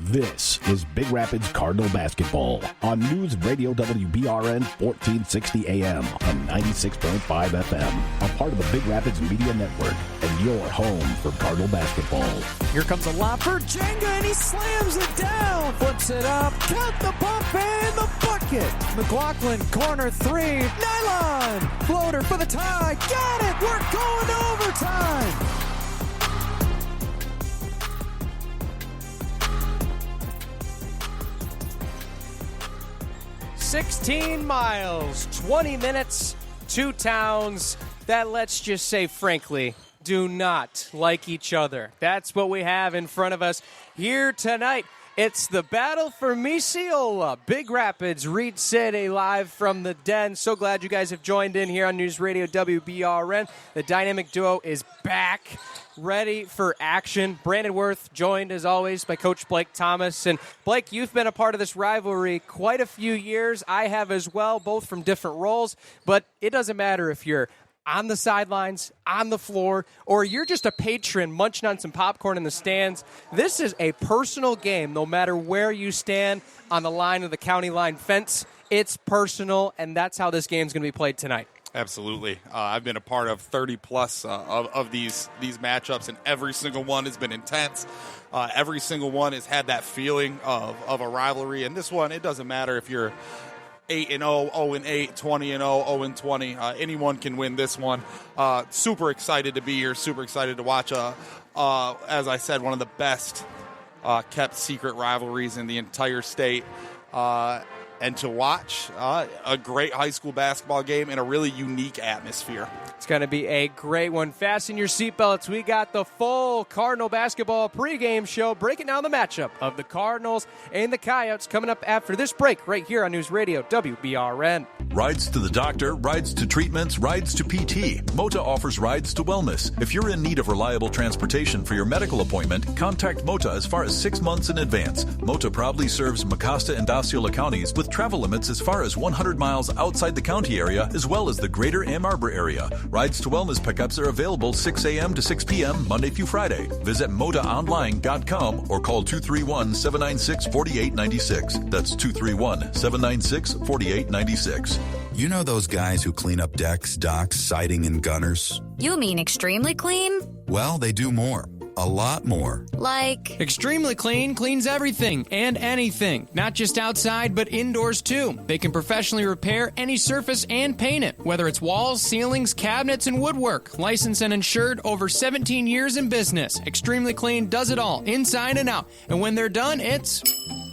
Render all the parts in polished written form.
This is Big Rapids Cardinal basketball on News Radio WBRN 1460 AM and 96.5 FM, a part of the Big Rapids Media Network and your home for Cardinal basketball. Here comes a lob for Jenga, and he slams it down, flips it up, count the pump and the bucket. McLaughlin, corner three, nylon, floater for the tie, got it, we're going to overtime. 16 miles, 20 minutes, 2 towns that, let's just say frankly, do not like each other. That's what we have in front of us here tonight. It's the battle for Misiola. Big Rapids, Reed City, live from the Den. So glad you guys have joined in here on News Radio WBRN. The dynamic duo is back, ready for action. Brandon Worth joined, as always, by Coach Blake Thomas. And Blake, you've been a part of this rivalry quite a few years. I have as well, both from different roles. But it doesn't matter if you're on the sidelines, on the floor, or you're just a patron munching on some popcorn in the stands. This is a personal game, no matter where you stand on the line of the county line fence. It's personal, and that's how this game's going to be played tonight. Absolutely. I've been a part of 30-plus of these matchups, and every single one has been intense. Every single one has had that feeling of a rivalry, and this one, it doesn't matter if you're 8-0, 0-8, 20-0, 0-20. Anyone can win this one. Super excited to be here. Super excited to watch, as I said, one of the best kept secret rivalries in the entire state. And to watch a great high school basketball game in a really unique atmosphere. It's going to be a great one. Fasten your seatbelts. We got the full Cardinal basketball pregame show breaking down the matchup of the Cardinals and the Coyotes coming up after this break right here on News Radio WBRN. Rides to the doctor, rides to treatments, rides to PT. Mota offers rides to wellness. If you're in need of reliable transportation for your medical appointment, contact Mota as far as 6 months in advance. Mota proudly serves Mecosta and Osceola counties with travel limits as far as 100 miles outside the county area, as well as the greater Ann Arbor area. Rides to wellness pickups are available 6 a.m. to 6 p.m. Monday through Friday. Visit motaonline.com or call 231-796-4896. That's 231-796-4896. You know those guys who clean up decks, docks, siding, and gunners? You mean extremely clean? Well, they do more. A lot more. Like? Extremely Clean cleans everything and anything. Not just outside, but indoors too. They can professionally repair any surface and paint it, whether it's walls, ceilings, cabinets, and woodwork. Licensed and insured, over 17 years in business. Extremely Clean does it all, inside and out. And when they're done, it's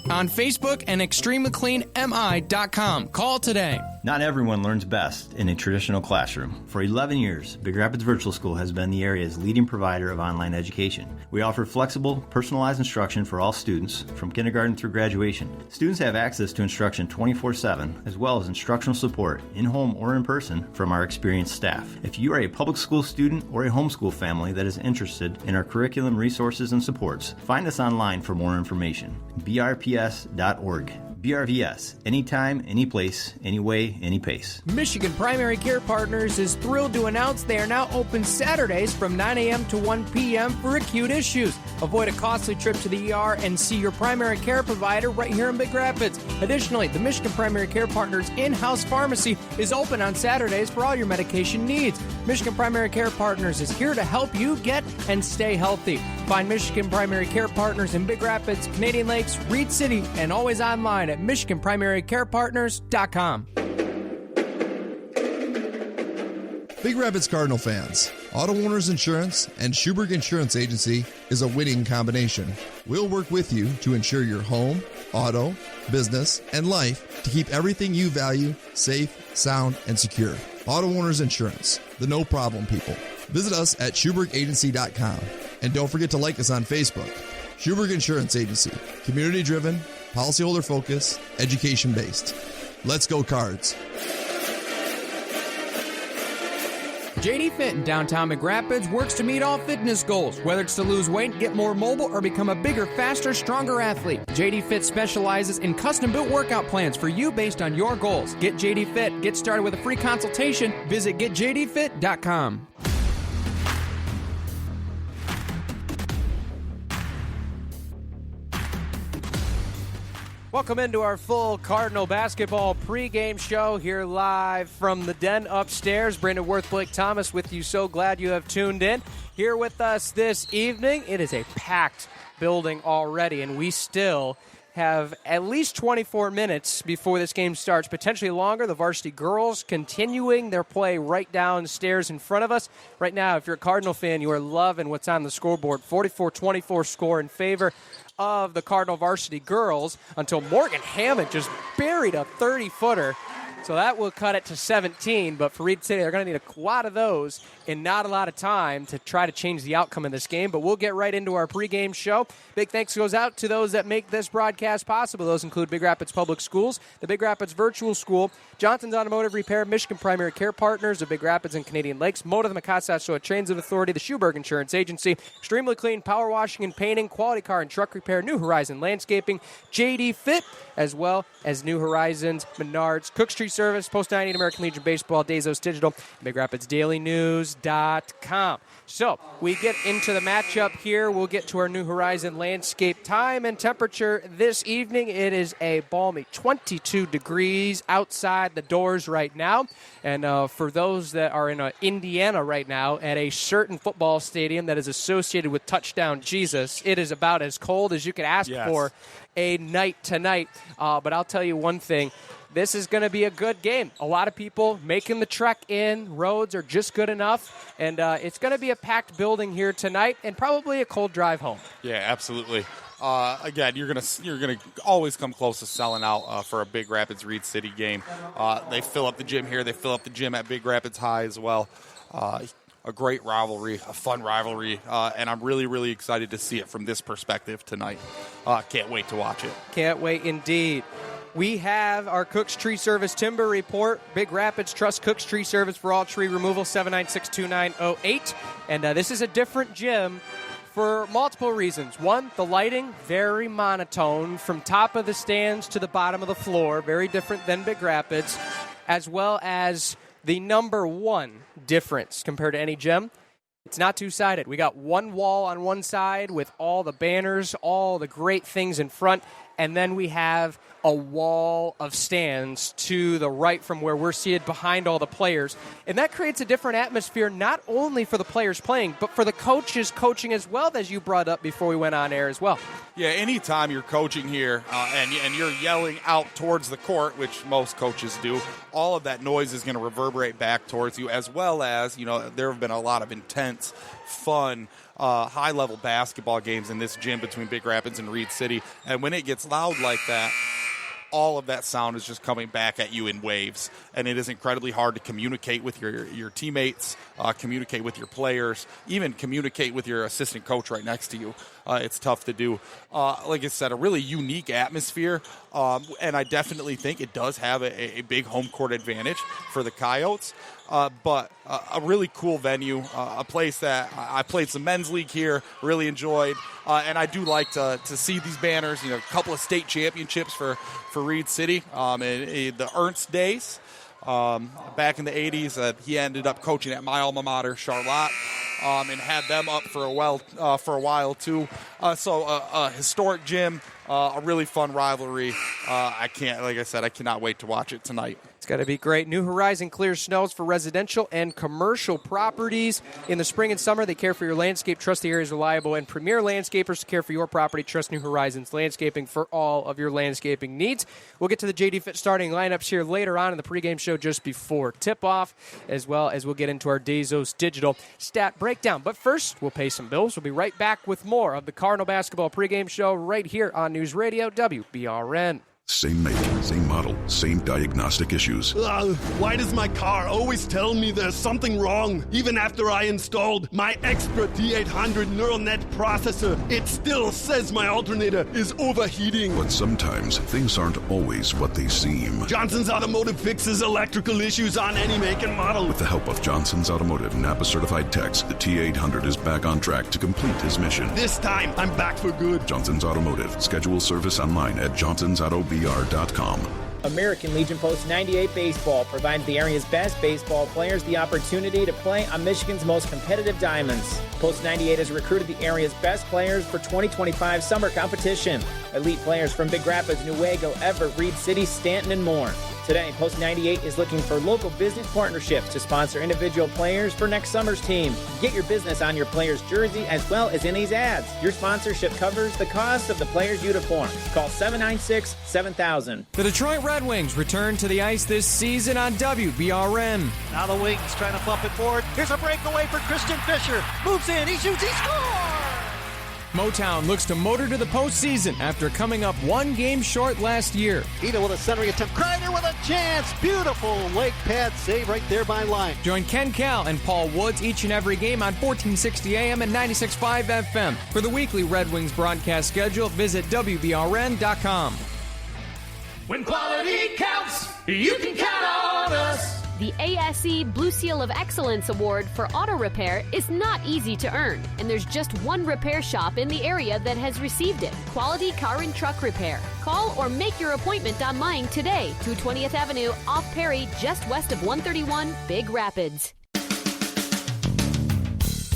on Facebook and extremelycleanmi.com. Call today. Not everyone learns best in a traditional classroom. For 11 years, Big Rapids Virtual School has been the area's leading provider of online education. We offer flexible, personalized instruction for all students, from kindergarten through graduation. Students have access to instruction 24/7, as well as instructional support, in-home or in person, from our experienced staff. If you are a public school student or a homeschool family that is interested in our curriculum, resources, and supports, find us online for more information. brps.org. BRVS. Anytime, any place, any way, any pace. Michigan Primary Care Partners is thrilled to announce they are now open Saturdays from 9 a.m. to 1 p.m. for acute issues. Avoid a costly trip to the ER and see your primary care provider right here in Big Rapids. Additionally, the Michigan Primary Care Partners in-house pharmacy is open on Saturdays for all your medication needs. Michigan Primary Care Partners is here to help you get and stay healthy. Find Michigan Primary Care Partners in Big Rapids, Canadian Lakes, Reed City, and always online at MichiganPrimaryCarePartners.com. Big Rapids Cardinal fans, Auto Owners Insurance and Schuberg Insurance Agency is a winning combination. We'll work with you to ensure your home, auto, business, and life to keep everything you value safe, sound, and secure. Auto Owners Insurance, the no-problem people. Visit us at SchubergAgency.com. And don't forget to like us on Facebook. Schuberg Insurance Agency, community-driven, policyholder-focused, education-based. Let's go Cards. JD Fit in downtown McRapids works to meet all fitness goals, whether it's to lose weight, get more mobile, or become a bigger, faster, stronger athlete. JD Fit specializes in custom-built workout plans for you based on your goals. Get JD Fit. Get started with a free consultation. Visit getjdfit.com. Welcome into our full Cardinal basketball pregame show here live from the den upstairs. Brandon Worth, Blake Thomas with you. So glad you have tuned in. Here with us this evening, it is a packed building already, and we still have at least 24 minutes before this game starts, potentially longer. The varsity girls continuing their play right downstairs in front of us. Right now, if you're a Cardinal fan, you are loving what's on the scoreboard. 44-24 score in favor of the Cardinal varsity girls until Morgan Hammond just buried a 30-footer. So that will cut it to 17, but for Reed City, they're going to need a lot of those in not a lot of time to try to change the outcome of this game. But we'll get right into our pregame show. Big thanks goes out to those that make this broadcast possible. Those include Big Rapids Public Schools, the Big Rapids Virtual School, Johnson's Automotive Repair, Michigan Primary Care Partners of Big Rapids and Canadian Lakes, Moda the Makassasoit Transit Authority, the Schuberg Insurance Agency, Extremely Clean Power Washing and Painting, Quality Car and Truck Repair, New Horizon Landscaping, JD Fit, as well as New Horizons, Menards, Cook Street Service, Post 98 American Legion Baseball, Dazos Digital, BigRapidsDailyNews.com. So we get into the matchup here. We'll get to our New Horizon landscape time and temperature this evening. It is a balmy 22 degrees outside the doors right now. And for those that are in Indiana right now at a certain football stadium that is associated with Touchdown Jesus, it is about as cold as you could ask for a night tonight. But I'll tell you one thing. This is going to be a good game. A lot of people making the trek in. Roads are just good enough. And it's going to be a packed building here tonight and probably a cold drive home. Yeah, absolutely. Again, you're gonna always come close to selling out for a Big Rapids Reed City game. They fill up the gym here. They fill up the gym at Big Rapids High as well. A great rivalry, a fun rivalry, and I'm really, really excited to see it from this perspective tonight. Can't wait to watch it. Can't wait indeed. We have our Cook's Tree Service Timber Report. Big Rapids Trust Cook's Tree Service for all tree removal, 796-2908. And this is a different gym for multiple reasons. One, the lighting, very monotone from top of the stands to the bottom of the floor, very different than Big Rapids, as well as the number one difference compared to any gym. It's not two-sided. We got one wall on one side with all the banners, all the great things in front, and then we have a wall of stands to the right from where we're seated behind all the players. And that creates a different atmosphere, not only for the players playing, but for the coaches coaching as well, as you brought up before we went on air as well. Yeah, anytime you're coaching here and you're yelling out towards the court, which most coaches do, all of that noise is going to reverberate back towards you, as well as, there have been a lot of intense, fun, high-level basketball games in this gym between Big Rapids and Reed City. And when it gets loud like that, all of that sound is just coming back at you in waves, and it is incredibly hard to communicate with your teammates, communicate with your players, even communicate with your assistant coach right next to you. It's tough to do. Like I said, a really unique atmosphere, and I definitely think it does have a big home court advantage for the Coyotes. But a really cool venue, a place that I played some men's league here, really enjoyed, and I do like to see these banners. A couple of state championships for Reed City in the Ernst days. Back in the 80s, he ended up coaching at my alma mater, Charlotte, and had them up for a while too. So a historic gym, a really fun rivalry. I cannot wait to watch it tonight. It's going to be great. New Horizon clears snows for residential and commercial properties. In the spring and summer, they care for your landscape. Trust the area's reliable and premier landscapers to care for your property. Trust New Horizons Landscaping for all of your landscaping needs. We'll get to the JD Fit starting lineups here later on in the pregame show just before tip-off, as well as we'll get into our Dazos Digital stat breakdown. But first, we'll pay some bills. We'll be right back with more of the Cardinal basketball pregame show right here on News Radio WBRN. Same make, same model, same diagnostic issues. Why does my car always tell me there's something wrong? Even after I installed my expert D800 neural net processor, it still says my alternator is overheating. But sometimes things aren't always what they seem. Johnson's Automotive fixes electrical issues on any make and model. With the help of Johnson's Automotive NAPA-certified techs, the T800 is back on track to complete his mission. This time, I'm back for good. Johnson's Automotive. Schedule service online at johnsonsautoBR.com. American Legion Post 98 Baseball provides the area's best baseball players the opportunity to play on Michigan's most competitive diamonds. Post 98 has recruited the area's best players for 2025 summer competition. Elite players from Big Rapids, Newaygo, Everett, Reed City, Stanton, and more. Today, Post 98 is looking for local business partnerships to sponsor individual players for next summer's team. Get your business on your player's jersey as well as in these ads. Your sponsorship covers the cost of the player's uniform. Call 796-7000. The Detroit Red Wings return to the ice this season on WBRN. Now the Wings trying to bump it forward. Here's a breakaway for Christian Fisher. Moves in, he shoots, he scores! Motown looks to motor to the postseason after coming up one game short last year. Ito with a centering attempt. Kreider with a chance. Beautiful leg pad save right there by line. Join Ken Cal and Paul Woods each and every game on 1460 AM and 96.5 FM. For the weekly Red Wings broadcast schedule, visit WBRN.com. When quality counts, you can count on us. The ASE Blue Seal of Excellence Award for auto repair is not easy to earn, and there's just one repair shop in the area that has received it. Quality Car and Truck Repair. Call or make your appointment online today. 220th Avenue, off Perry, just west of 131, Big Rapids.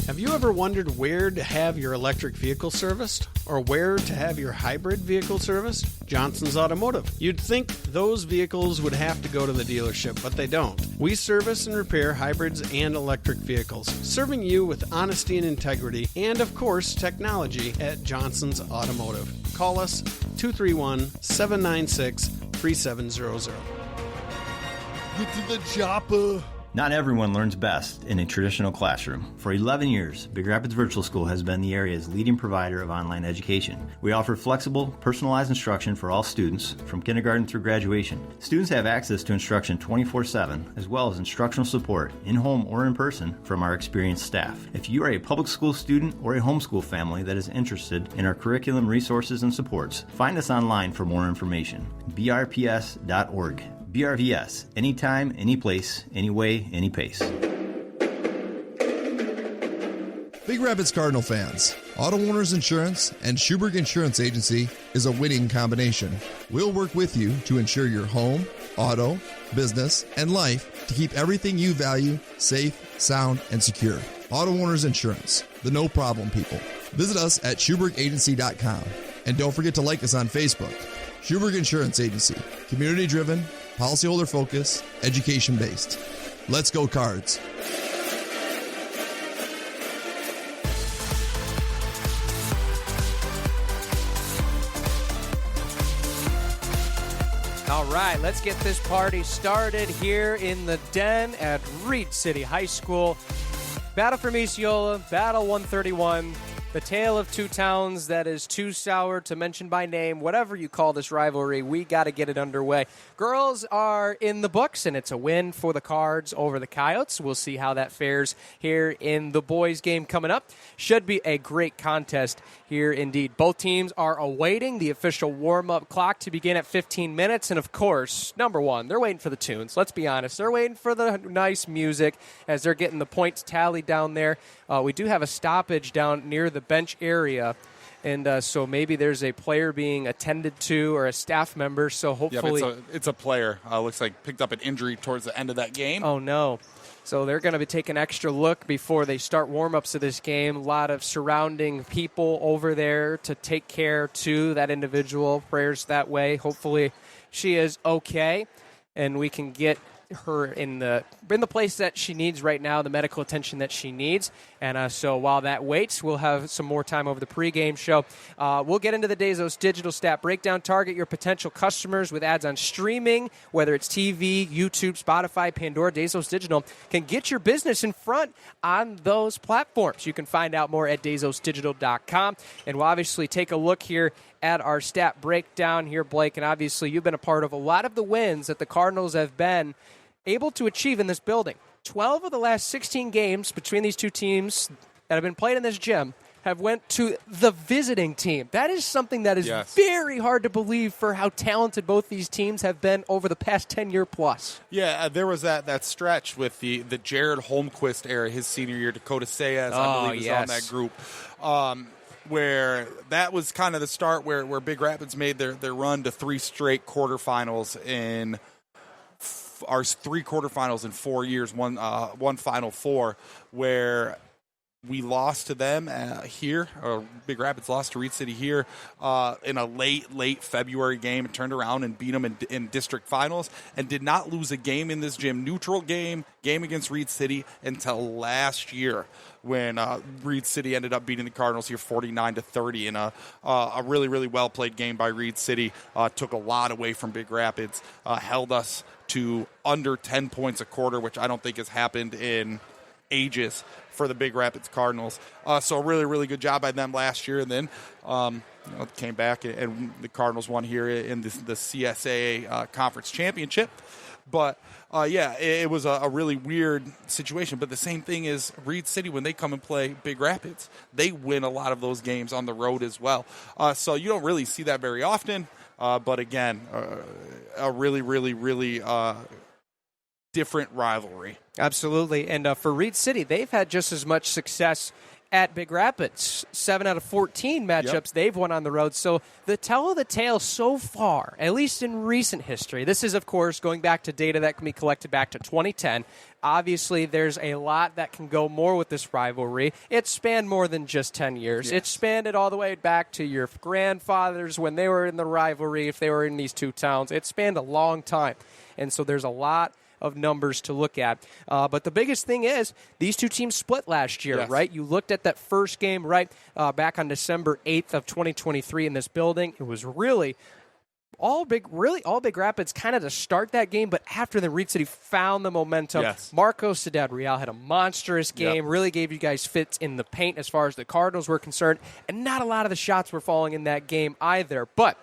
Have you ever wondered where to have your electric vehicle serviced? Or where to have your hybrid vehicle serviced? Johnson's Automotive. You'd think those vehicles would have to go to the dealership, but they don't. We service and repair hybrids and electric vehicles, serving you with honesty and integrity, and of course, technology at Johnson's Automotive. Call us 231-796-3700. Get to the chopper. Not everyone learns best in a traditional classroom. For 11 years, Big Rapids Virtual School has been the area's leading provider of online education. We offer flexible, personalized instruction for all students, from kindergarten through graduation. Students have access to instruction 24/7, as well as instructional support, in-home or in person, from our experienced staff. If you are a public school student or a homeschool family that is interested in our curriculum, resources, and supports, find us online for more information. brps.org. BRVS, anytime, any place, any way, any pace. Big Rapids Cardinal fans, Auto Owners Insurance and Schuberg Insurance Agency is a winning combination. We'll work with you to ensure your home, auto, business, and life to keep everything you value safe, sound, and secure. Auto Owners Insurance, the no-problem people. Visit us at SchubergAgency.com. And don't forget to like us on Facebook. Schuberg Insurance Agency, community-driven, policyholder focused, education based. Let's go Cards. All right, let's get this party started here in the den at Reed City High School. Battle for Misiola, Battle 131. The tale of two towns that is too sour to mention by name. Whatever you call this rivalry, we got to get it underway. Girls are in the books, and it's a win for the Cards over the Coyotes. We'll see how that fares here in the boys' game coming up. Should be a great contest here indeed. Both teams are awaiting the official warm-up clock to begin at 15 minutes. And, of course, number one, they're waiting for the tunes. Let's be honest. They're waiting for the nice music as they're getting the points tallied down there. We do have a stoppage down near the bench area, and so maybe there's a player being attended to or a staff member, so hopefully... Yeah, it's a player. Looks like picked up an injury towards the end of that game. Oh, no. So they're going to be taking an extra look before they start warm-ups of this game. A lot of surrounding people over there to take care to that individual. Prayers that way. Hopefully she is okay, and we can get her in the place that she needs right now, the medical attention that she needs. And so while that waits, we'll have some more time over the pregame show. We'll get into the Dazos Digital Stat Breakdown. Target your potential customers with ads on streaming, whether it's TV, YouTube, Spotify, Pandora. Dazos Digital can get your business in front on those platforms. You can find out more at DazosDigital.com. And we'll obviously take a look here at our stat breakdown here, Blake. And obviously you've been a part of a lot of the wins that the Cardinals have been able to achieve in this building. 12 of the last 16 games between these two teams that have been played in this gym have went to the visiting team. That is something that is very hard to believe for how talented both these teams have been over the past 10-year plus. Yeah, there was that stretch with the Jared Holmquist era, his senior year. Dakota Sayas, I believe, is on that group. where that was kind of the start where Big Rapids made their run to 3 straight quarterfinals in our 3 quarterfinals in 4 years, one Final Four, where we lost to them here, or Big Rapids lost to Reed City here in a late February game, and turned around and beat them in district finals, and did not lose a game in this gym, neutral game against Reed City, until last year when Reed City ended up beating the Cardinals here 49-30 in a really, really well-played game by Reed City. Took a lot away from Big Rapids, held us to under 10 points a quarter, which I don't think has happened in ages for the Big Rapids Cardinals. So a really, really good job by them last year. And then came back and the Cardinals won here in the CSAA Conference Championship. But, it was a really weird situation. But the same thing is Reed City, when they come and play Big Rapids, they win a lot of those games on the road as well. So you don't really see that very often. But, again, a really, really, really different rivalry. Absolutely. And for Reed City, they've had just as much success at Big Rapids. 7 out of 14 matchups they've won on the road. So the tell of the tale so far, at least in recent history, this is, of course, going back to data that can be collected back to 2010. Obviously, there's a lot that can go more with this rivalry. It spanned more than just 10 years. It spanned it all the way back to your grandfathers when they were in the rivalry, if they were in these two towns. It spanned a long time. And so there's a lot of numbers to look at. But the biggest thing is these two teams split last year, right? You looked at that first game, right, back on December 8th of 2023 in this building. It was really all Big Rapids kind of to start that game, but after the Reed City found the momentum, Marco Ciudad-Real had a monstrous game, really gave you guys fits in the paint as far as the Cardinals were concerned, and not a lot of the shots were falling in that game either. But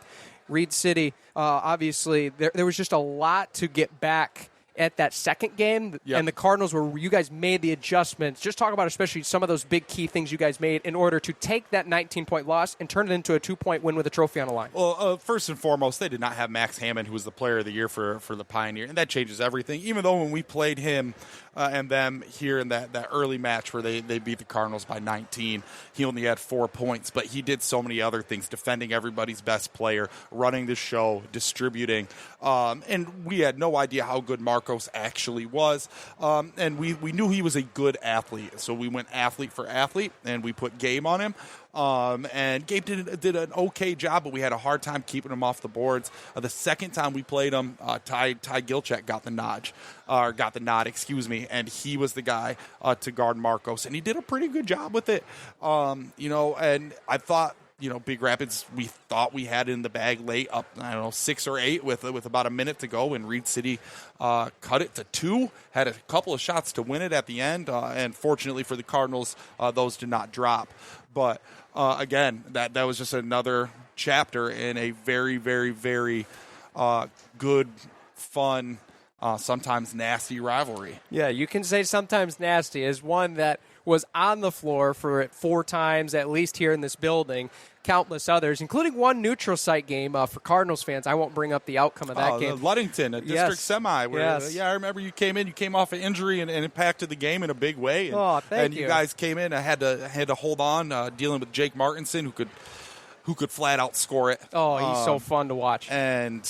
Reed City, obviously, there was just a lot to get back at that second game, and the Cardinals you guys made the adjustments. Just talk about especially some of those big key things you guys made in order to take that 19-point loss and turn it into a 2-point win with a trophy on the line. Well, first and foremost, they did not have Max Hammond, who was the player of the year for the Pioneer, and that changes everything. Even though when we played him and them here in that early match where they beat the Cardinals by 19, he only had 4 points, but he did so many other things, defending everybody's best player, running the show, distributing, and we had no idea how good Marcos actually was, and we knew he was a good athlete, so we went athlete for athlete, and we put game on him. And Gabe did an okay job, but we had a hard time keeping him off the boards. The second time we played him, Ty Gilchek got the nod, and he was the guy to guard Marcos, and he did a pretty good job with it. And I thought, Big Rapids, we thought we had it in the bag late, up 6 or 8 with about a minute to go, and Reed City cut it to 2, had a couple of shots to win it at the end, and fortunately for the Cardinals, those did not drop. But again, that was just another chapter in a very, very, very good, fun, sometimes nasty rivalry. Yeah, you can say sometimes nasty as one that was on the floor for 4 times, at least here in this building, countless others, including one neutral site game for Cardinals fans. I won't bring up the outcome of that game. Ludington, a district semi. Where, I remember you came in. You came off an injury and impacted the game in a big way. And, thank you. You guys came in and had to hold on, dealing with Jake Martinson, who could flat out score it. Oh, he's so fun to watch. And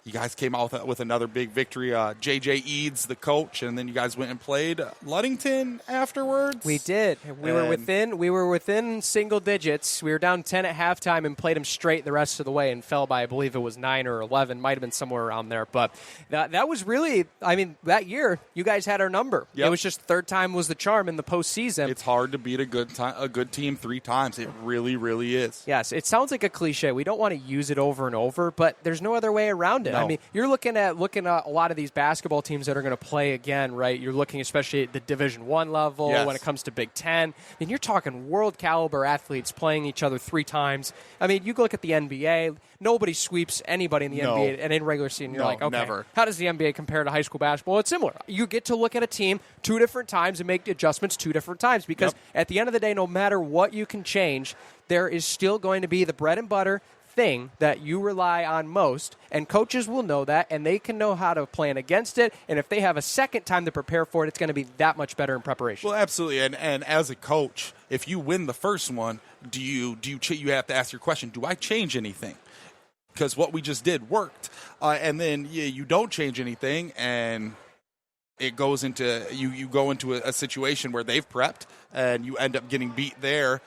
you guys came out with another big victory. J.J. Eads, the coach, and then you guys went and played Ludington afterwards. We did. We were within single digits. We were down 10 at halftime and played them straight the rest of the way and fell by, I believe it was 9 or 11. Might have been somewhere around there. But that was really, that year you guys had our number. It was just third time was the charm in the postseason. It's hard to beat a good team 3 times. It really, really is. Yes, it sounds like a cliche. We don't want to use it over and over, but there's no other way around it. No. You're looking at a lot of these basketball teams that are going to play again, right? You're looking especially at the Division I level when it comes to Big Ten. You're talking world caliber athletes playing each other 3 times. You look at the NBA. Nobody sweeps anybody in the NBA and in regular season. You're like, okay, never. How does the NBA compare to high school basketball? It's similar. You get to look at a team 2 different times and make adjustments 2 different times because at the end of the day, no matter what you can change, there is still going to be the bread and butter thing that you rely on most, and coaches will know that, and they can know how to plan against it, and if they have a second time to prepare for it, it's going to be that much better in preparation. Well, absolutely, and as a coach, if you win the first one, you have to ask your question, do I change anything? Because what we just did worked. And then you don't change anything, and it goes into you go into a situation where they've prepped and you end up getting beat there.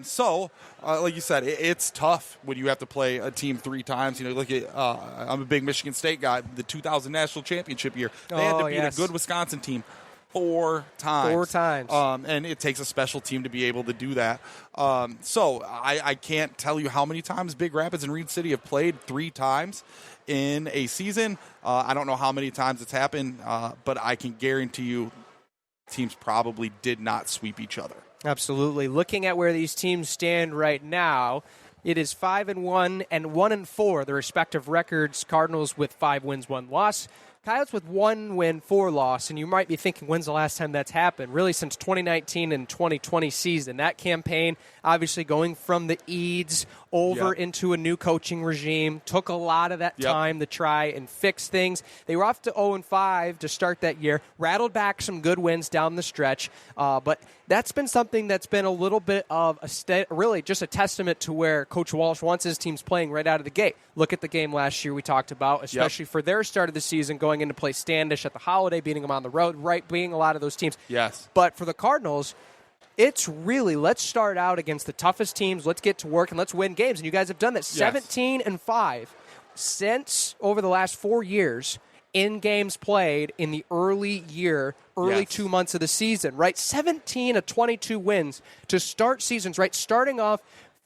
So like you said, it's tough when you have to play a team 3 times. Look at I'm a big Michigan State guy. The 2000 national championship year, they had to beat a good Wisconsin team 4 times. 4 times. And it takes a special team to be able to do that. So I can't tell you how many times Big Rapids and Reed City have played 3 times in a season. I don't know how many times it's happened, but I can guarantee you teams probably did not sweep each other. Absolutely. Looking at where these teams stand right now, it is 5-1 and 1-4, the respective records. Cardinals with 5 wins, 1 loss. Coyotes with 1 win, 4 loss, and you might be thinking, when's the last time that's happened? Really, since 2019 and 2020 season. That campaign, obviously going from the Eads over into a new coaching regime, took a lot of that time to try and fix things. They were off to 0-5 to start that year, rattled back some good wins down the stretch, but that's been something that's been a little bit of really just a testament to where Coach Walsh wants his teams playing right out of the gate. Look at the game last year we talked about, especially for their start of the season, going into play Standish at the Holiday, beating them on the road, right, beating a lot of those teams. Yes. But for the Cardinals, it's really, let's start out against the toughest teams, let's get to work, and let's win games. And you guys have done that. 17-5 since over the last 4 years in games played in the early 2 months of the season, right? 17 of 22 wins to start seasons, right? Starting off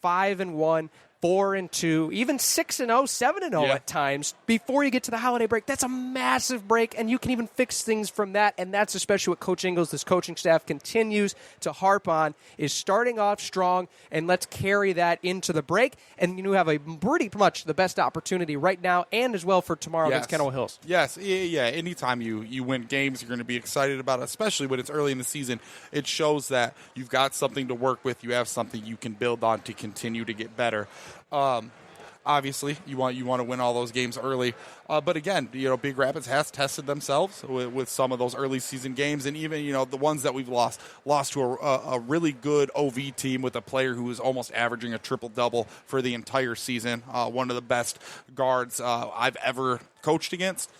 5-1, 4-2, even 6-0, 7-0 at times before you get to the holiday break. That's a massive break, and you can even fix things from that, and that's especially what Coach Ingles, this coaching staff, continues to harp on, is starting off strong, and let's carry that into the break, and you have a pretty much the best opportunity right now and as well for tomorrow against Kenowa Hills. Yes, yeah. Anytime you win games, you're going to be excited about it, especially when it's early in the season. It shows that you've got something to work with. You have something you can build on to continue to get better. Obviously, you want to win all those games early, but again, Big Rapids has tested themselves with some of those early season games, and even the ones that we've lost to a really good OV team with a player who is almost averaging a triple-double for the entire season. One of the best guards I've ever coached against.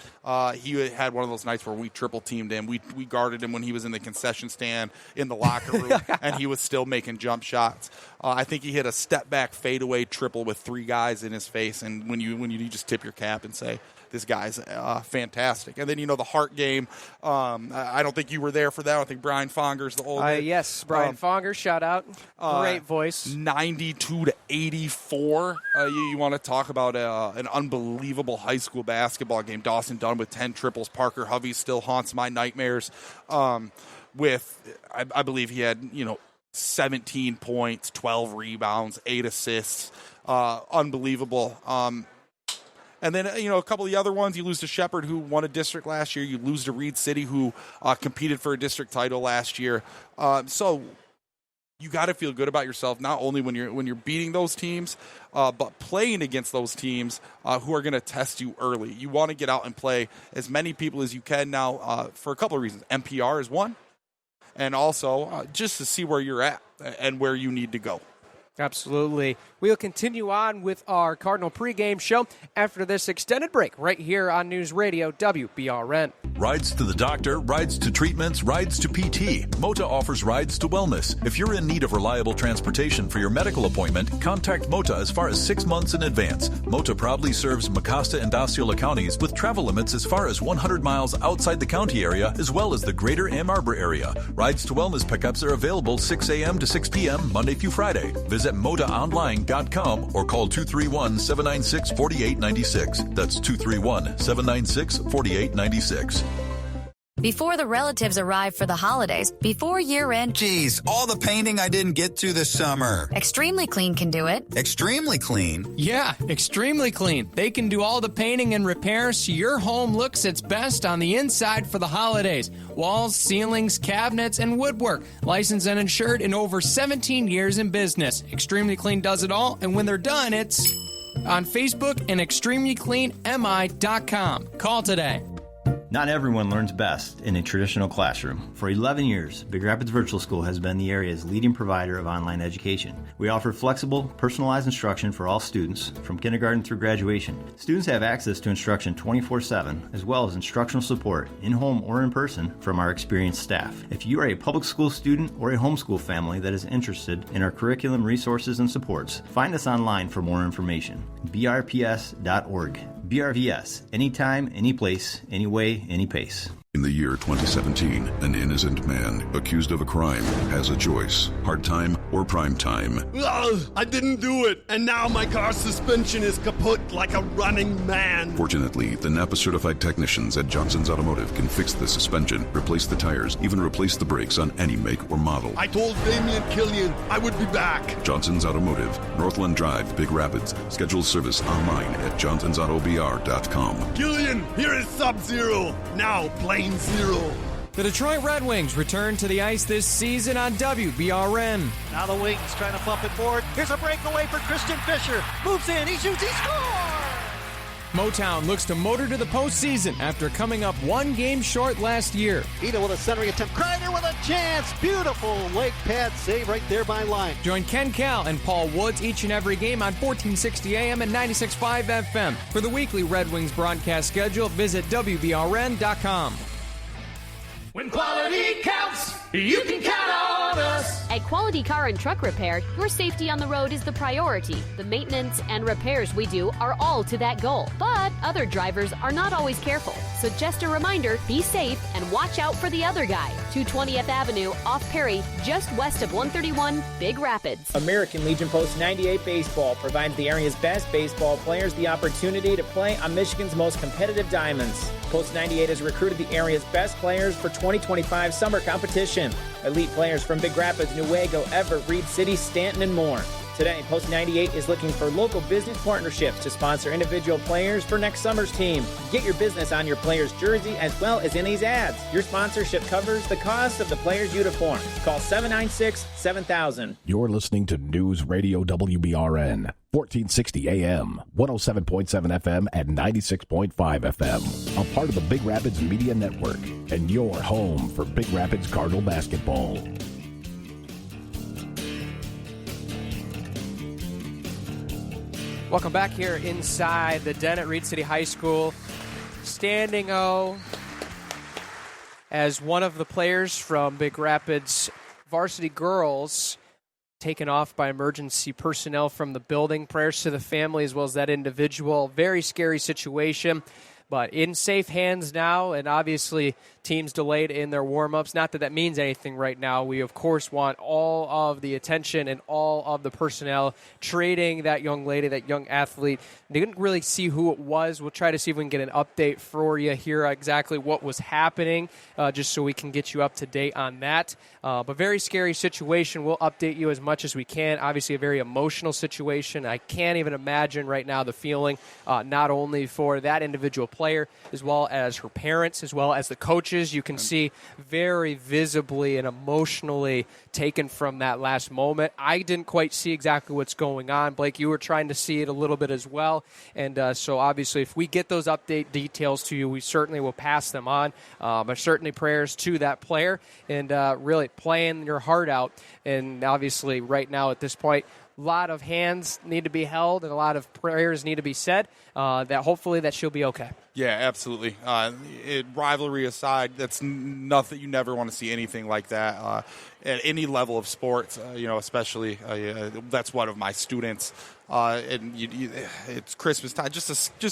He had one of those nights where we triple teamed him. We guarded him when he was in the concession stand in the locker room, and he was still making jump shots. I think he hit a step back fadeaway triple with 3 guys in his face, and when you just tip your cap and say, this guy's fantastic. And then, the Hart game, I don't think you were there for that. I think Brian Fonger's the older. Yes, Brian Fonger, shout out. Great voice. 92-84. You want to talk about an unbelievable high school basketball game. Dawson Dunn with 10 triples. Parker Hovey still haunts my nightmares. I believe he had, 17 points, 12 rebounds, 8 assists. Unbelievable. And then, a couple of the other ones, you lose to Shepherd, who won a district last year. You lose to Reed City, who competed for a district title last year. So you got to feel good about yourself, not only when you're beating those teams, but playing against those teams who are going to test you early. You want to get out and play as many people as you can now for a couple of reasons. MPR is one, and also just to see where you're at and where you need to go. Absolutely. We'll continue on with our Cardinal pregame show after this extended break right here on News Radio WBRN. Rides to the doctor, rides to treatments, rides to PT. Mota offers rides to wellness. If you're in need of reliable transportation for your medical appointment, contact Mota as far as 6 months in advance. Mota proudly serves Mecosta and Osceola counties with travel limits as far as 100 miles outside the county area, as well as the greater Ann Arbor area. Rides to wellness pickups are available 6 a.m. to 6 p.m. Monday through Friday. Visit MotaOnline.com or call 231-796-4896. That's 231-796-4896. Before the relatives arrive for the holidays, before year-end... Geez, all the painting I didn't get to this summer. Extremely Clean can do it. Extremely Clean? Yeah, Extremely Clean. They can do all the painting and repairs so your home looks its best on the inside for the holidays. Walls, ceilings, cabinets, and woodwork. Licensed and insured in over 17 years in business. Extremely Clean does it all, and when they're done, it's on Facebook and extremelycleanmi.com. Call today. Not everyone learns best in a traditional classroom. For 11 years, Big Rapids Virtual School has been the area's leading provider of online education. We offer flexible, personalized instruction for all students, from kindergarten through graduation. Students have access to instruction 24/7, as well as instructional support, in-home or in person, from our experienced staff. If you are a public school student or a homeschool family that is interested in our curriculum, resources, and supports, find us online for more information. brps.org. BRVS. Anytime, any place, any way, any pace. In the year 2017, an innocent man accused of a crime has a choice: hard time or prime time. Ugh, I didn't do it, and now my car's suspension is kaput like a running man. Fortunately, the Napa-certified technicians at Johnson's Automotive can fix the suspension, replace the tires, even replace the brakes on any make or model. I told Damian Killian I would be back. Johnson's Automotive, Northland Drive, Big Rapids. Schedule service online at johnsonsautobr.com. Killian, here is Sub-Zero. Now Plain Zero. The Detroit Red Wings return to the ice this season on WBRN. Now the Wings trying to bump it forward. Here's a breakaway for Christian Fisher. Moves in, he shoots, he scores! Motown looks to motor to the postseason after coming up one game short last year. Ida with a centering attempt. Kreider with a chance. Beautiful leg pad save right there by line. Join Ken Cal and Paul Woods each and every game on 1460 AM and 96.5 FM. For the weekly Red Wings broadcast schedule, visit WBRN.com. When quality counts, you can count on us. At Quality Car and Truck Repair, your safety on the road is the priority. The maintenance and repairs we do are all to that goal. But other drivers are not always careful. So just a reminder, be safe and watch out for the other guy. 220th Avenue, off Perry, just west of 131, Big Rapids. American Legion Post 98 Baseball provides the area's best baseball players the opportunity to play on Michigan's most competitive diamonds. Post 98 has recruited the area's best players for 2025 summer competition. Elite players from Big Rapids, Newaygo, Everett, Reed City, Stanton, and more. Today, Post 98 is looking for local business partnerships to sponsor individual players for next summer's team. Get your business on your player's jersey as well as in these ads. Your sponsorship covers the cost of the player's uniform. Call 796-7000. You're listening to News Radio WBRN, 1460 AM, 107.7 FM, and 96.5 FM. A part of the Big Rapids Media Network, and your home for Big Rapids Cardinal basketball. Welcome back here inside the den at Reed City High School. Standing O as one of the players from Big Rapids varsity girls taken off by emergency personnel from the building. Prayers to the family as well as that individual. Very scary situation, but in safe hands now, and obviously teams delayed in their warm-ups. Not that that means anything right now. We, of course, want all of the attention and all of the personnel treating that young lady, that young athlete. They didn't really see who it was. We'll try to see if we can get an update for you here, exactly what was happening, just so we can get you up to date on that. But very scary situation. We'll update you as much as we can. Obviously, a very emotional situation. I can't even imagine right now the feeling, not only for that individual player, as well as her parents, as well as the coaches. You can see very visibly and emotionally taken from that last moment. I didn't quite see exactly what's going on. Blake, you were trying to see it a little bit as well. And so obviously if we get those update details to you, we certainly will pass them on. But certainly prayers to that player and really playing your heart out. And obviously right now at this point, a lot of hands need to be held and a lot of prayers need to be said that hopefully that she'll be okay. Yeah, absolutely. Rivalry aside, that's nothing. You never want to see anything like that at any level of sports. Especially that's one of my students. And it's Christmas time. Just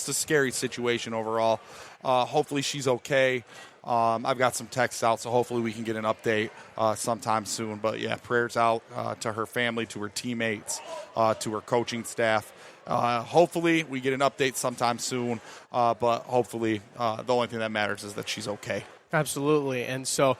a scary situation overall. Hopefully she's okay. I've got some texts out, so hopefully we can get an update sometime soon. But, yeah, prayers out to her family, to her teammates, to her coaching staff. Hopefully we get an update sometime soon, but hopefully the only thing that matters is that she's okay. Absolutely. And so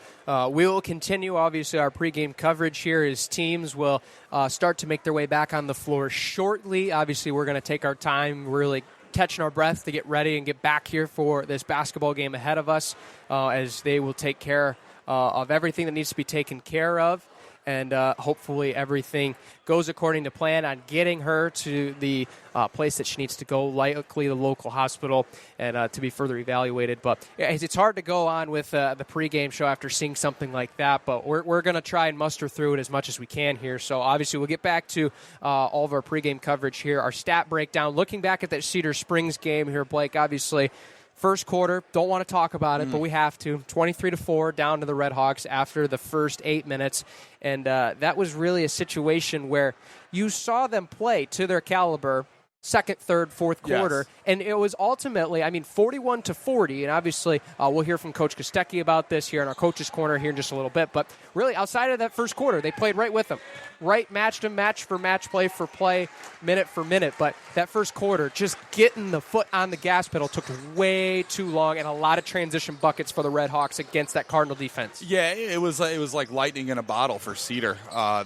we will continue, obviously, our pregame coverage here as teams will start to make their way back on the floor shortly. Obviously, we're going to take our time really catching our breath to get ready and get back here for this basketball game ahead of us as they will take care of everything that needs to be taken care of. and hopefully everything goes according to plan on getting her to the place that she needs to go, likely the local hospital, and to be further evaluated. But it's hard to go on with the pregame show after seeing something like that, but we're going to try and muster through it as much as we can here. So obviously we'll get back to all of our pregame coverage here, our stat breakdown, looking back at that Cedar Springs game here, Blake. Obviously, first quarter, don't want to talk about it, but we have to. 23-4 down to the Red Hawks after the first 8 minutes. And that was really a situation where you saw them play to their caliber second, third, fourth quarter. Yes. And it was ultimately, 41-40. And obviously, we'll hear from Coach Kostecki about this here in our Coach's Corner here in just a little bit. But really, outside of that first quarter, they played right with them. Right, matched them, match for match, play for play, minute for minute. But that first quarter, just getting the foot on the gas pedal took way too long, and a lot of transition buckets for the Red Hawks against that Cardinal defense. Yeah, it was like lightning in a bottle for Cedar.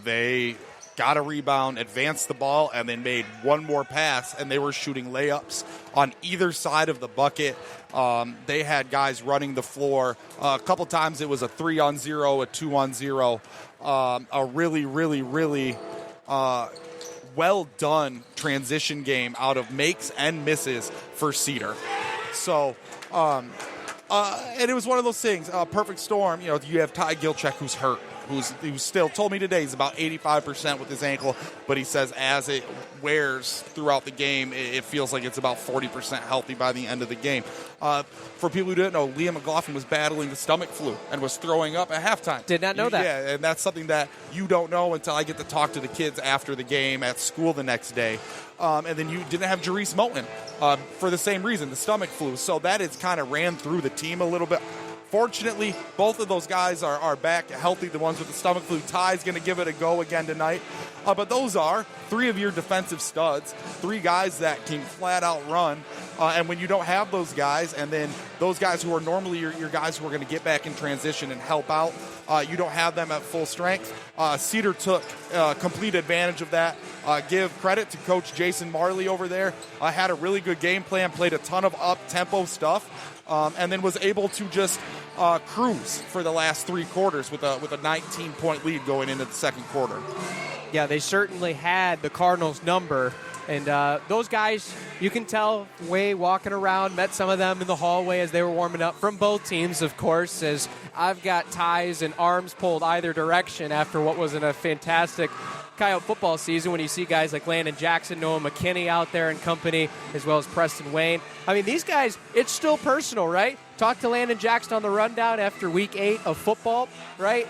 They got a rebound, advanced the ball, and then made one more pass, and they were shooting layups on either side of the bucket. They had guys running the floor. A couple times it was a 3-on-0, a 2-on-0. A really, really, really well-done transition game out of makes and misses for Cedar. So, and it was one of those things, perfect storm. You have Ty Gilchek, who's hurt, who's still told me today he's about 85% with his ankle, but he says as it wears throughout the game, it feels like it's about 40% healthy by the end of the game. For people who didn't know, Liam McLaughlin was battling the stomach flu and was throwing up at halftime. Did not know that. Yeah, and that's something that you don't know until I get to talk to the kids after the game at school the next day. And then you didn't have Jerice Moten for the same reason, the stomach flu. So that has kind of ran through the team a little bit. Fortunately, both of those guys are back healthy, the ones with the stomach flu. Ty's going to give it a go again tonight. But those are three of your defensive studs, three guys that can flat out run. And when you don't have those guys, and then those guys who are normally your guys who are going to get back in transition and help out, you don't have them at full strength. Cedar took complete advantage of that. Give credit to Coach Jason Marley over there. Had a really good game plan, played a ton of up-tempo stuff, and then was able to just cruise for the last three quarters with a 19-point lead going into the second quarter. Yeah, they certainly had the Cardinals' number. And those guys, you can tell, walking around, met some of them in the hallway as they were warming up from both teams, of course, as I've got ties and arms pulled either direction after what was a fantastic Coyote football season when you see guys like Landon Jackson, Noah McKinney out there in company, as well as Preston Wayne. These guys, it's still personal, right? Talk to Landon Jackson on the rundown after week 8 of football, right?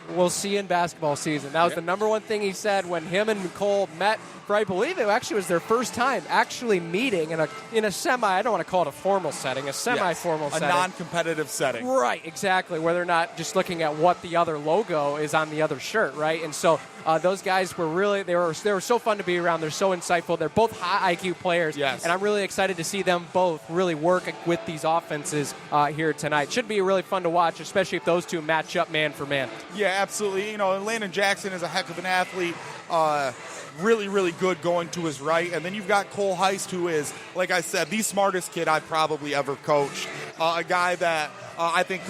We'll see you in basketball season. That was the number one thing he said when him and Nicole met. For I believe it actually was their first time actually meeting in a semi, I don't want to call it a formal setting, a semi-formal setting. A non-competitive setting. Right, exactly, where they're not just looking at what the other logo is on the other shirt, right? And so those guys were really, they were so fun to be around. They're so insightful. They're both high IQ players. Yes. And I'm really excited to see them both really work with these offenses here tonight. Should be really fun to watch, especially if those two match up man for man. Yeah, absolutely. Landon Jackson is a heck of an athlete. Really, really good going to his right. And then you've got Cole Heist, who is, like I said, the smartest kid I've probably ever coached. A guy that I think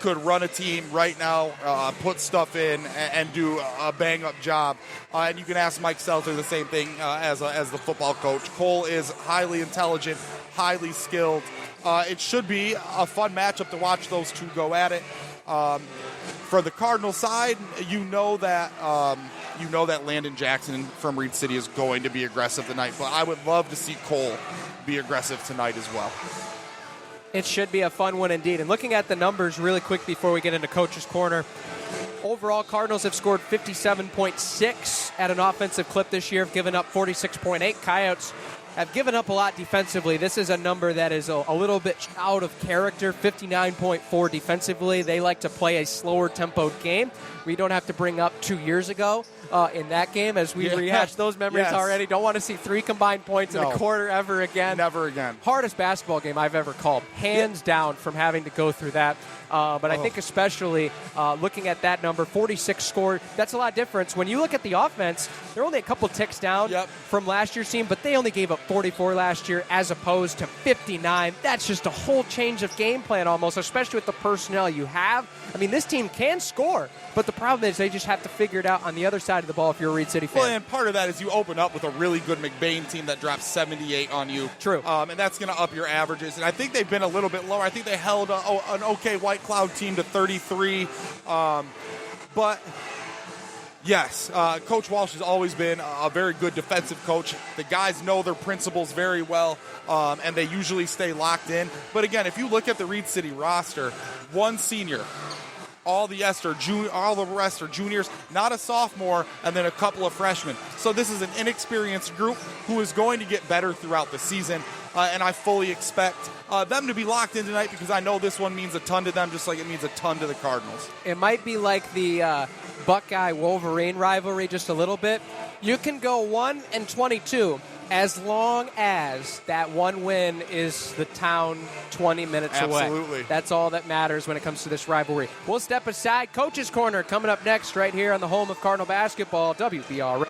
could run a team right now, put stuff in, and do a bang-up job. And you can ask Mike Seltzer the same thing as the football coach. Cole is highly intelligent, highly skilled. It should be a fun matchup to watch those two go at it. For the Cardinal side, you know that Landon Jackson from Reed City is going to be aggressive tonight, but I would love to see Cole be aggressive tonight as well. It should be a fun one indeed. And looking at the numbers really quick before we get into Coach's Corner, overall, Cardinals have scored 57.6 at an offensive clip this year, have given up 46.8. Coyotes have given up a lot defensively. This is a number that is a little bit out of character, 59.4 defensively. They like to play a slower tempoed game. We don't have to bring up 2 years ago in that game as we rehash those memories already. Don't want to see 3 combined points in a quarter ever again. Never again. Hardest basketball game I've ever called, hands down, from having to go through that. But I think especially looking at that number, 46 scored, that's a lot of difference. When you look at the offense, they're only a couple ticks down from last year's team, but they only gave up 44 last year as opposed to 59. That's just a whole change of game plan almost, especially with the personnel you have. I mean, this team can score, but the problem is they just have to figure it out on the other side of the ball if you're a Reed City fan. Well, and part of that is you open up with a really good McBain team that drops 78 on you. True. And that's going to up your averages. And I think they've been a little bit lower. I think they held an okay White Cloud team to 33. But yes, Coach Walsh has always been a very good defensive coach. The guys know their principles very well, and they usually stay locked in. But again, if you look at the Reed City roster, one senior, all the rest are juniors, not a sophomore, and then a couple of freshmen. So this is an inexperienced group who is going to get better throughout the season, and I fully expect them to be locked in tonight because I know this one means a ton to them, just like it means a ton to the Cardinals. It might be like the Buckeye-Wolverine rivalry just a little bit. You can go 1-22 as long as that one win is the town 20 minutes away. Absolutely. That's all that matters when it comes to this rivalry. We'll step aside. Coach's Corner coming up next right here on the home of Cardinal basketball, WBR.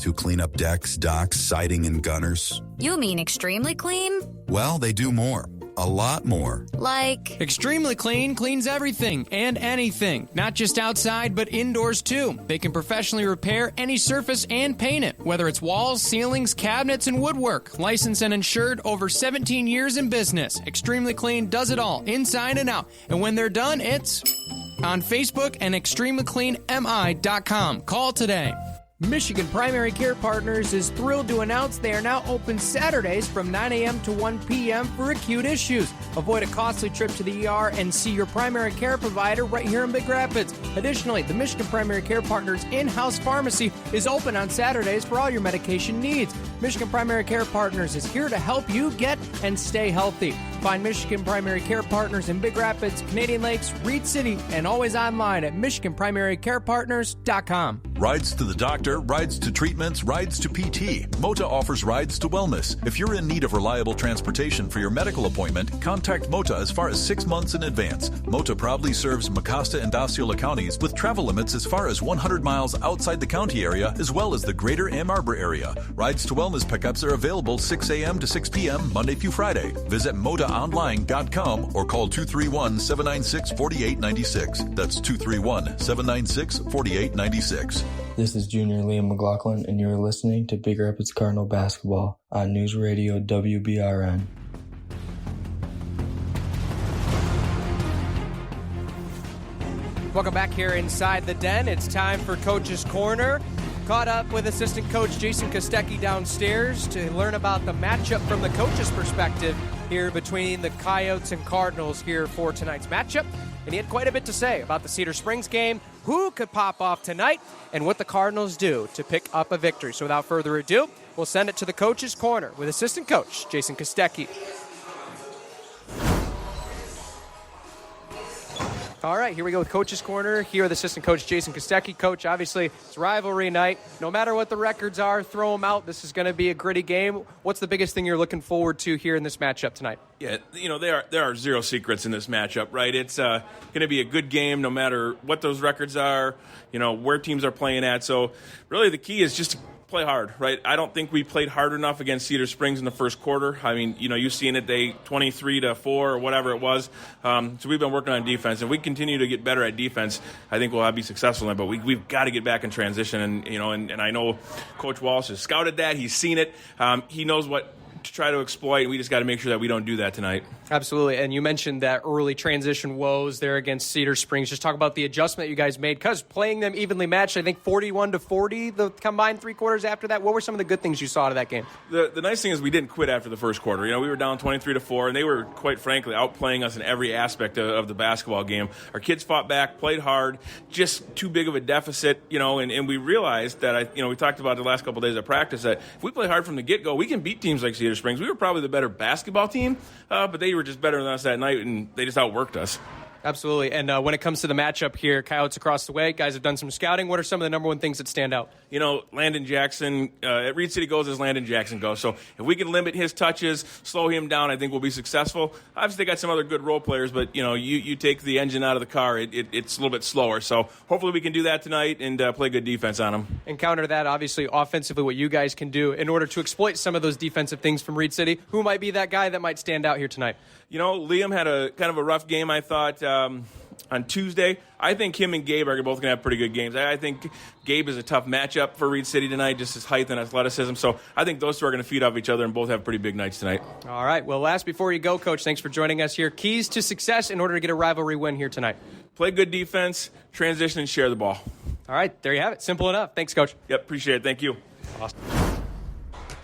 Who clean up decks, docks, siding, and gunners. You mean extremely clean? Well, they do more. A lot more. Like? Extremely Clean cleans everything and anything, not just outside, but indoors too. They can professionally repair any surface and paint it, whether it's walls, ceilings, cabinets, and woodwork. Licensed and insured, over 17 years in business. Extremely Clean does it all, inside and out. And when they're done, it's on Facebook and extremelycleanmi.com. Call today. Michigan Primary Care Partners is thrilled to announce they are now open Saturdays from 9 a.m. to 1 p.m. for acute issues. Avoid a costly trip to the ER and see your primary care provider right here in Big Rapids. Additionally, the Michigan Primary Care Partners in-house pharmacy is open on Saturdays for all your medication needs. Michigan Primary Care Partners is here to help you get and stay healthy. Find Michigan Primary Care Partners in Big Rapids, Canadian Lakes, Reed City, and always online at MichiganPrimaryCarePartners.com. Rides to the doctor, rides to treatments, rides to PT. Mota offers rides to wellness. If you're in need of reliable transportation for your medical appointment, contact Mota as far as 6 months in advance. Mota proudly serves Mecosta and Osceola counties with travel limits as far as 100 miles outside the county area as well as the greater Ann Arbor area. Rides to wellness pickups are available 6 a.m. to 6 p.m. Monday through Friday. Visit MotaOnline.com or call 231-796-4896. That's 231-796-4896. This is Junior Liam McLaughlin, and you're listening to Big Rapids Cardinal Basketball on News Radio WBRN. Welcome back here inside the den. It's time for Coach's Corner. Caught up with assistant coach Jason Kostecki downstairs to learn about the matchup from the coach's perspective here between the Coyotes and Cardinals here for tonight's matchup. And he had quite a bit to say about the Cedar Springs game, who could pop off tonight, and what the Cardinals do to pick up a victory. So without further ado, we'll send it to the Coach's Corner with assistant coach Jason Kostecki. All right, here we go with Coach's Corner. Here with assistant coach Jason Kostecki. Coach, obviously, it's rivalry night. No matter what the records are, throw them out. This is going to be a gritty game. What's the biggest thing you're looking forward to here in this matchup tonight? Yeah, there are zero secrets in this matchup, right? It's going to be a good game no matter what those records are, where teams are playing at. So really the key is just to play hard, right? I don't think we played hard enough against Cedar Springs in the first quarter. I mean, you've seen it, they 23-4 or whatever it was. So we've been working on defense, and we continue to get better at defense. I think we'll be successful in it, but we've got to get back in transition. And I know Coach Walsh has scouted that. He's seen it. He knows what to try to exploit. We just got to make sure that we don't do that tonight. Absolutely. And you mentioned that early transition woes there against Cedar Springs. Just talk about the adjustment you guys made, because playing them evenly matched, I think 41-40, the combined three quarters after that. What were some of the good things you saw out of that game? The nice thing is we didn't quit after the first quarter. We were down 23-4, and they were, quite frankly, outplaying us in every aspect of the basketball game. Our kids fought back, played hard, just too big of a deficit, and we realized that, we talked about the last couple of days of practice, that if we play hard from the get-go, we can beat teams like Cedar Springs. We were probably the better basketball team, but they were just better than us that night, and they just outworked us. Absolutely. And when it comes to the matchup here, Coyotes across the way, guys have done some scouting. What are some of the number one things that stand out? Landon Jackson, at Reed City goes as Landon Jackson goes. So if we can limit his touches, slow him down, I think we'll be successful. Obviously, they got some other good role players, but, you take the engine out of the car, it's a little bit slower. So hopefully we can do that tonight and play good defense on them. And counter that, obviously, offensively, what you guys can do in order to exploit some of those defensive things from Reed City. Who might be that guy that might stand out here tonight? Liam had a kind of a rough game, I thought, on Tuesday. I think him and Gabe are both going to have pretty good games. I think Gabe is a tough matchup for Reed City tonight, just his height and athleticism. So I think those two are going to feed off each other and both have pretty big nights tonight. All right. Well, last before you go, Coach, thanks for joining us here. Keys to success in order to get a rivalry win here tonight. Play good defense, transition, and share the ball. All right. There you have it. Simple enough. Thanks, Coach. Yep. Appreciate it. Thank you. Awesome.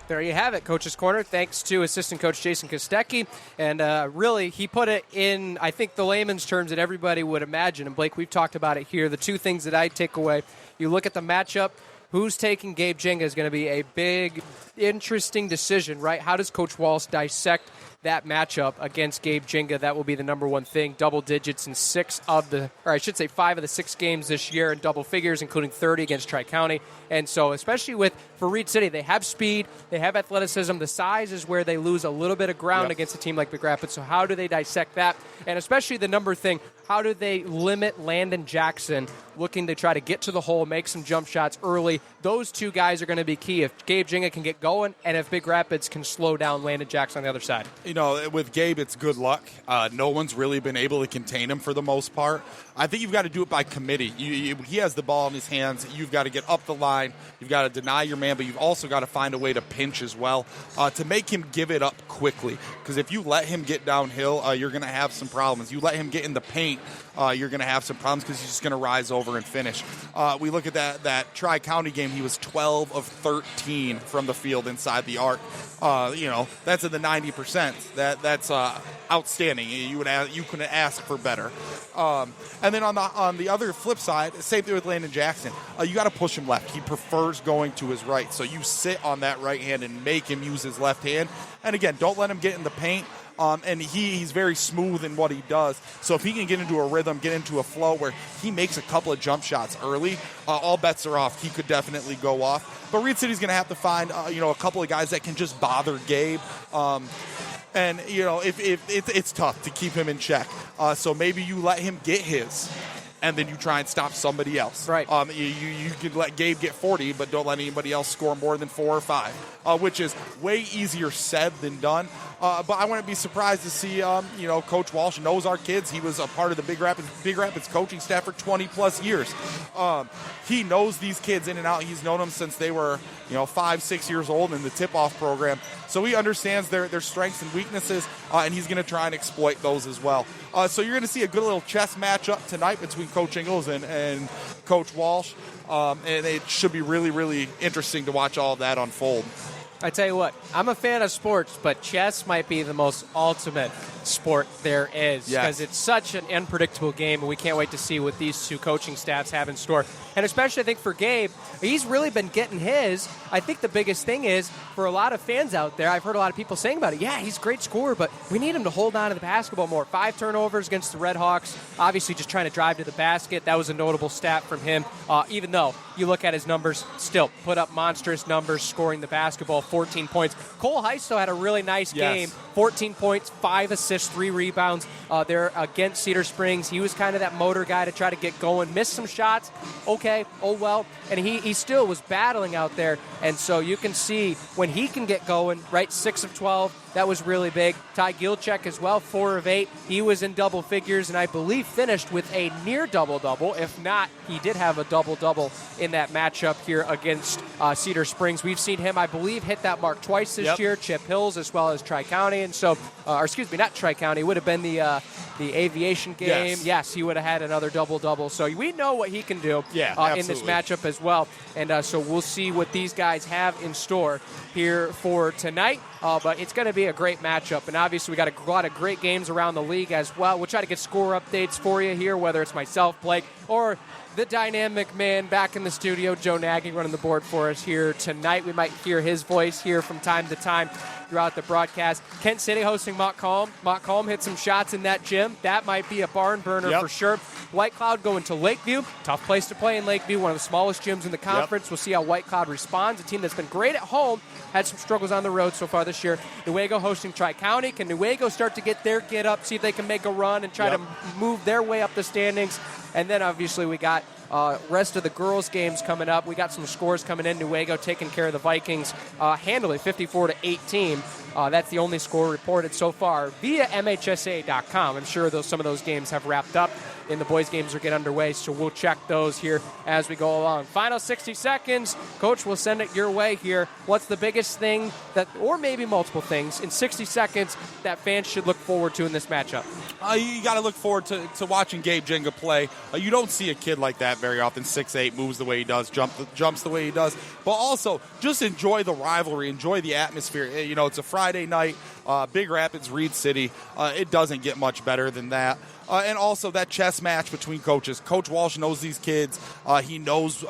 There you have it, Coach's Corner. Thanks to assistant coach Jason Kostecki. And really, he put it in, I think, the layman's terms that everybody would imagine. And, Blake, we've talked about it here. The two things that I take away, you look at the matchup, who's taking Gabe Jenga is going to be a big, interesting decision, right? How does Coach Walsh dissect that matchup against Gabe Jenga? That will be the number one thing. Double digits in 5 of the 6 games this year in double figures, including 30 against Tri-County. And so, especially for Reed City, they have speed, they have athleticism. The size is where they lose a little bit of ground against a team like Big Rapids. So how do they dissect that? And especially the number thing, how do they limit Landon Jackson looking to try to get to the hole, make some jump shots early? Those two guys are going to be key. If Gabe Jenga can get going and if Big Rapids can slow down Landon Jackson on the other side. With Gabe, it's good luck. No one's really been able to contain him for the most part. I think you've got to do it by committee. He has the ball in his hands. You've got to get up the line. You've got to deny your man, but you've also got to find a way to pinch as well to make him give it up quickly. Because if you let him get downhill, you're going to have some problems. You let him get in the paint, you're going to have some problems because he's just going to rise over and finish. We look at that Tri-County game. He was 12 of 13 from the field inside the arc. That's in the 90%. That's outstanding. You couldn't ask for better. And then on the other flip side, same thing with Landon Jackson. You got to push him left. He prefers going to his right. So you sit on that right hand and make him use his left hand. And again, don't let him get in the paint. And he's very smooth in what he does. So if he can get into a rhythm, get into a flow where he makes a couple of jump shots early, all bets are off. He could definitely go off. But Reed City's going to have to find a couple of guys that can just bother Gabe. And if it's tough to keep him in check. So maybe you let him get his, and then you try and stop somebody else. Right. You could let Gabe get 40, but don't let anybody else score more than 4 or 5, which is way easier said than done. But I wouldn't be surprised to see, Coach Walsh knows our kids. He was a part of the Big Rapids coaching staff for 20-plus years. He knows these kids in and out. He's known them since they were, 5-6 years old in the tip-off program. So he understands their strengths and weaknesses, and he's going to try and exploit those as well. So you're going to see a good little chess matchup tonight between Coach Ingles and Coach Walsh, and it should be really, really interesting to watch all of that unfold. I tell you what, I'm a fan of sports, but chess might be the most ultimate sport there is because it's such an unpredictable game, and we can't wait to see what these two coaching staffs have in store. And especially, I think, for Gabe, he's really been getting his. I think the biggest thing is, for a lot of fans out there, I've heard a lot of people saying about it, he's a great scorer, but we need him to hold on to the basketball more. 5 turnovers against the Red Hawks, obviously just trying to drive to the basket. That was a notable stat from him, even though you look at his numbers, still put up monstrous numbers scoring the basketball, 14 points. Cole Heiss, though, had a really nice game, 14 points, 5 assists, 3 rebounds there against Cedar Springs. He was kind of that motor guy to try to get going, missed some shots, and he still was battling out there, and so you can see when he can get going, right, 6 of 12, that was really big. Ty Gilchek as well, 4 of 8. He was in double figures, and I believe finished with a near double-double. If not, he did have a double-double in that matchup here against Cedar Springs. We've seen him, I believe, hit that mark twice this year, Chip Hills as well as Tri-County. And so, not Tri-County, it would have been the Aviation game. Yes, he would have had another double-double. So we know what he can do in this matchup as well. And so we'll see what these guys have in store here for tonight. but it's going to be a great matchup. And obviously we got a lot of great games around the league as well. We'll try to get score updates for you here, whether it's myself, Blake, or the dynamic man back in the studio, Joe Nagy, running the board for us here tonight. We might hear his voice here from time to time throughout the broadcast. Kent City hosting Montcalm. Montcalm hit some shots in that gym. That might be a barn burner for sure. White Cloud going to Lakeview. Tough place to play in Lakeview, one of the smallest gyms in the conference. We'll see how White Cloud responds. A team that's been great at home, had some struggles on the road so far this year. Newaygo hosting Tri-County. Can Newaygo start to get their get up, see if they can make a run and try to move their way up the standings? And then obviously we got rest of the girls' games coming up. We got some scores coming in. Newaygo taking care of the Vikings handily, 54-18. That's the only score reported so far via MHSA.com. I'm sure some of those games have wrapped up and the boys' games are getting underway, so we'll check those here as we go along. Final 60 seconds. Coach, will send it your way here. What's the biggest thing that, or maybe multiple things, in 60 seconds that fans should look forward to in this matchup? You got to look forward to watching Gabe Jenga play. You don't see a kid like that very often. 6'8", moves the way he does, jumps the way he does. But also, just enjoy the rivalry, enjoy the atmosphere. It's a Friday night, Big Rapids, Reed City. It doesn't get much better than that. And also that chess match between coaches. Coach Walsh knows these kids. He knows,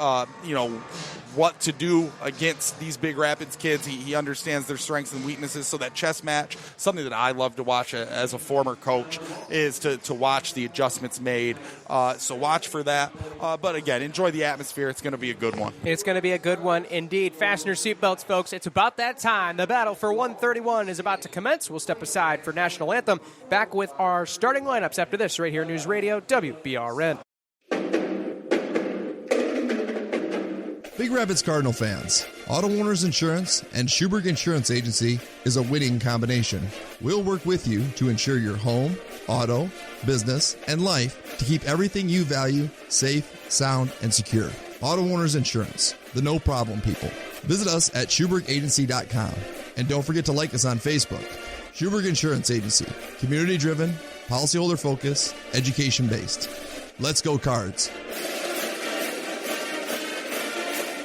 what to do against these Big Rapids kids. He understands their strengths and weaknesses. So that chess match, something that I love to watch as a former coach, is to watch the adjustments made. So watch for that. But again, enjoy the atmosphere. It's going to be a good one. It's going to be a good one indeed. Fasten your seatbelts, folks. It's about that time. The battle for 131 is about to commence. We'll step aside for National Anthem. Back with our starting lineups after this right here, News Radio WBRN. Big Rapids Cardinal fans, Auto Owners Insurance and Schuberg Insurance Agency is a winning combination. We'll work with you to ensure your home, auto, business, and life to keep everything you value safe, sound, and secure. Auto Owners Insurance, the no-problem people. Visit us at SchubergAgency.com. And don't forget to like us on Facebook. Schuberg Insurance Agency, community-driven, policyholder-focused, education-based. Let's go Cards.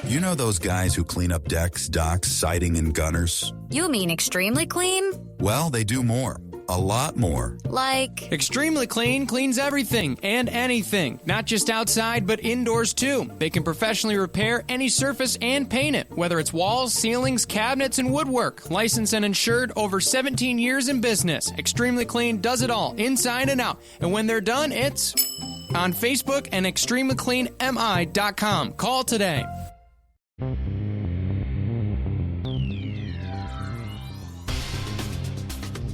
You know those guys who clean up decks, docks, siding, and gunners? You mean extremely clean? Well, they do more. A lot more. Like? Extremely Clean cleans everything and anything. Not just outside, but indoors too. They can professionally repair any surface and paint it, whether it's walls, ceilings, cabinets, and woodwork. Licensed and insured, over 17 years in business. Extremely Clean does it all, inside and out. And when they're done, it's on Facebook and extremelycleanmi.com. Call today.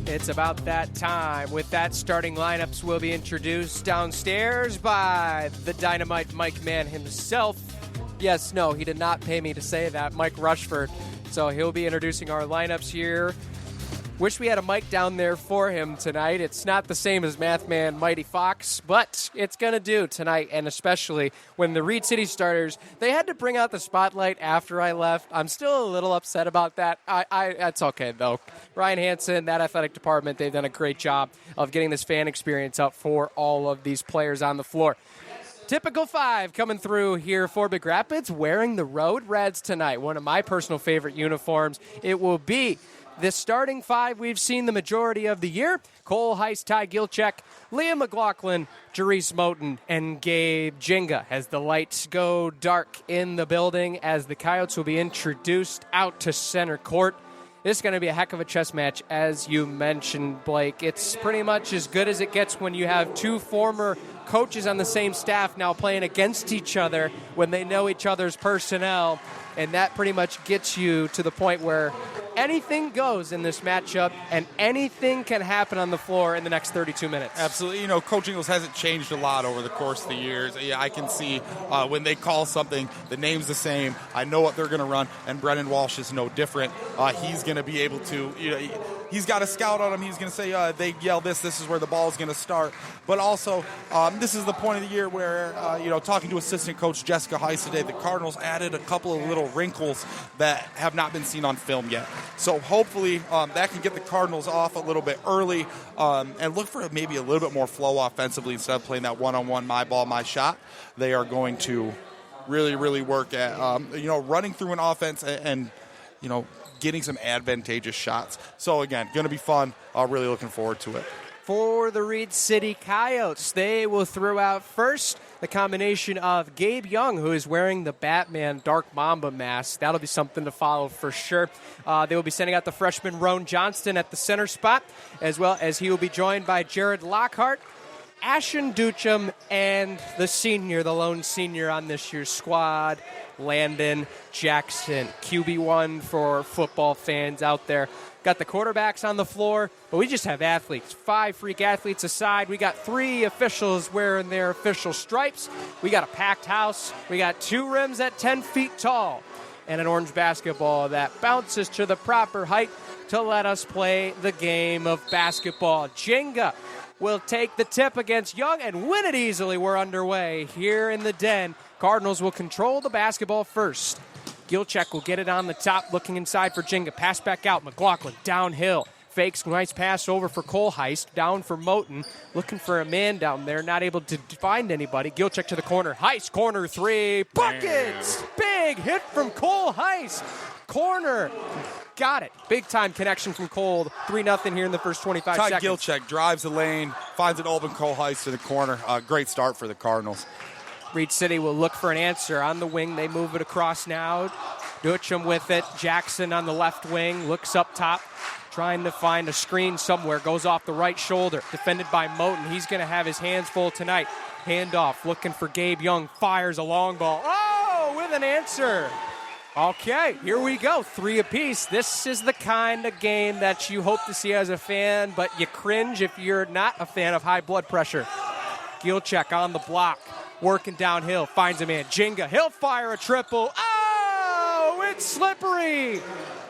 It's about that time. With that, starting lineups will be introduced downstairs by the Dynamite Mike Man himself. Yes, no, he did not pay me to say that, Mike Rushford. So he'll be introducing our lineups here. Wish we had a mic down there for him tonight. It's not the same as Math Man Mighty Fox, but it's going to do tonight, and especially when the Reed City starters, they had to bring out the spotlight after I left. I'm still a little upset about that. That's okay, though. Ryan Hansen, that athletic department, they've done a great job of getting this fan experience up for all of these players on the floor. Typical five coming through here for Big Rapids, wearing the Road Reds tonight. One of my personal favorite uniforms. It will be the starting five we've seen the majority of the year: Cole Heist, Ty Gilchek, Liam McLaughlin, Jerice Moten, and Gabe Jenga. As the lights go dark in the building, as the Coyotes will be introduced out to center court. This is going to be a heck of a chess match, as you mentioned, Blake. It's pretty much as good as it gets when you have two former coaches on the same staff now playing against each other when they know each other's personnel. And that pretty much gets you to the point where anything goes in this matchup, and anything can happen on the floor in the next 32 minutes. Absolutely. Coach Ingles hasn't changed a lot over the course of the years. Yeah, I can see when they call something, the name's the same. I know what they're going to run, and Brennan Walsh is no different. He's going to be able to, he's got a scout on him. He's going to say, they yell this is where the ball is going to start. But also, this is the point of the year where, talking to assistant coach Jessica Heiss today, the Cardinals added a couple of little wrinkles that have not been seen on film yet. So hopefully that can get the Cardinals off a little bit early and look for maybe a little bit more flow offensively instead of playing that one-on-one, my ball, my shot. They are going to really, really work at, running through an offense and getting some advantageous shots. So, again, going to be fun. Really looking forward to it. For the Reed City Coyotes, they will throw out first the combination of Gabe Young, who is wearing the Batman Dark Mamba mask. That'll be something to follow for sure. They will be sending out the freshman Roan Johnston at the center spot, as well as he will be joined by Jared Lockhart, Ashen Ducham, and the lone senior on this year's squad, Landon Jackson. QB1 for football fans out there. Got the quarterbacks on the floor, but we just have athletes. 5 freak athletes aside. We got 3 officials wearing their official stripes. We got a packed house. We got 2 rims at 10 feet tall and an orange basketball that bounces to the proper height to let us play the game of basketball. Jenga will take the tip against Young and win it easily. We're underway here in the Den. Cardinals will control the basketball first. Gilchek will get it on the top, looking inside for Jenga. Pass back out. McLaughlin downhill. Fakes. Nice pass over for Cole Heist. Down for Moten. Looking for a man down there. Not able to find anybody. Gilchek to the corner. Heist. Corner 3. Buckets. Big hit from Cole Heist. Corner. Got it. Big time connection from Cole. 3-0 here in the first 25 Ty seconds. Gilchek drives the lane. Finds an open Cole Heist to the corner. Great start for the Cardinals. Reed City will look for an answer on the wing. They move it across now. Ducham with it. Jackson on the left wing. Looks up top. Trying to find a screen somewhere. Goes off the right shoulder. Defended by Moten. He's going to have his hands full tonight. Handoff. Looking for Gabe Young. Fires a long ball. Oh, with an answer. Okay, here we go. 3 apiece. This is the kind of game that you hope to see as a fan, but you cringe if you're not a fan of high blood pressure. Gilchek on the block. Working downhill, finds a man. Jenga, he'll fire a triple. Oh, it's slippery.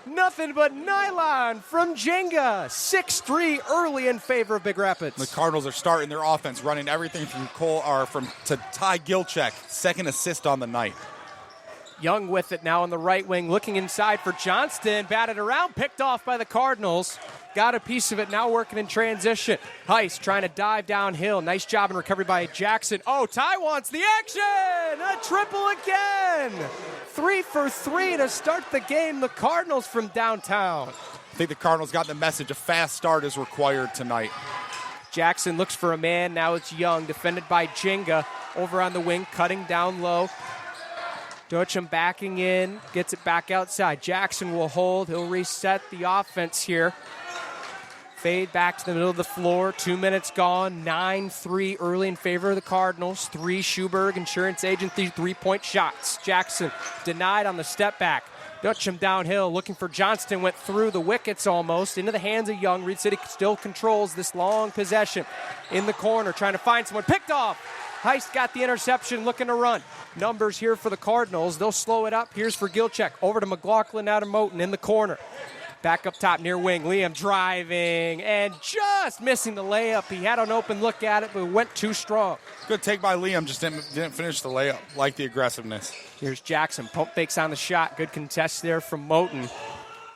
Nothing but nylon from Jenga. 6-3 early in favor of Big Rapids. The Cardinals are starting their offense, running everything from to Ty Gilchek. 2nd assist on the night. Young with it now on the right wing, looking inside for Johnston. Batted around, picked off by the Cardinals. Got a piece of it, now working in transition. Heist trying to dive downhill. Nice job in recovery by Jackson. Oh, Ty wants the action! A triple again! 3 for 3 to start the game. The Cardinals from downtown. I think the Cardinals got the message. A fast start is required tonight. Jackson looks for a man. Now it's Young, defended by Jenga. Over on the wing, cutting down low. Ducham backing in, gets it back outside. Jackson will hold. He'll reset the offense here. Fade back to the middle of the floor. 2 minutes gone. 9-3 early in favor of the Cardinals. 3 Schuberg Insurance Agency 3-point shots. Jackson denied on the step back. Ducham downhill looking for Johnston. Went through the wickets almost. Into the hands of Young. Reed City still controls this long possession. In the corner trying to find someone. Picked off. Heist got the interception, looking to run. Numbers here for the Cardinals. They'll slow it up. Here's for Gilchek. Over to McLaughlin out of Moten in the corner. Back up top near wing. Liam driving and just missing the layup. He had an open look at it, but went too strong. Good take by Liam. Just didn't finish the layup. Like the aggressiveness. Here's Jackson. Pump fakes on the shot. Good contest there from Moten.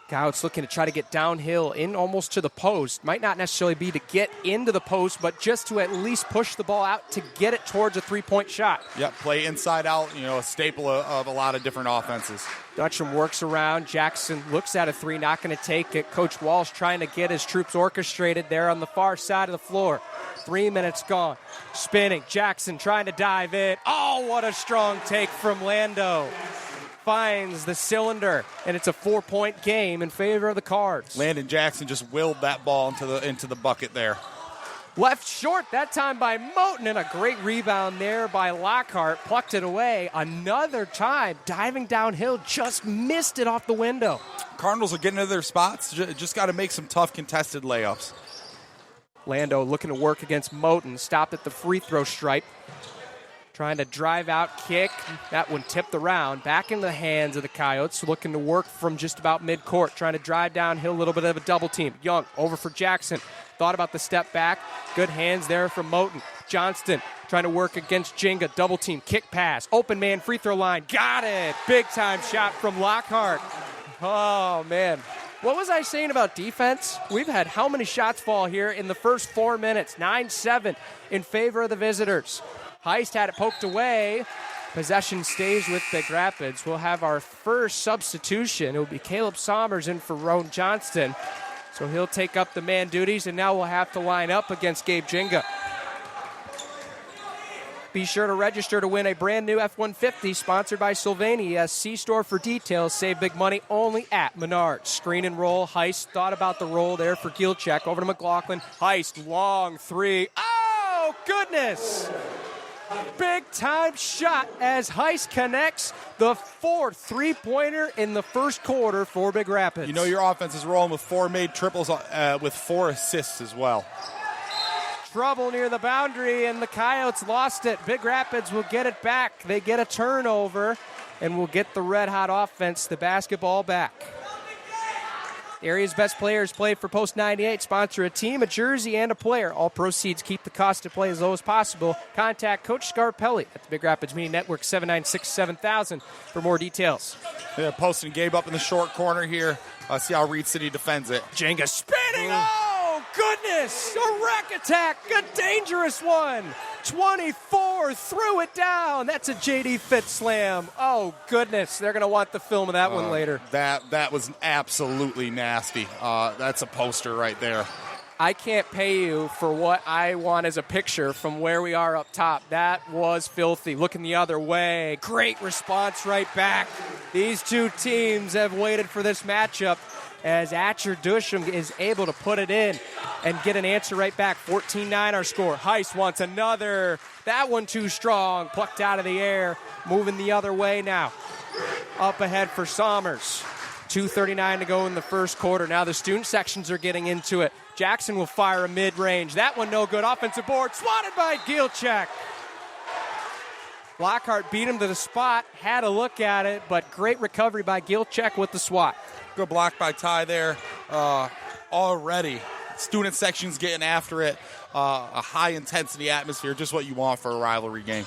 Coyotes looking to try to get downhill in almost to the post. Might not necessarily be to get into the post, but just to at least push the ball out to get it towards a 3-point shot. Yep, play inside out, a staple of a lot of different offenses. Dutcham works around. Jackson looks at a 3, not going to take it. Coach Walsh trying to get his troops orchestrated there on the far side of the floor. 3 minutes gone. Spinning. Jackson trying to dive in. Oh, what a strong take from Lando. Finds the cylinder, and it's a 4-point game in favor of the Cards. Landon Jackson just willed that ball into the bucket there. Left short that time by Moten, and a great rebound there by Lockhart. Plucked it away another time. Diving downhill, just missed it off the window. Cardinals are getting into their spots. Just got to make some tough contested layups. Lando looking to work against Moten. Stopped at the free throw stripe. Trying to drive out, kick. That one tipped around. Back into the hands of the Coyotes. Looking to work from just about midcourt. Trying to drive downhill, a little bit of a double team. Young over for Jackson. Thought about the step back. Good hands there from Moten. Johnston trying to work against Jenga. Double team, kick pass. Open man, free throw line. Got it. Big time shot from Lockhart. Oh, man. What was I saying about defense? We've had how many shots fall here in the first 4 minutes? 9-7 in favor of the visitors. Heist had it poked away. Possession stays with Big Rapids. We'll have our first substitution. It will be Caleb Sommers in for Roan Johnston. So he'll take up the man duties, and now we'll have to line up against Gabe Jinga. Be sure to register to win a brand new F-150 sponsored by Sylvania C-Store for details. Save big money only at Menards. Screen and roll. Heist thought about the roll there for Gilchek. Over to McLaughlin. Heist, long three. Oh, goodness! Big-time shot as Heist connects the fourth three-pointer in the first quarter for Big Rapids. You know your offense is rolling with 4 made triples with 4 assists as well. Trouble near the boundary, and the Coyotes lost it. Big Rapids will get it back. They get a turnover, and will get the red-hot offense the basketball back. The area's best players play for Post 98. Sponsor a team, a jersey, and a player. All proceeds keep the cost of play as low as possible. Contact Coach Scarpelli at the Big Rapids Media Network, 796-7000 for more details. Yeah, posting Gabe up in the short corner here. See how Reed City defends it. Jenga spinning. Oh, goodness. A rack attack. A dangerous one. 24 threw it down. That's a J.D. Fitz slam. Oh, goodness. They're going to want the film of that one later. That was absolutely nasty. That's a poster right there. I can't pay you for what I want as a picture from where we are up top. That was filthy. Looking the other way. Great response right back. These two teams have waited for this matchup as Atcher Dusham is able to put it in and get an answer right back. 14-9 our score. Heist wants another. That one too strong. Plucked out of the air. Moving the other way now. Up ahead for Sommers. 2:39 to go in the first quarter. Now the student sections are getting into it. Jackson will fire a mid-range. That one no good. Offensive board. Swatted by Gilchek. Lockhart beat him to the spot. Had a look at it, but great recovery by Gilchek with the swat. Good block by Ty there. Already, student section's getting after it. A high-intensity atmosphere, just what you want for a rivalry game.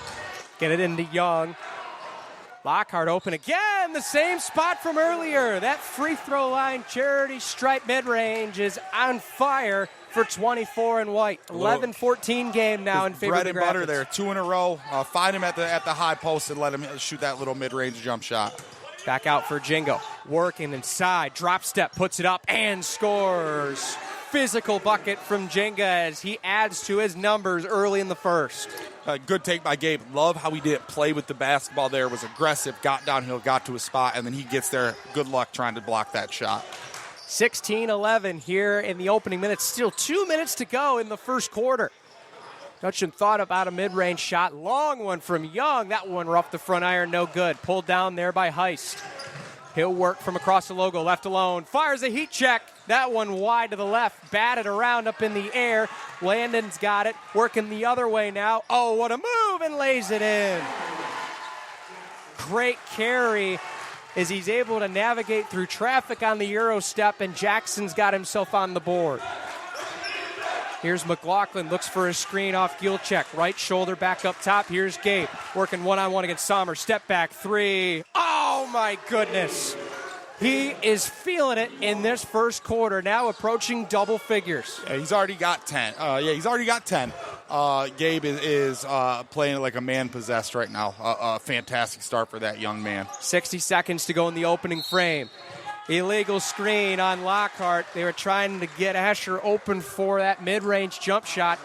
Get it into Young. Lockhart open again, the same spot from earlier. That free throw line charity stripe mid-range is on fire for 24 and white. 11-14 game now in favor of the bread and butter there, 2 in a row. Find him at the high post and let him shoot that little mid-range jump shot. Back out for Jingo. Working inside. Drop step, puts it up, and scores. Physical bucket from Jenga as he adds to his numbers early in the first. Good take by Gabe. Love how he didn't play with the basketball there. Was aggressive, got downhill, got to a spot, and then he gets there. Good luck trying to block that shot. 16-11 here in the opening minutes. Still 2 minutes to go in the first quarter. Dutchin thought about a mid-range shot. Long one from Young. That one rough the front iron, no good. Pulled down there by Heist. He'll work from across the logo, left alone. Fires a heat check. That one wide to the left. Batted around up in the air. Landon's got it. Working the other way now. Oh, what a move, and lays it in. Great carry as he's able to navigate through traffic on the Euro step, and Jackson's got himself on the board. Here's McLaughlin, looks for a screen off Gilchek. Right shoulder back up top. Here's Gabe working one-on-one against Sommer. Step back three. Oh, my goodness. He is feeling it in this first quarter, now approaching double figures. Yeah, he's already got 10. He's already got 10. Gabe is playing like a man possessed right now. A fantastic start for that young man. 60 seconds to go in the opening frame. Illegal screen on Lockhart. They were trying to get Asher open for that mid-range jump shot.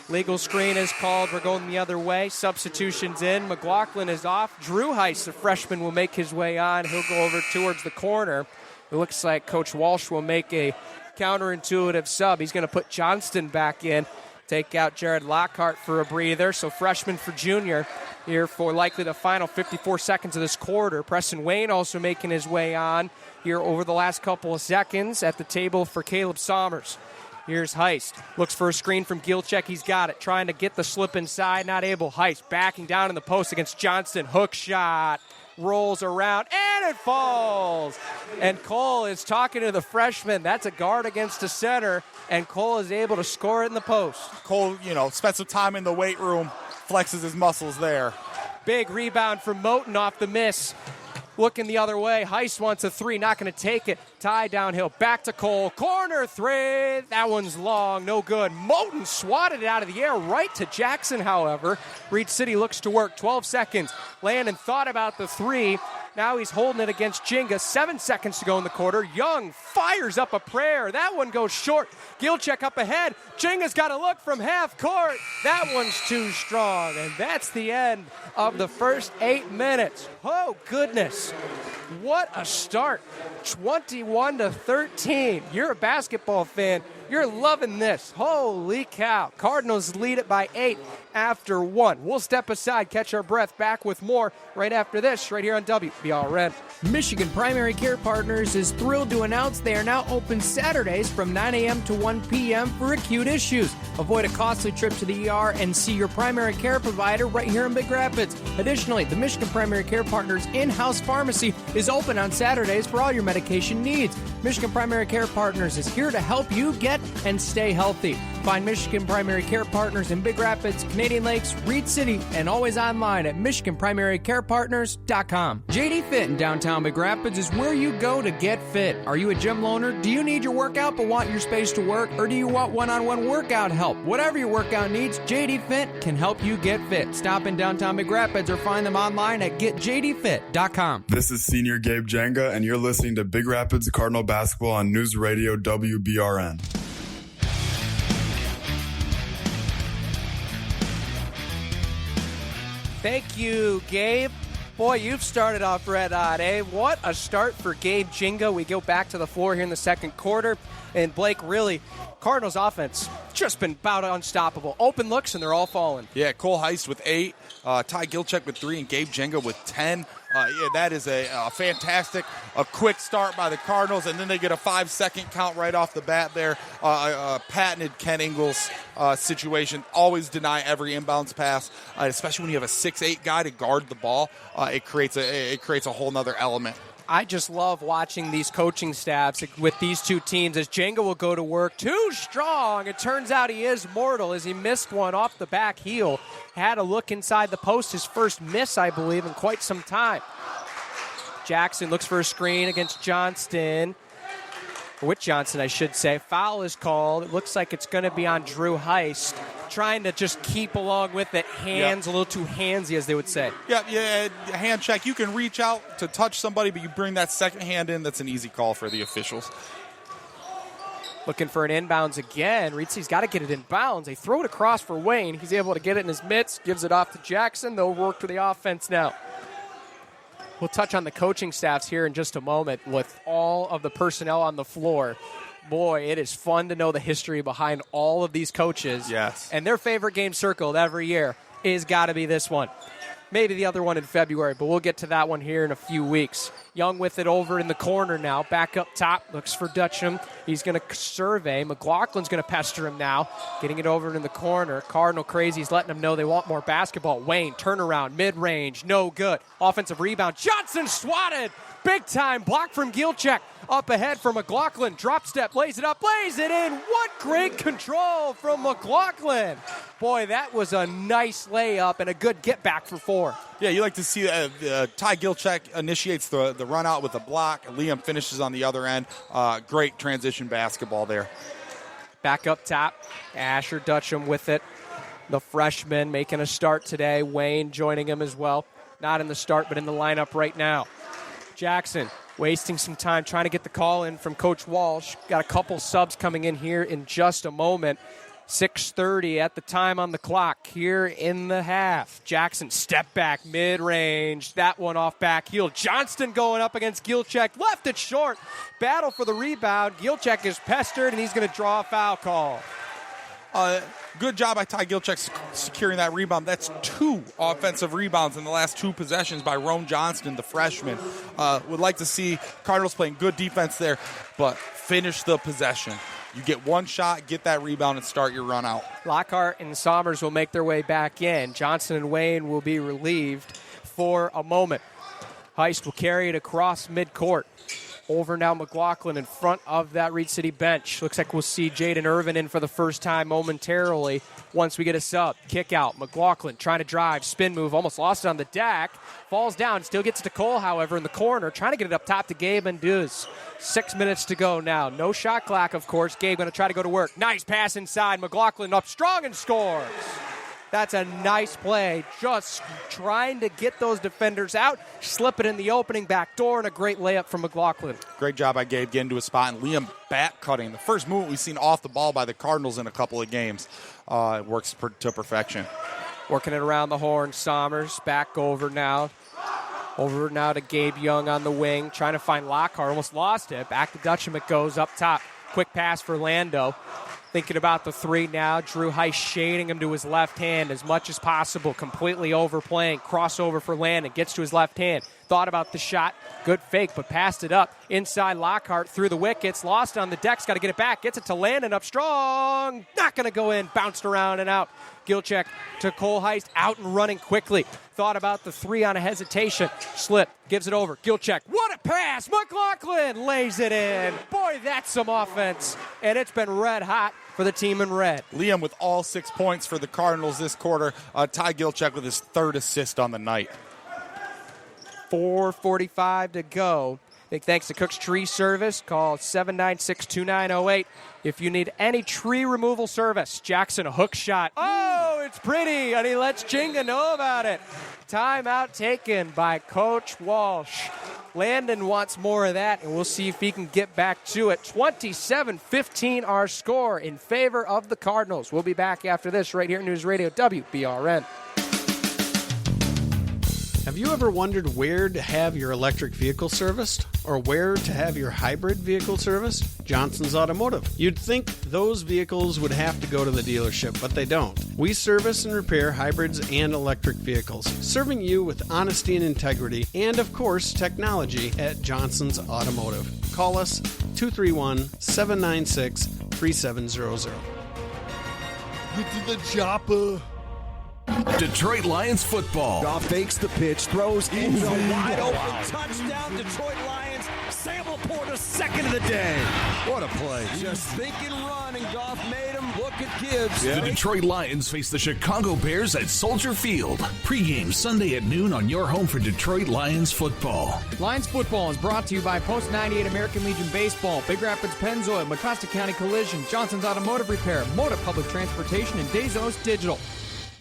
Legal screen is called. We're going the other way. Substitutions in. McLaughlin is off. Drew Heiss, the freshman, will make his way on. He'll go over towards the corner. It looks like Coach Walsh will make a counterintuitive sub. He's going to put Johnston back in. Take out Jared Lockhart for a breather. So freshman for junior here for likely the final 54 seconds of this quarter. Preston Wayne also making his way on here over the last couple of seconds at the table for Caleb Sommers. Here's Heist. Looks for a screen from Gilchek. He's got it. Trying to get the slip inside. Not able. Heist backing down in the post against Johnston. Hook shot. Rolls around. And it falls. And Cole is talking to the freshman. That's a guard against a center. And Cole is able to score it in the post. Cole, spent some time in the weight room. Flexes his muscles there. Big rebound from Moten off the miss. looking the other way. Heist wants a three, not going to take it. Ty downhill, back to Cole. Corner three. That one's long, no good. Moten swatted it out of the air right to Jackson, however. Reed City looks to work. 12 seconds. Landon thought about the three. Now he's holding it against Jenga. 7 seconds to go in the quarter. Young fires up a prayer. That one goes short. Gilcheck up ahead. Jenga's got to look from half court. That one's too strong. And that's the end of the first 8 minutes. Oh, goodness. What a start. 21-13. You're a basketball fan. You're loving this. Holy cow. Cardinals lead it by 8 after 1. We'll step aside, catch our breath, back with more right after this, right here on WBRN. Michigan Primary Care Partners is thrilled to announce they are now open Saturdays from 9 a.m. to 1 p.m. for acute issues. Avoid a costly trip to the ER and see your primary care provider right here in Big Rapids. Additionally, the Michigan Primary Care Partners in-house pharmacy is open on Saturdays for all your medication needs. Michigan Primary Care Partners is here to help you get and stay healthy. Find Michigan Primary Care Partners in Big Rapids, Canadian Lakes, Reed City, and always online at MichiganPrimaryCarePartners.com. JD Fit in downtown Big Rapids is where you go to get fit. Are you a gym loaner? Do you need your workout but want your space to work? Or do you want one-on-one workout help? Whatever your workout needs, JD Fit can help you get fit. Stop in downtown Big Rapids or find them online at GetJDFit.com. This is Senior Gabe Jenga, and you're listening to Big Rapids Cardinal Basketball on News Radio WBRN. Thank you, Gabe. Boy, you've started off red hot, eh? What a start for Gabe Jinga. We go back to the floor here in the second quarter. And Blake, really, Cardinals offense just been about unstoppable. Open looks, and they're all falling. Yeah, Cole Heist with 8, Ty Gilcheck with 3, and Gabe Jenga with 10. Yeah, that is a fantastic, quick start by the Cardinals, and then they get a 5-second count right off the bat there. Patented Ken Ingles situation. Always deny every inbounds pass, especially when you have a 6'8" guy to guard the ball. It creates a whole nother element. I just love watching these coaching staffs with these two teams as Jenga will go to work. Too strong. It turns out he is mortal as he missed one off the back heel. Had a look inside the post, his first miss, I believe, in quite some time. Jackson looks for a screen against Johnston. With Johnson, I should say. Foul is called. It looks like it's going to be on Drew Heist. Trying to just keep along with it. Hands, a little too handsy, as they would say. Yeah, hand check. You can reach out to touch somebody, but you bring that second hand in. That's an easy call for the officials. Looking for an inbounds again. Reedsy's got to get it inbounds. They throw it across for Wayne. He's able to get it in his mitts. Gives it off to Jackson. They'll work for the offense now. We'll touch on the coaching staffs here in just a moment with all of the personnel on the floor. Boy, it is fun to know the history behind all of these coaches. Yes. And their favorite game circled every year is got to be this one. Maybe the other one in February, but we'll get to that one here in a few weeks. Young with it over in the corner now. Back up top. Looks for Dutcham. He's going to survey. McLaughlin's going to pester him now. Getting it over in the corner. Cardinal crazy's letting them know they want more basketball. Wayne, turnaround, mid-range. No good. Offensive rebound. Johnson swatted. Big time block from Gilcheck. Up ahead for McLaughlin. Drop step. Lays it up. Lays it in. What great control from McLaughlin. Boy, that was a nice layup and a good get back for 4. Yeah, you like to see Ty Gilcheck initiates the run out with a block. Liam finishes on the other end. Great transition basketball there. Back up top. Asher Dutcham with it. The freshman making a start today. Wayne joining him as well. Not in the start, but in the lineup right now. Jackson wasting some time trying to get the call in from Coach Walsh. Got a couple subs coming in here in just a moment. 6:30 at the time on the clock here in the half. Jackson step back mid-range. That one off back heel. Johnston going up against Gilcheck. Left it short. Battle for the rebound. Gilcheck is pestered, and he's going to draw a foul call. Good job by Ty Gilcheck securing that rebound. That's 2 offensive rebounds in the last 2 possessions by Rome Johnston, the freshman. Would like to see Cardinals playing good defense there, but finish the possession. You get one shot, get that rebound, and start your run out. Lockhart and Sommers will make their way back in. Johnson and Wayne will be relieved for a moment. Heist will carry it across midcourt. Over now, McLaughlin in front of that Reed City bench. Looks like we'll see Jaden Irvin in for the first time momentarily once we get a sub. Kick out. McLaughlin trying to drive. Spin move. Almost lost it on the deck. Falls down. Still gets it to Cole, however, in the corner. Trying to get it up top to Gabe Anduz. 6 minutes to go now. No shot clock, of course. Gabe going to try to go to work. Nice pass inside. McLaughlin up strong and scores. That's a nice play. Just trying to get those defenders out, slip it in the opening back door, and a great layup from McLaughlin. Great job by Gabe getting to a spot, and Liam back cutting. The first movement we've seen off the ball by the Cardinals in a couple of games. It works to perfection. Working it around the horn. Sommers back over now. Over now to Gabe Young on the wing. Trying to find Lockhart. Almost lost it. Back to Dutcham it goes up top. Quick pass for Lando. Thinking about the three now. Drew Heiss shading him to his left hand as much as possible. Completely overplaying. Crossover for Landon. Gets to his left hand. Thought about the shot. Good fake, but passed it up. Inside Lockhart through the wickets. Lost on the decks. Got to get it back. Gets it to Landon up strong. Not going to go in. Bounced around and out. Gilcheck to Cole Heist. Out and running quickly. Thought about the three on a hesitation. Slip. Gives it over. Gilcheck. What a pass. McLaughlin lays it in. Boy, that's some offense. And it's been red hot for the team in red. Liam with all 6 points for the Cardinals this quarter. Ty Gilcheck with his third assist on the night. 4:45 to go. Big thanks to Cook's Tree Service. Call 796-2908 if you need any tree removal service. Jackson, a hook shot. Oh, it's pretty, and he lets Jinga know about it. Timeout taken by Coach Walsh. Landon wants more of that, and we'll see if he can get back to it. 27-15 our score in favor of the Cardinals. We'll be back after this right here at News Radio WBRN. Have you ever wondered where to have your electric vehicle serviced? Or where to have your hybrid vehicle serviced? Johnson's Automotive. You'd think those vehicles would have to go to the dealership, but they don't. We service and repair hybrids and electric vehicles, serving you with honesty and integrity, and of course, technology at Johnson's Automotive. Call us 231-796-3700. Get to the chopper. Detroit Lions football. Goff fakes the pitch, throws in the wide open touchdown. Detroit Lions. Sam Laporta, second of the day. What a play. Just think and run, and Goff made him. Look at Gibbs. The Detroit Lions face the Chicago Bears at Soldier Field. Pre-game Sunday at noon on your home for Detroit Lions football. Lions football is brought to you by Post 98 American Legion Baseball, Big Rapids Pennzoil, Mecosta County Collision, Johnson's Automotive Repair, Moda Public Transportation, and Bezos Digital.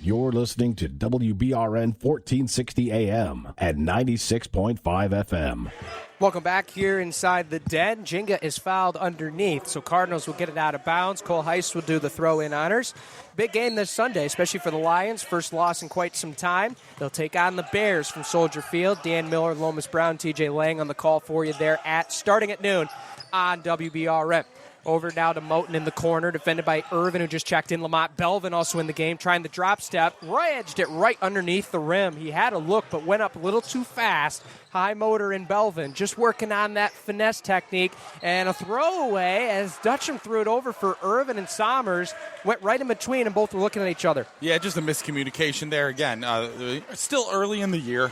You're listening to WBRN 1460 AM at 96.5 FM. Welcome back here inside the den. Jinga is fouled underneath, so Cardinals will get it out of bounds. Cole Heist will do the throw-in honors. Big game this Sunday, especially for the Lions. First loss in quite some time. They'll take on the Bears from Soldier Field. Dan Miller, Lomas Brown, TJ Lang on the call for you there starting at noon on WBRN. Over now to Moten in the corner, defended by Irvin, who just checked in. Lamont Belvin also in the game, trying the drop step. Edged it right underneath the rim. He had a look, but went up a little too fast. High motor in Belvin, just working on that finesse technique. And a throwaway as Dutcham threw it over for Irvin and Sommers. Went right in between, and both were looking at each other. Yeah, just a miscommunication there again. Still early in the year.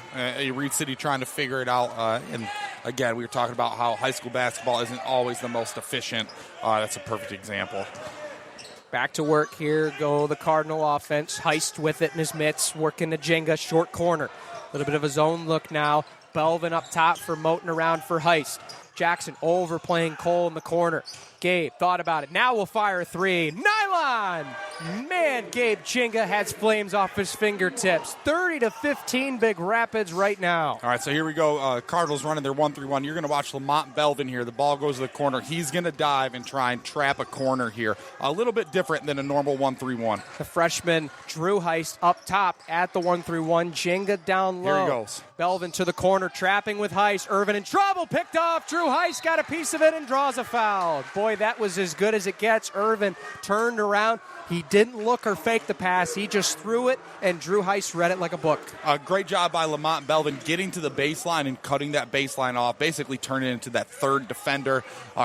Reed City trying to figure it out. And again, we were talking about how high school basketball isn't always the most efficient. That's a perfect example. Back to work here go the Cardinal offense. Heist with it in his mitts, working the Jenga short corner. A little bit of a zone look now. Belvin up top for Moten, around for Heist. Jackson overplaying Cole in the corner. Gabe thought about it. Now we'll fire a three. Nylon! Man, Gabe Chinga has flames off his fingertips. 30-15 Big Rapids right now. All right, so here we go. Cardinals running their 1-3-1. You're going to watch Lamont Belvin here. The ball goes to the corner. He's going to dive and try and trap a corner here. A little bit different than a normal 1-3-1. The freshman Drew Heist up top at the 1-3-1. Chinga down low. Here he goes. Belvin to the corner, trapping with Heist. Irvin in trouble, picked off. Drew Heist got a piece of it and draws a foul. Boy, that was as good as it gets. Irvin turned around. He didn't look or fake the pass. He just threw it, and Drew Heist read it like a book. Great job by Lamont Belvin getting to the baseline and cutting that baseline off, basically turning it into that third defender.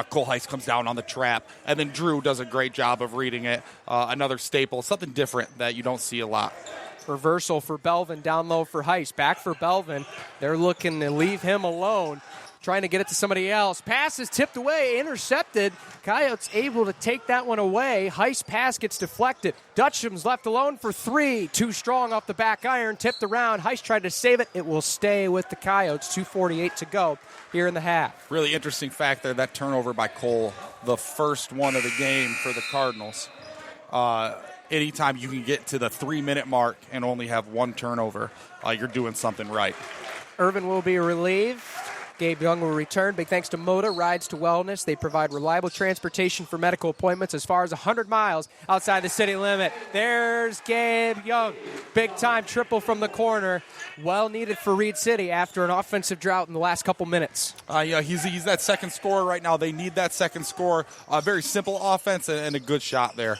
Cole Heist comes down on the trap, and then Drew does a great job of reading it. Another staple, something different that you don't see a lot. Reversal for Belvin, down low for Heist. Back for Belvin. They're looking to leave him alone. trying to get it to somebody else. Pass is tipped away, intercepted. Coyotes able to take that one away. Heist pass gets deflected. Dutcham's left alone for three. Too strong off the back iron, tipped around. Heist tried to save it. It will stay with the Coyotes. 2:48 to go here in the half. Really interesting fact there, that turnover by Cole, the first one of the game for the Cardinals. Anytime you can get to the 3-minute mark and only have one turnover, you're doing something right. Irvin will be relieved. Gabe Young will return. Big thanks to Moda Rides to Wellness. They provide reliable transportation for medical appointments as far as 100 miles outside the city limit. There's Gabe Young. Big-time triple from the corner. Well needed for Reed City after an offensive drought in the last couple minutes. Yeah, he's that second scorer right now. They need that second score. Very simple offense and a good shot there.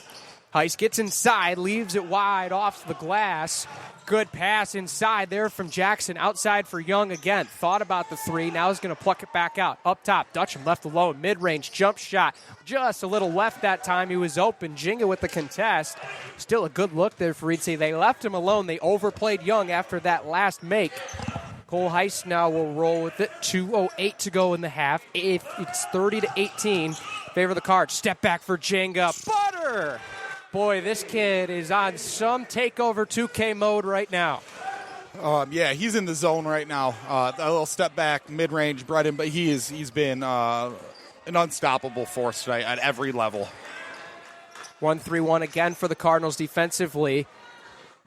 Heist gets inside, leaves it wide off the glass. Good pass inside there from Jackson. Outside for Young again. Thought about the three. Now he's going to pluck it back out. Up top, Dutcham left alone. Mid-range jump shot. Just a little left that time. He was open. Jenga with the contest. Still a good look there for Reed City. They left him alone. They overplayed Young after that last make. Cole Heist now will roll with it. 2:08 to go in the half. It's 30-18. Favor the Cards. Step back for Jenga. Butter! Boy, this kid is on some takeover 2K mode right now. Yeah, he's in the zone right now. A little step back, mid-range, brought him, but he's been an unstoppable force tonight at every level. 1-3-1 again for the Cardinals defensively.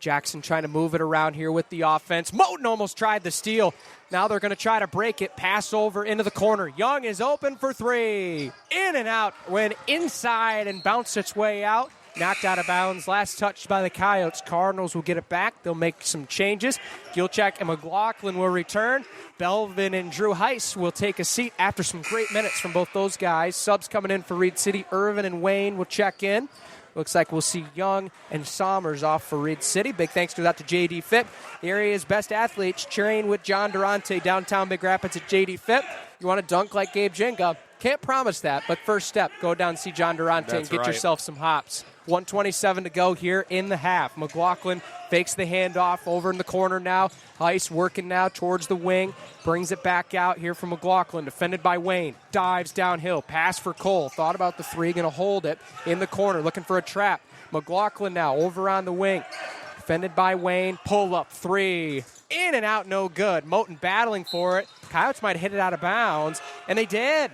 Jackson trying to move it around here with the offense. Moten almost tried the steal. Now they're going to try to break it. Pass over into the corner. Young is open for three. In and out. Went inside and bounced its way out. Knocked out of bounds. Last touch by the Coyotes. Cardinals will get it back. They'll make some changes. Gilchek and McLaughlin will return. Belvin and Drew Heiss will take a seat after some great minutes from both those guys. Subs coming in for Reed City. Irvin and Wayne will check in. Looks like we'll see Young and Sommers off for Reed City. Big thanks to that to JD Fit. The area's best athletes train with John Durante downtown Big Rapids at JD Fit. You want to dunk like Gabe Jenga? Can't promise that, but first step, go down and see John Durante and get yourself some hops. 1:27 to go here in the half. McLaughlin fakes the handoff over in the corner now. Heiss working now towards the wing. Brings it back out here from McLaughlin. Defended by Wayne. Dives downhill. Pass for Cole. Thought about the three. Going to hold it in the corner. Looking for a trap. McLaughlin now over on the wing. Defended by Wayne. Pull up three. In and out, no good. Moten battling for it. Coyotes might hit it out of bounds. And they did.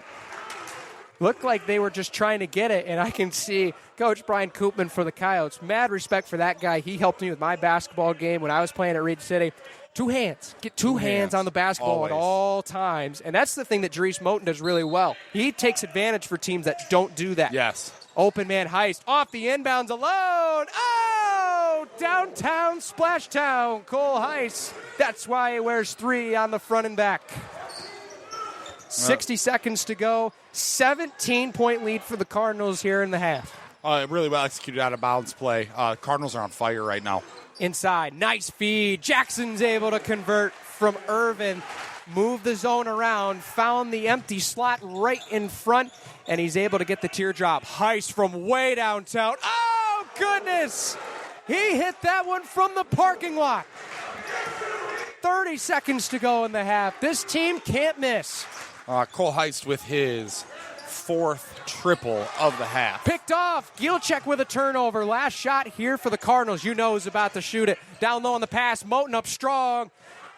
Looked like they were just trying to get it, and I can see Coach Brian Koopman for the Coyotes. Mad respect for that guy. He helped me with my basketball game when I was playing at Reed City. Two hands. Get two hands on the basketball at all times. And that's the thing that Dries Moten does really well. He takes advantage for teams that don't do that. Yes. Open man Heist. Off the inbounds alone. Oh! Downtown Splashtown. Cole Heist. That's why he wears three on the front and back. 60 seconds to go. 17-point lead for the Cardinals here in the half. Really well executed out of bounds play. Cardinals are on fire right now. Inside, nice feed. Jackson's able to convert from Irvin. Move the zone around. Found the empty slot right in front, and he's able to get the teardrop. Heist from way downtown. Oh, goodness! He hit that one from the parking lot. 30 seconds to go in the half. This team can't miss. Cole Heist with his fourth triple of the half. Picked off. Gilchek with a turnover. Last shot here for the Cardinals. You know who's about to shoot it. Down low on the pass. Moten up strong.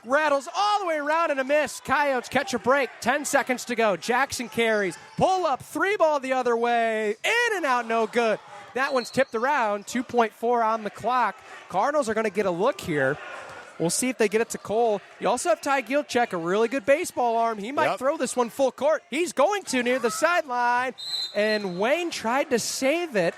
Rattles all the way around and a miss. Coyotes catch a break. 10 seconds to go. Jackson carries. Pull up. Three ball the other way. In and out. No good. That one's tipped around. 2.4 on the clock. Cardinals are going to get a look here. We'll see if they get it to Cole. You also have Ty Gilchek, a really good baseball arm. He might throw this one full court. He's going to near the sideline. And Wayne tried to save it.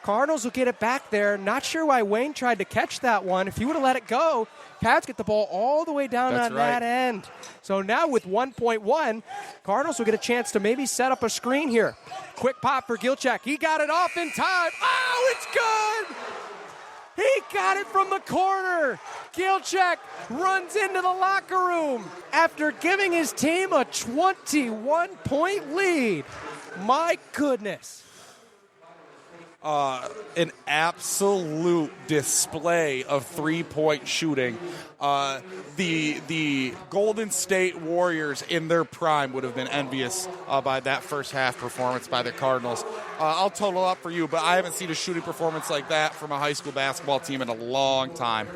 Cardinals will get it back there. Not sure why Wayne tried to catch that one. If he would have let it go, Cavs get the ball all the way down that end. So now with 1.1, Cardinals will get a chance to maybe set up a screen here. Quick pop for Gilchek. He got it off in time. Oh, it's good! He got it from the corner. Gilchek runs into the locker room after giving his team a 21-point lead. My goodness. an absolute display of three-point shooting. The Golden State Warriors in their prime would have been envious by that first half performance by the Cardinals. I'll total up for you, but I haven't seen a shooting performance like that from a high school basketball team in a long time.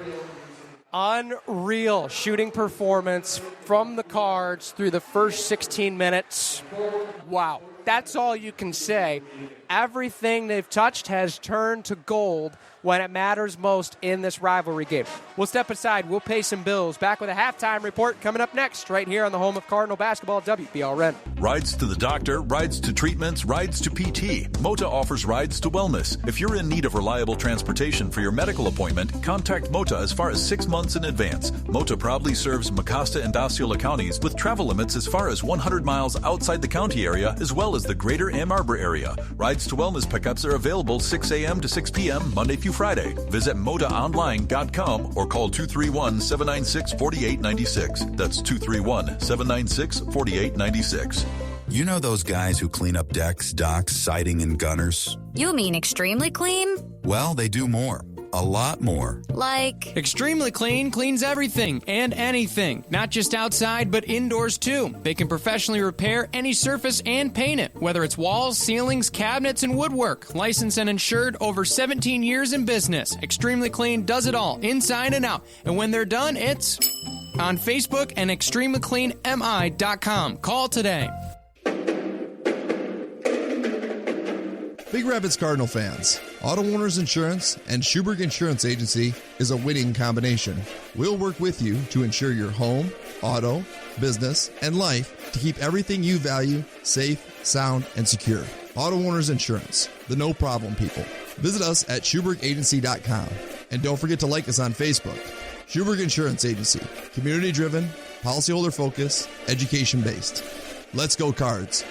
Unreal shooting performance from the Cards through the first 16 minutes. Wow. That's all you can say. Everything they've touched has turned to gold when it matters most in this rivalry game. We'll step aside. We'll pay some bills. Back with a halftime report coming up next right here on the home of Cardinal basketball, WBRN. Rides to the doctor, rides to treatments, rides to PT. Mota offers rides to wellness. If you're in need of reliable transportation for your medical appointment, contact Mota as far as 6 months in advance. Mota proudly serves Mecosta and Osceola counties with travel limits as far as 100 miles outside the county area as well as the greater Ann Arbor area. Rides to wellness pickups are available 6 a.m. to 6 p.m. Monday through Friday. Visit motaonline.com or call 231-796-4896. That's 231-796-4896. You know those guys who clean up decks, docks, siding, and gunners? You mean extremely clean? Well, they do more. A lot more. Like? Extremely Clean cleans everything and anything, not just outside, but indoors too. They can professionally repair any surface and paint it, whether it's walls, ceilings, cabinets, and woodwork. Licensed and insured, over 17 years in business. Extremely Clean does it all, inside and out. And when they're done, it's on Facebook and extremelycleanmi.com. Call today. Big Rapids Cardinal fans, Auto Owners Insurance and Schuberg Insurance Agency is a winning combination. We'll work with you to ensure your home, auto, business, and life to keep everything you value safe, sound, and secure. Auto Owners Insurance, the no-problem people. Visit us at SchubergAgency.com. And don't forget to like us on Facebook. Schuberg Insurance Agency, community-driven, policyholder-focused, education-based. Let's go Cards.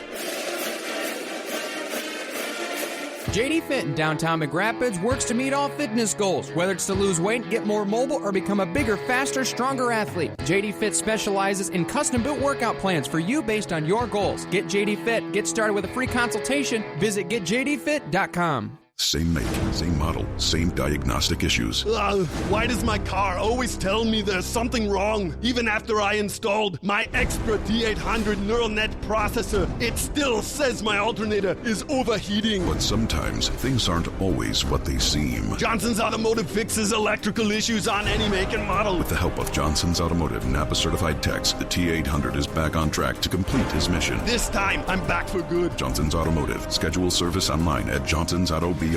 JD Fit in downtown McRapids works to meet all fitness goals, whether it's to lose weight, get more mobile, or become a bigger, faster, stronger athlete. JD Fit specializes in custom-built workout plans for you based on your goals. Get JD Fit. Get started with a free consultation. Visit getjdfit.com. Same make, same model, same diagnostic issues. Why does my car always tell me there's something wrong? Even after I installed my extra D800 neural net processor, it still says my alternator is overheating. But sometimes things aren't always what they seem. Johnson's Automotive fixes electrical issues on any make and model. With the help of Johnson's Automotive Napa-certified techs, the T800 is back on track to complete his mission. This time, I'm back for good. Johnson's Automotive. Schedule service online at johnsonsauto.com.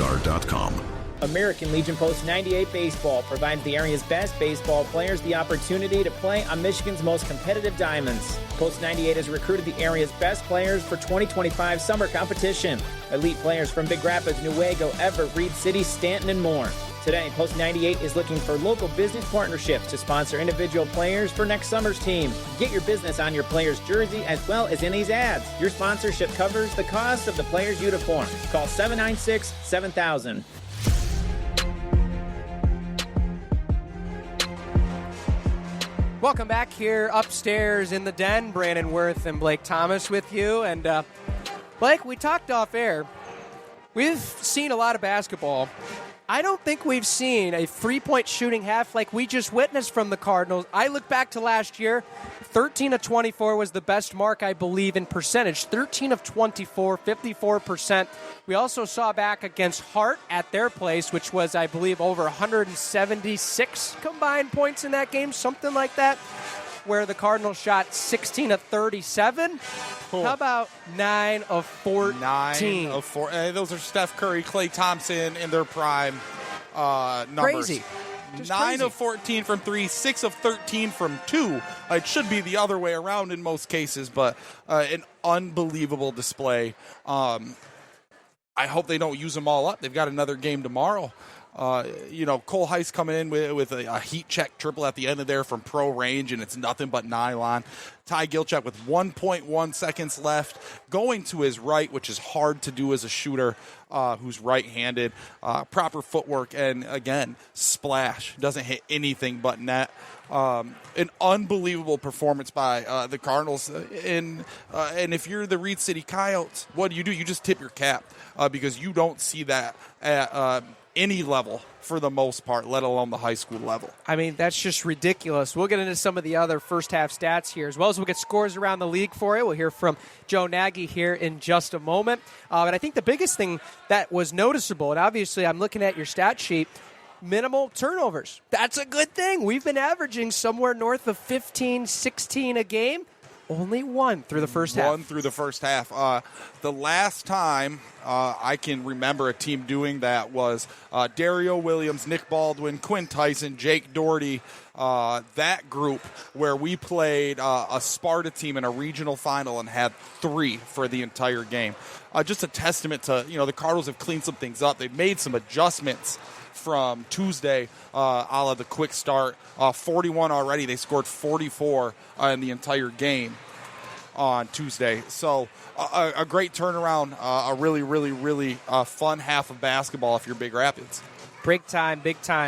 American Legion Post 98 Baseball provides the area's best baseball players the opportunity to play on Michigan's most competitive diamonds. Post 98 has recruited the area's best players for 2025 summer competition. Elite players from Big Rapids, Newaygo, Everett, Reed City, Stanton, and more. Today, Post 98 is looking for local business partnerships to sponsor individual players for next summer's team. Get your business on your player's jersey as well as in these ads. Your sponsorship covers the cost of the player's uniform. Call 796-7000. Welcome back here upstairs in the den. Brandon Worth and Blake Thomas with you. And Blake, we talked off air. We've seen a lot of basketball. I don't think we've seen a three-point shooting half like we just witnessed from the Cardinals. I look back to last year, 13 of 24 was the best mark, I believe, in percentage. 13 of 24, 54%. We also saw back against Hart at their place, which was, I believe, over 176 combined points in that game, something like that, where the Cardinals shot 16 of 37. Cool. How about 9 of 14? 9 of 4. Those are Steph Curry, Klay Thompson in their prime numbers. Crazy. Just 9 crazy. of 14 from 3, 6 of 13 from 2. It should be the other way around in most cases, but an unbelievable display. I hope they don't use them all up. They've got another game tomorrow. Cole Heist coming in with a heat check triple at the end of there from pro range, and it's nothing but nylon. Ty Gilchuk with 1.1 seconds left, going to his right, which is hard to do as a shooter who's right-handed. Proper footwork, and again, splash. Doesn't hit anything but net. An unbelievable performance by the Cardinals. And if you're the Reed City Coyotes, what do? You just tip your cap because you don't see that at any level for the most part, let alone the high school level. I mean, that's just ridiculous. We'll get into some of the other first-half stats here, as well as we'll get scores around the league for you. We'll hear from Joe Nagy here in just a moment. But I think the biggest thing that was noticeable, and obviously I'm looking at your stat sheet, minimal turnovers. That's a good thing. We've been averaging somewhere north of 15, 16 a game. Only one through the first half. One through the first half. The last time I can remember a team doing that was Dario Williams, Nick Baldwin, Quinn Tyson, Jake Doherty, that group where we played a Sparta team in a regional final and had 3 for the entire game. Just a testament to, the Cardinals have cleaned some things up. They've made some adjustments from Tuesday, a la the quick start. 41 already. They scored 44 in the entire game on Tuesday. So a great turnaround, a really, really, really fun half of basketball if you're Big Rapids. Big time,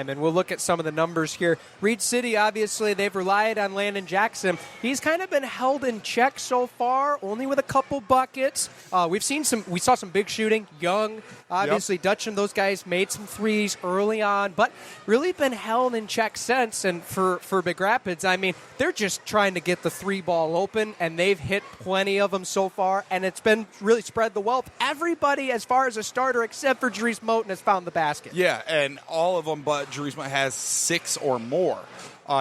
and we'll look at some of the numbers here. Reed City, obviously, they've relied on Landon Jackson. He's kind of been held in check so far, only with a couple buckets. We saw some big shooting. Young, obviously, Dutch and those guys made some threes early on, but really been held in check since. And for Big Rapids, I mean, they're just trying to get the 3-ball open, and they've hit plenty of them so far, and it's been really spread the wealth. Everybody, as far as a starter, except for Jerice Moten, has found the basket. Yeah, and all of them but Jerice Moten has 6 or more.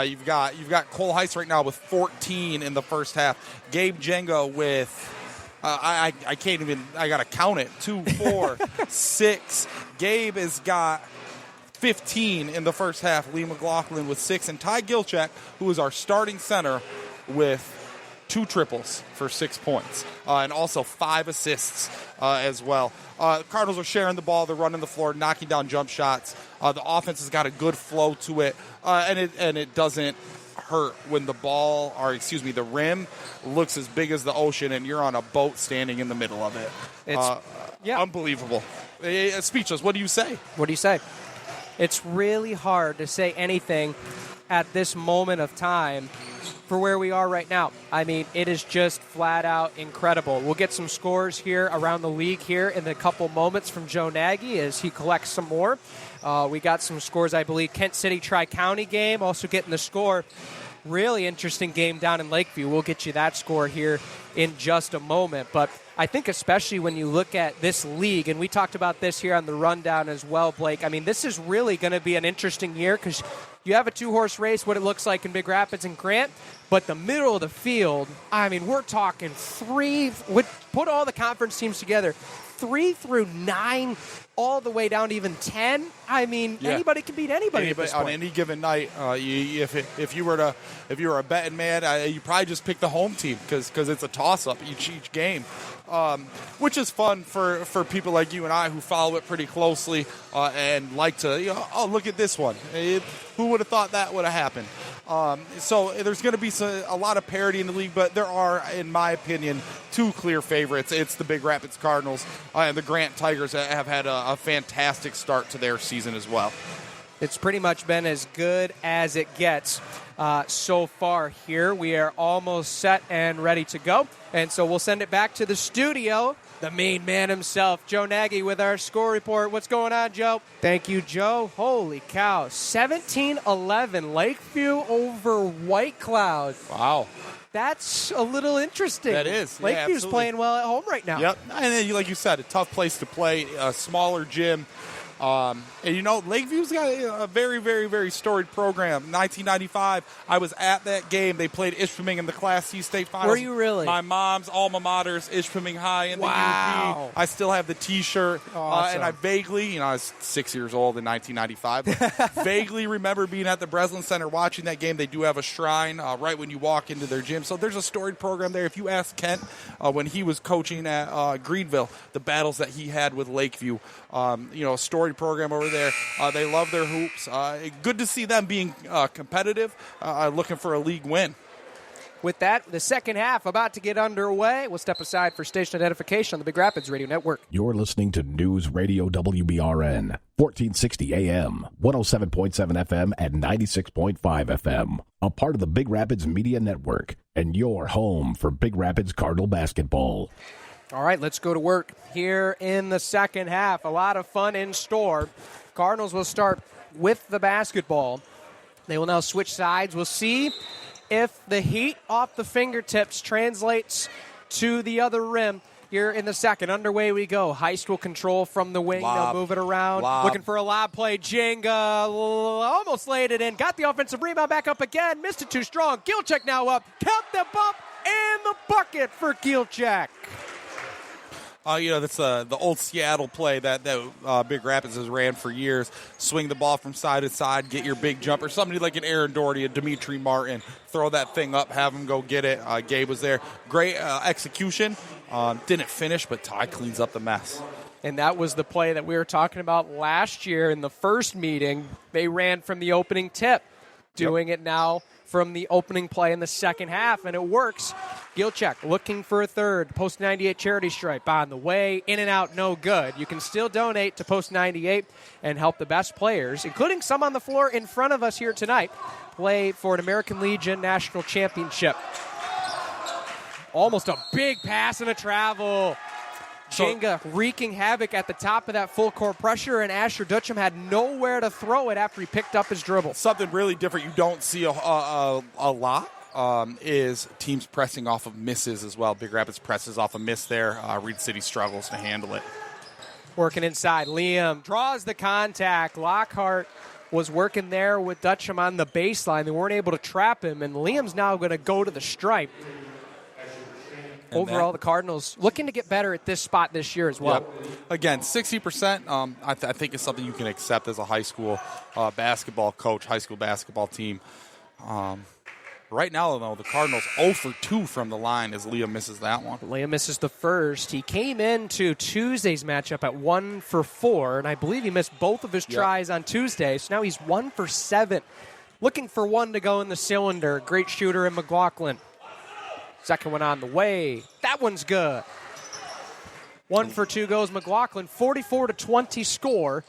You've got Cole Heiss right now with 14 in the first half. Gabe Jenga with I can't even, I gotta count it. 2, 4, 6. Gabe has got 15 in the first half. Lee McLaughlin with 6, and Ty Gilchak, who is our starting center, with 2 triples for 6 points, and also 5 assists as well. Cardinals are sharing the ball. They're running the floor, knocking down jump shots. The offense has got a good flow to it, and it doesn't hurt when the rim looks as big as the ocean and you're on a boat standing in the middle of it. It's unbelievable. Speechless. What do you say? It's really hard to say anything at this moment of time for where we are right now. I mean, it is just flat out incredible. We'll get some scores here around the league here in a couple moments from Joe Nagy as he collects some more. We got some scores, I believe, Kent City Tri-County game, also getting the score. Really interesting game down in Lakeview. We'll get you that score here in just a moment. But I think especially when you look at this league, and we talked about this here on the rundown as well, Blake, I mean, this is really going to be an interesting year because you have a 2-horse race, what it looks like in Big Rapids and Grant, but the middle of the field, I mean, we're talking 3, put all the conference teams together, 3 through 9, all the way down to even 10. I mean, anybody can beat anybody at this point. On any given night. If you were a betting man, you probably just pick the home team because it's a toss-up each game, which is fun for people like you and I who follow it pretty closely and like to, look at this one. Who would have thought that would have happened? So there's going to be a lot of parity in the league, but there are, in my opinion, 2 clear favorites. It's the Big Rapids Cardinals and the Grant Tigers that have had a fantastic start to their season as well. It's pretty much been as good as it gets so far here. We are almost set and ready to go. And so we'll send it back to the studio. The main man himself, Joe Nagy, with our score report. What's going on, Joe? Thank you, Joe. Holy cow. 17-11, Lakeview over White Cloud. Wow. That's a little interesting. That is. Lakeview's playing well at home right now. Yep. And then, like you said, a tough place to play, a smaller gym. And Lakeview's got a very, very, very storied program. 1995, I was at that game. They played Ishpeming in the Class C state finals. Were you really? My mom's alma mater is Ishpeming High in the UP. I still have the T-shirt. Awesome. And I vaguely, I was 6 years old in 1995, but vaguely remember being at the Breslin Center watching that game. They do have a shrine right when you walk into their gym. So there's a storied program there. If you ask Kent when he was coaching at Greenville, the battles that he had with Lakeview, a storied program over there. They love their hoops. Good to see them being competitive, looking for a league win. With that, the second half about to get underway. We'll step aside for station identification on the Big Rapids Radio Network. You're listening to News Radio WBRN, 1460 AM, 107.7 FM, and 96.5 FM. A part of the Big Rapids Media Network, and your home for Big Rapids Cardinal basketball. All right, let's go to work here in the second half. A lot of fun in store. Cardinals will start with the basketball. They will now switch sides. We'll see if the heat off the fingertips translates to the other rim here in the second. Underway we go. Heist will control from the wing. Lob. They'll move it around. Lob. Looking for a lob play. Jenga almost laid it in. Got the offensive rebound back up again. Missed it too strong. Gilchek now up. Count the bump and the bucket for Gilchek. That's the old Seattle play that Big Rapids has ran for years. Swing the ball from side to side, get your big jumper. Somebody like an Aaron Doherty, a Dimitri Martin, throw that thing up, have him go get it. Gabe was there. Great execution. Didn't finish, but Ty cleans up the mess. And that was the play that we were talking about last year in the first meeting. They ran from the opening tip, doing it now from the opening play in the second half, and it works. Gilchek looking for a third. Post 98 charity stripe on the way. In and out, no good. You can still donate to Post 98 and help the best players, including some on the floor in front of us here tonight, play for an American Legion National Championship. Almost a big pass and a travel. Jenga wreaking havoc at the top of that full court pressure, and Asher Dutcham had nowhere to throw it after he picked up his dribble. Something really different you don't see a lot is teams pressing off of misses as well. Big Rapids presses off a miss there. Reed City struggles to handle it. Working inside. Liam draws the contact. Lockhart was working there with Dutcham on the baseline. They weren't able to trap him, and Liam's now going to go to the stripe. Overall, the Cardinals looking to get better at this spot this year as well. Yep. Again, 60% I think is something you can accept as a high school basketball coach, high school basketball team. Right now, though, the Cardinals 0 for 2 from the line as Liam misses that one. Liam misses the first. He came into Tuesday's matchup at 1 for 4, and I believe he missed both of his tries on Tuesday, so now he's 1 for 7. Looking for one to go in the cylinder. Great shooter in McLaughlin. Second one on the way. That one's good. 1 for 2 goes McLaughlin. 44-20 score.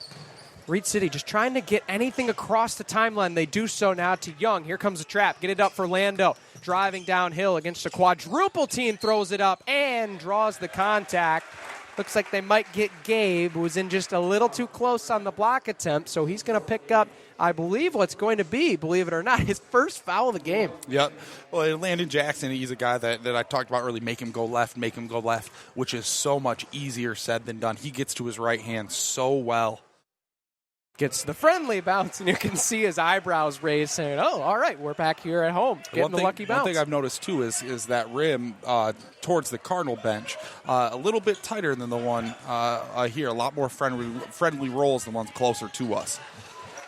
Reed City just trying to get anything across the timeline. They do so now to Young. Here comes the trap. Get it up for Lando. Driving downhill against a quadruple team. Throws it up and draws the contact. Looks like they might get Gabe, who was in just a little too close on the block attempt. So he's going to pick up, I believe, what's going to be, believe it or not, his first foul of the game. Yep. Well, Landon Jackson, he's a guy that I talked about early, make him go left, which is so much easier said than done. He gets to his right hand so well. Gets the friendly bounce, and you can see his eyebrows raised, saying, oh, all right, we're back here at home, getting the lucky bounce. One thing I've noticed, too, is that rim towards the Cardinal bench, a little bit tighter than the one here, a lot more friendly rolls than the ones closer to us.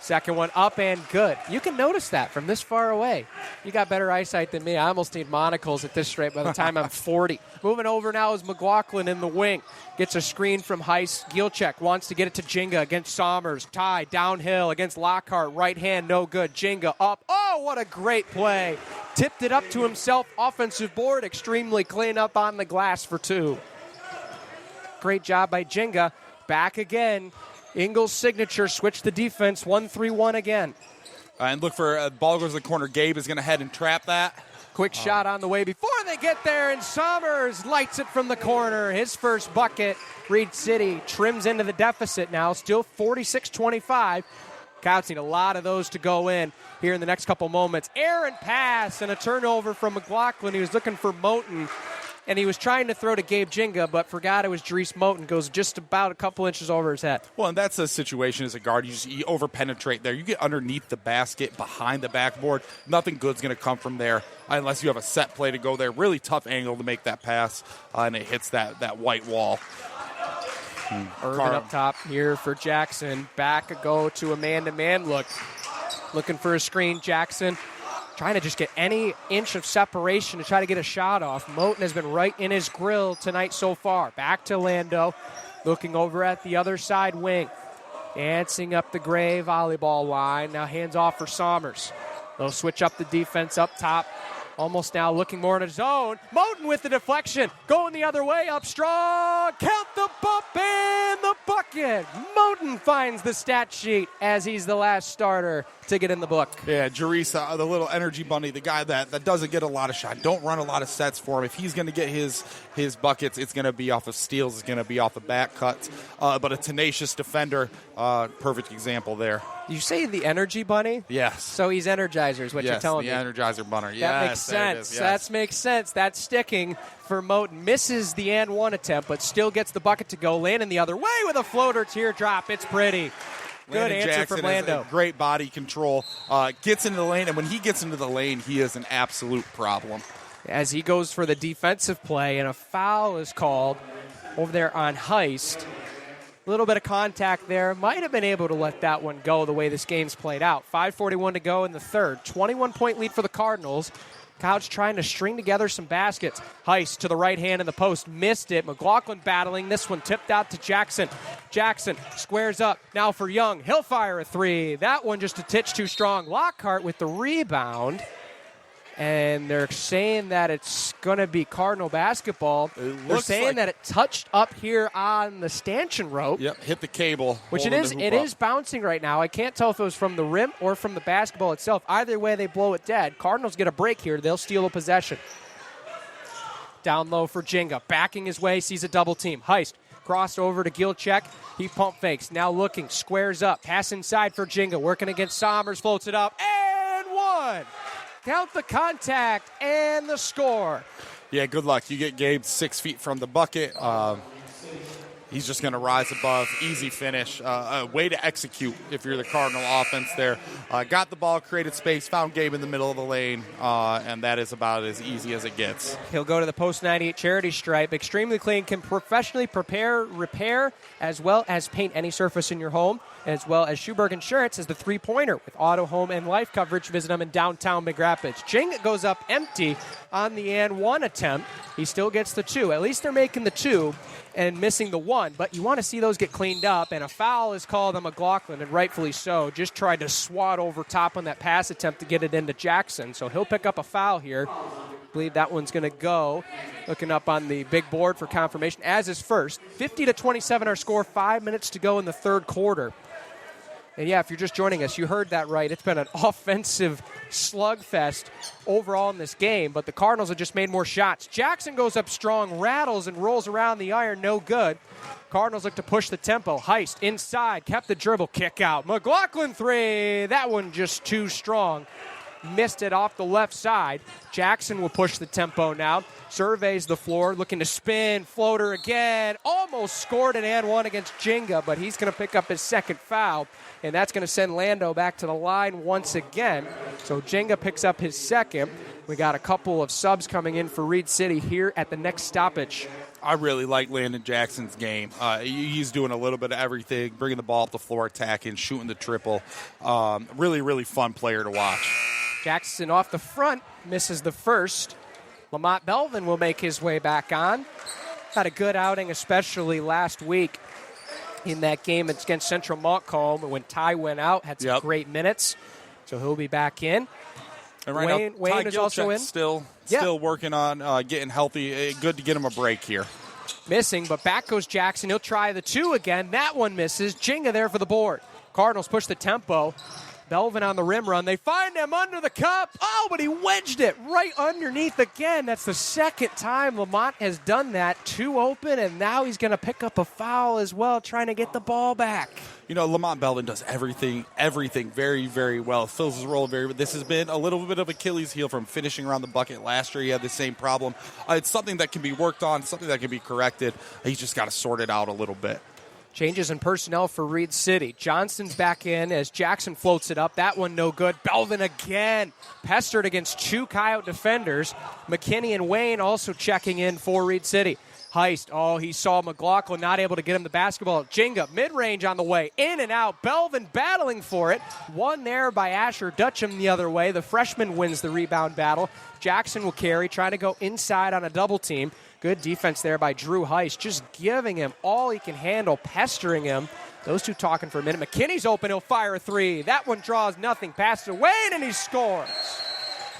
Second one up and good. You can notice that from this far away. You got better eyesight than me. I almost need monocles at this rate by the time I'm 40. Moving over now is McLaughlin in the wing. Gets a screen from Heist. Gilchek wants to get it to Jenga against Sommers. Ty downhill against Lockhart. Right hand, no good. Jenga up. Oh, what a great play. Tipped it up to himself. Offensive board, extremely clean up on the glass for 2. Great job by Jenga. Back again. Ingles' signature, switch the defense, 1-3-1 again. And look for ball goes to the corner. Gabe is going to head and trap that. Quick shot on the way before they get there, and Sommers lights it from the corner. His first bucket. Reed City trims into the deficit now, still 46-25. Counts need a lot of those to go in here in the next couple moments. Aaron pass and a turnover from McLaughlin. He was looking for Moten. And he was trying to throw to Gabe Jenga, but forgot it was Dries Moten. Goes just about a couple inches over his head. Well, and that's a situation as a guard. You over-penetrate there. You get underneath the basket, behind the backboard. Nothing good's going to come from there unless you have a set play to go there. Really tough angle to make that pass, and it hits that white wall. Irvin up top here for Jackson. Back go to a man-to-man look. Looking for a screen, Jackson. Trying to just get any inch of separation to try to get a shot off. Moten has been right in his grill tonight so far. Back to Lando, looking over at the other side wing. Dancing up the gray volleyball line. Now hands off for Sommers. They'll switch up the defense up top. Almost now looking more in his zone. Moten with the deflection. Going the other way, up strong. Count the bump and the bucket. second. Moten finds the stat sheet as he's the last starter to get in the book. Yeah, Jarisa, the little energy bunny, the guy that doesn't get a lot of shots. Don't run a lot of sets for him. If he's going to get his buckets, it's going to be off of steals. It's going to be off of back cuts. But a tenacious defender, perfect example there. Did you say the energy bunny? Yes. So he's Energizer is what you're telling me. Yes, the Energizer bunny. That makes sense. Yes. That makes sense. That's sticking for Moten. Misses the and one attempt, but still gets the bucket to go. Landon the other way with a floater teardrop. It's pretty. Good answer Jackson from Lando. Great body control. Gets into the lane, and when he gets into the lane, he is an absolute problem. As he goes for the defensive play, and a foul is called over there on Heist. A little bit of contact there. Might have been able to let that one go the way this game's played out. 5:41 to go in the third. 21-point lead for the Cardinals. Couch trying to string together some baskets. Heist to the right hand in the post. Missed it. McLaughlin battling. This one tipped out to Jackson. Jackson squares up. Now for Young. He'll fire a three. That one just a titch too strong. Lockhart with the rebound. And they're saying that it's going to be Cardinal basketball. They're saying that it touched up here on the stanchion rope. Yep, hit the cable. Which it is bouncing right now. I can't tell if it was from the rim or from the basketball itself. Either way, they blow it dead. Cardinals get a break here. They'll steal a possession. Down low for Jenga. Backing his way, sees a double team. Heist crossed over to Gilcheck. He pump fakes. Now looking, squares up. Pass inside for Jenga. Working against Sommers. Floats it up. And one. Count the contact and the score. Yeah, good luck. You get Gabe 6 feet from the bucket. He's just going to rise above. Easy finish. A way to execute if you're the Cardinal offense there. Got the ball, created space, found Gabe in the middle of the lane, and that is about as easy as it gets. He'll go to the post 98 charity stripe. Extremely clean, can professionally prepare, repair, as well as paint any surface in your home, as well as Schuberg Insurance has the three-pointer with auto, home, and life coverage. Visit them in downtown Big Rapids. Jing goes up empty on the and one attempt. He still gets the two. At least they're making the two and missing the one, but you want to see those get cleaned up, and a foul is called on McLaughlin, and rightfully so. Just tried to swat over top on that pass attempt to get it into Jackson, so he'll pick up a foul here. I believe that one's going to go. Looking up on the big board for confirmation, as is first. 50-27 our score, 5 minutes to go in the third quarter. And yeah, if you're just joining us, you heard that right. It's been an offensive slugfest overall in this game, but the Cardinals have just made more shots. Jackson goes up strong, rattles, and rolls around the iron. No good. Cardinals look to push the tempo. Heist inside, kept the dribble, kick out. McLaughlin three. That one just too strong. Missed it off the left side. Jackson will push the tempo now. Surveys the floor, looking to spin. Floater again. Almost scored an and one against Jenga, but he's going to pick up his second foul, and that's going to send Lando back to the line once again. So Jenga picks up his second. We got a couple of subs coming in for Reed City here at the next stoppage. I really like Landon Jackson's game. He's doing a little bit of everything, bringing the ball up the floor, attacking, shooting the triple. Really, really fun player to watch. Jackson off the front, misses the first. Lamont Belvin will make his way back on. Had a good outing, especially last week in that game against Central Montcalm when Ty went out, had some great minutes. So he'll be back in. And right Wayne is also in. Still working on getting healthy. Good to get him a break here. Missing, but back goes Jackson. He'll try the two again. That one misses. Jenga there for the board. Cardinals push the tempo. Belvin on the rim run. They find him under the cup. Oh, but he wedged it right underneath again. That's the second time Lamont has done that. Two open, and now he's going to pick up a foul as well, trying to get the ball back. You know, Lamont Belvin does everything very, very well. Fills his role very well. This has been a little bit of Achilles heel from finishing around the bucket. Last year he had the same problem. It's something that can be worked on, something that can be corrected. He's just got to sort it out a little bit. Changes in personnel for Reed City. Johnston's back in as Jackson floats it up. That one no good. Belvin again. Pestered against two Coyote defenders. McKinney and Wayne also checking in for Reed City. Heist. Oh, he saw McLaughlin, not able to get him the basketball. Jenga, mid-range on the way. In and out. Belvin battling for it. One there by Asher Dutcham the other way. The freshman wins the rebound battle. Jackson will carry, trying to go inside on a double team. Good defense there by Drew Heist, just giving him all he can handle, pestering him. Those two talking for a minute. McKinney's open. He'll fire a three. That one draws nothing. Passes away, and he scores.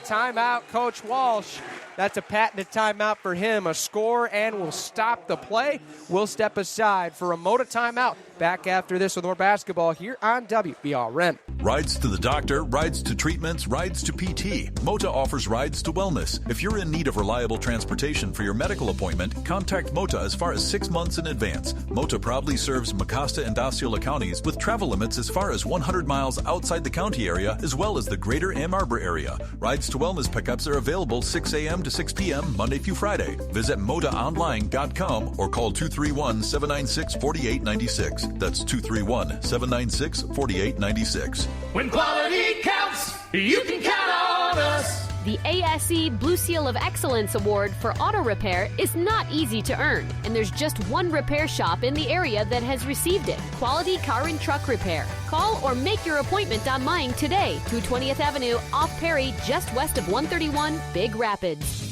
Timeout, Coach Walsh. That's a patented timeout for him. A score, and we'll stop the play. We'll step aside for a Moda timeout. Back after this with more basketball here on WBRN. Rides to the doctor, rides to treatments, rides to PT. Mota offers rides to wellness. If you're in need of reliable transportation for your medical appointment, contact Mota as far as 6 months in advance. Mota proudly serves Mecosta and Osceola counties with travel limits as far as 100 miles outside the county area, as well as the greater Ann Arbor area. Rides to wellness pickups are available 6 a.m. to 6 p.m. Monday through Friday. Visit MotaOnline.com or call 231-796-4896. That's 231-796-4896. When quality counts, you can count on us. The ASE Blue Seal of Excellence Award for auto repair is not easy to earn, and there's just one repair shop in the area that has received it. Quality Car and Truck Repair. Call or make your appointment online today. 220th Avenue, off Perry, just west of 131, Big Rapids.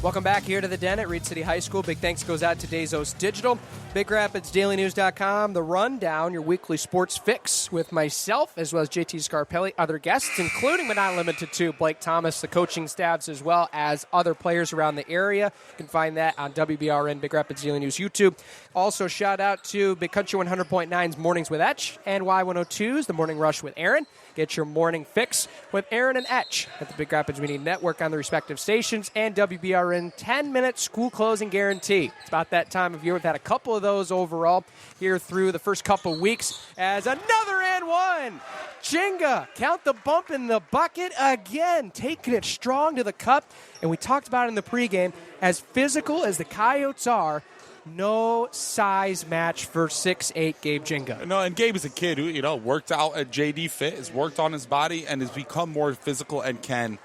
Welcome back here to the Den at Reed City High School. Big thanks goes out to Dazos Digital, BigRapidsDailyNews.com, The Rundown, your weekly sports fix with myself, as well as JT Scarpelli, other guests, including but not limited to Blake Thomas, the coaching staffs, as well as other players around the area. You can find that on WBRN, Big Rapids Daily News YouTube. Also, shout out to Big Country 100.9's Mornings with Etch and Y102's The Morning Rush with Aaron. Get your morning fix with Aaron and Etch at the Big Rapids Media Network on the respective stations, and WBRN 10-minute school closing guarantee. It's about that time of year. We've had a couple of those overall here through the first couple weeks as another and one. Jenga, count the bump in the bucket again, taking it strong to the cup. And we talked about it in the pregame, as physical as the Coyotes are, no size match for 6'8" Gabe Jenga. No, and Gabe is a kid who, worked out at JD Fit, has worked on his body, and has become more physical and can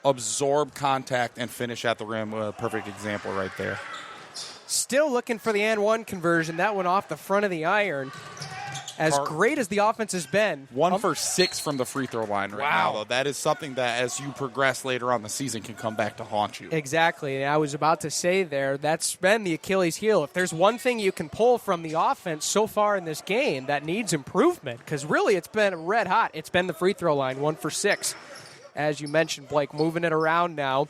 absorb contact and finish at the rim. A perfect example right there. Still looking for the and one conversion. That one off the front of the iron. As great as the offense has been. 1 for 6 from the free throw line right now, though. That is something that, as you progress later on the season, can come back to haunt you. Exactly. And I was about to say there, that's been the Achilles heel. If there's one thing you can pull from the offense so far in this game that needs improvement, because really it's been red hot, it's been the free throw line, 1 for 6. As you mentioned, Blake, moving it around now.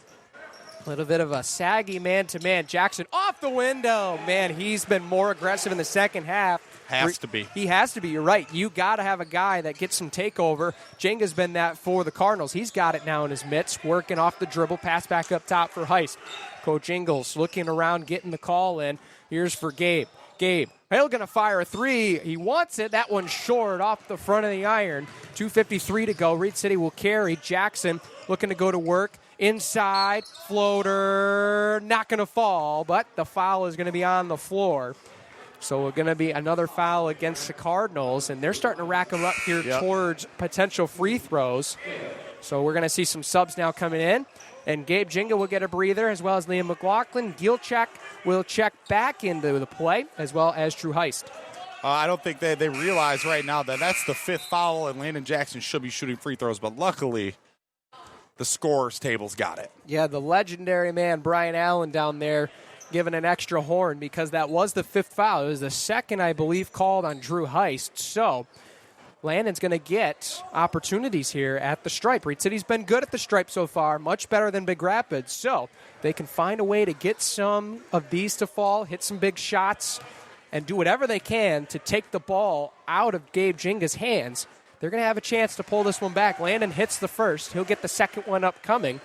A little bit of a saggy man-to-man. Jackson off the window. Man, he's been more aggressive in the second half. Has to be. He has to be. You're right. You got to have a guy that gets some takeover. Jenga's been that for the Cardinals. He's got it now in his mitts, working off the dribble, pass back up top for Heist. Coach Ingles looking around, getting the call in. Here's for Gabe. Gabe, Hale going to fire a three. He wants it. That one's short off the front of the iron. 2:53 to go. Reed City will carry. Jackson looking to go to work. Inside, floater, not going to fall, but the foul is going to be on the floor. So we're going to be another foul against the Cardinals, and they're starting to rack them up here towards potential free throws. So we're going to see some subs now coming in. And Gabe Jenga will get a breather, as well as Liam McLaughlin. Gilchek will check back into the play, as well as Drew Heist. I don't think they realize right now that that's the 5th foul, and Landon Jackson should be shooting free throws, but luckily the scorer's table's got it. Yeah, the legendary man, Brian Allen, down there giving an extra horn, because that was the 5th foul. It was the second, I believe, called on Drew Heist. So Landon's going to get opportunities here at the stripe. Reed City's been good at the stripe so far, much better than Big Rapids. So they can find a way to get some of these to fall, hit some big shots, and do whatever they can to take the ball out of Gabe Jenga's hands. They're going to have a chance to pull this one back. Landon hits the first. He'll get the second one upcoming.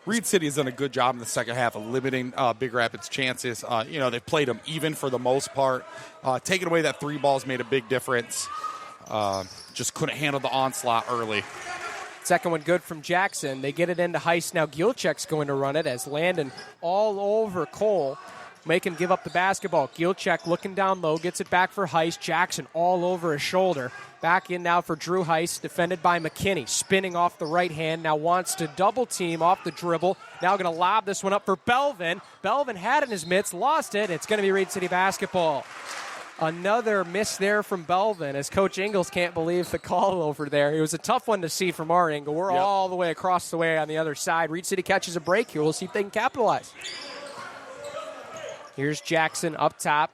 Reed City has done a good job in the second half of limiting Big Rapids' chances. They've played them even for the most part. Taking away that 3 balls made a big difference. Just couldn't handle the onslaught early. Second one good from Jackson. They get it into Heist. Now Gilchek's going to run it as Landon all over Cole. Make him give up the basketball. Gilchek looking down low, gets it back for Heist. Jackson all over his shoulder. Back in now for Drew Heist, defended by McKinney. Spinning off the right hand, now wants to double team off the dribble. Now going to lob this one up for Belvin. Belvin had it in his mitts, lost it. It's going to be Reed City basketball. Another miss there from Belvin, as Coach Ingles can't believe the call over there. It was a tough one to see from our angle. We're all the way across the way on the other side. Reed City catches a break here. We'll see if they can capitalize. Here's Jackson up top.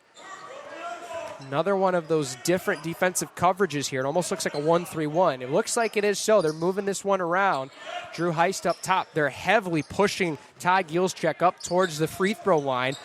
Another one of those different defensive coverages here. It almost looks like a 1-3-1. It looks like it is so. They're moving this one around. Drew Heist up top. They're heavily pushing Ty Gilschek up towards the free throw line.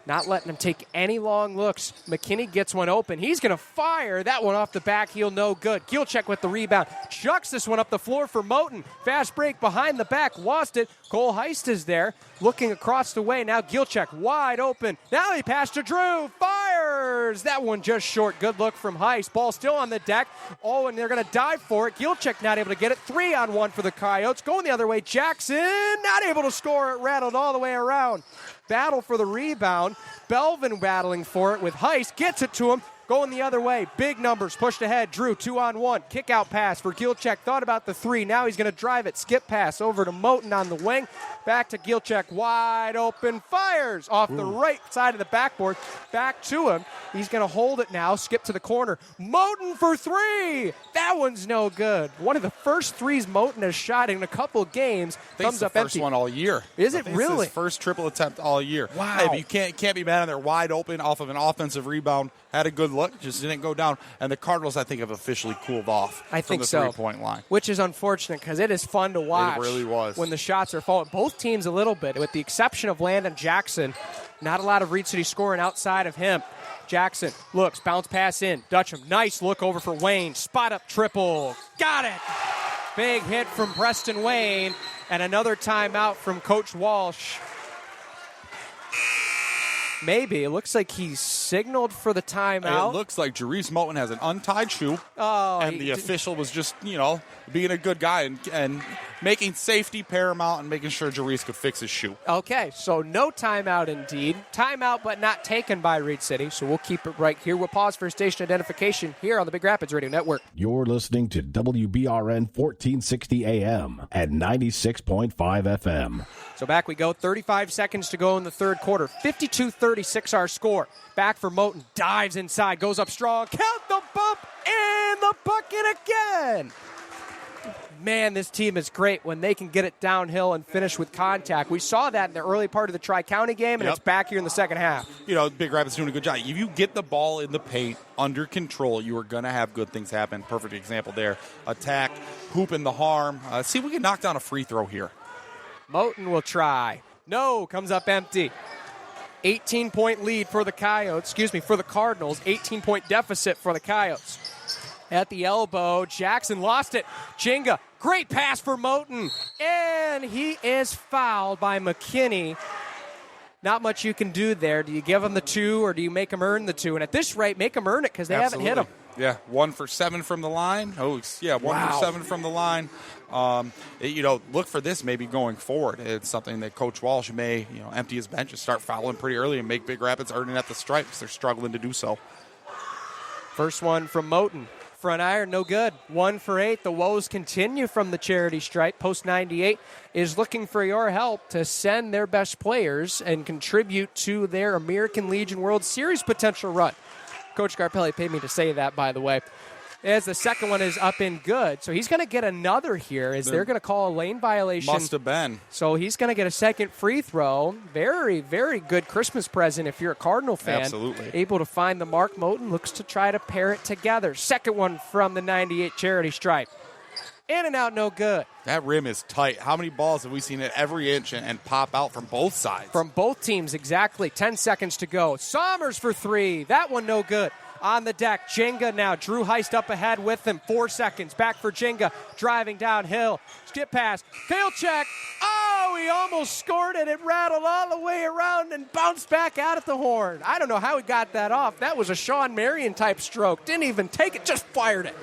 not letting him take any long looks. McKinney gets one open. He's going to fire that one off the back heel, no good. Gilchek with the rebound. Chucks this one up the floor for Moten. Fast break behind the back, lost it. Cole Heist is there, looking across the way. Now Gilchek wide open. Now he passed to Drew. Fires! That one just short. Good look from Heist. Ball still on the deck. Oh, and they're going to dive for it. Gilchek not able to get it. 3-on-1 for the Coyotes. Going the other way. Jackson not able to score. It rattled all the way around. Battle for the rebound. Belvin battling for it with Heist. Gets it to him. Going the other way. Big numbers. Pushed ahead. Drew 2-on-1. Kick out pass for Gilchek. Thought about the 3. Now he's going to drive it. Skip pass over to Moten on the wing. Back to Gilchek. Wide open. Fires off the right side of the backboard. Back to him. He's going to hold it now. Skip to the corner. Moten for 3. That one's no good. One of the first threes Moten has shot in a couple of games. Comes up first empty. one all year. Is it really? His first triple attempt all year. Wow. Hey, but you can't be mad on there wide open off of an offensive rebound. Had a good look, just didn't go down. And the Cardinals, I think, have officially cooled off from the three-point line. Which is unfortunate because it is fun to watch. It really was. When the shots are falling. Both teams a little bit, with the exception of Landon Jackson. Not a lot of Reed City scoring outside of him. Jackson looks, bounce pass in. Dutcham, nice look over for Wayne. Spot up triple. Got it. Big hit from Preston Wayne. And another timeout from Coach Walsh. Maybe. It looks like he's signaled for the timeout. It looks like Jerice Moten has an untied shoe. And the official was just, being a good guy and making safety paramount and making sure Jerice could fix his shoe. Okay, so no timeout indeed. Timeout but not taken by Reed City, so we'll keep it right here. We'll pause for station identification here on the Big Rapids Radio Network. You're listening to WBRN 1460 AM at 96.5 FM. So back we go, 35 seconds to go in the third quarter. 52-36 our score. Back for Moten, dives inside, goes up strong, count the bump, and the bucket again. Man, this team is great when they can get it downhill and finish with contact. We saw that in the early part of the Tri-County game, and it's back here in the second half. Big Rapids doing a good job. If you get the ball in the paint under control, you are going to have good things happen. Perfect example there. Attack, hoop in the harm. See if we can knock down a free throw here. Moten will try. No, comes up empty. 18-point lead for the Coyotes. For the Cardinals. 18-point deficit for the Coyotes. At the elbow, Jackson lost it. Chinga, great pass for Moten. And he is fouled by McKinney. Not much you can do there. Do you give him the 2 or do you make him earn the 2? And at this rate, make him earn it because they haven't hit him. Yeah, 1 for 7 from the line. Oh, yeah, 1 for 7 from the line. Look for this maybe going forward. It's something that Coach Walsh may, empty his bench and start fouling pretty early and make Big Rapids earn it at the stripe because they're struggling to do so. First one from Moten. Front iron, no good. 1 for 8. The woes continue from the charity stripe. Post 98 is looking for your help to send their best players and contribute to their American Legion World Series potential run. Coach Garpelli paid me to say that, by the way. As the second one is up and good. So he's going to get another here as they're going to call a lane violation. Must have been. So he's going to get a second free throw. Very, very good Christmas present if you're a Cardinal fan. Absolutely. Able to find the mark. Moten looks to try to pair it together. Second one from the 98 charity stripe. In and out, no good. That rim is tight. How many balls have we seen at every inch and pop out from both sides? From both teams, exactly. 10 seconds to go. Sommers for 3. That one no good. On the deck, Jenga now. Drew Heist up ahead with him. 4 seconds. Back for Jenga. Driving downhill. Skip pass. Gilchek. Oh, he almost scored it. It rattled all the way around and bounced back out at the horn. I don't know how he got that off. That was a Sean Marion type stroke. Didn't even take it, just fired it.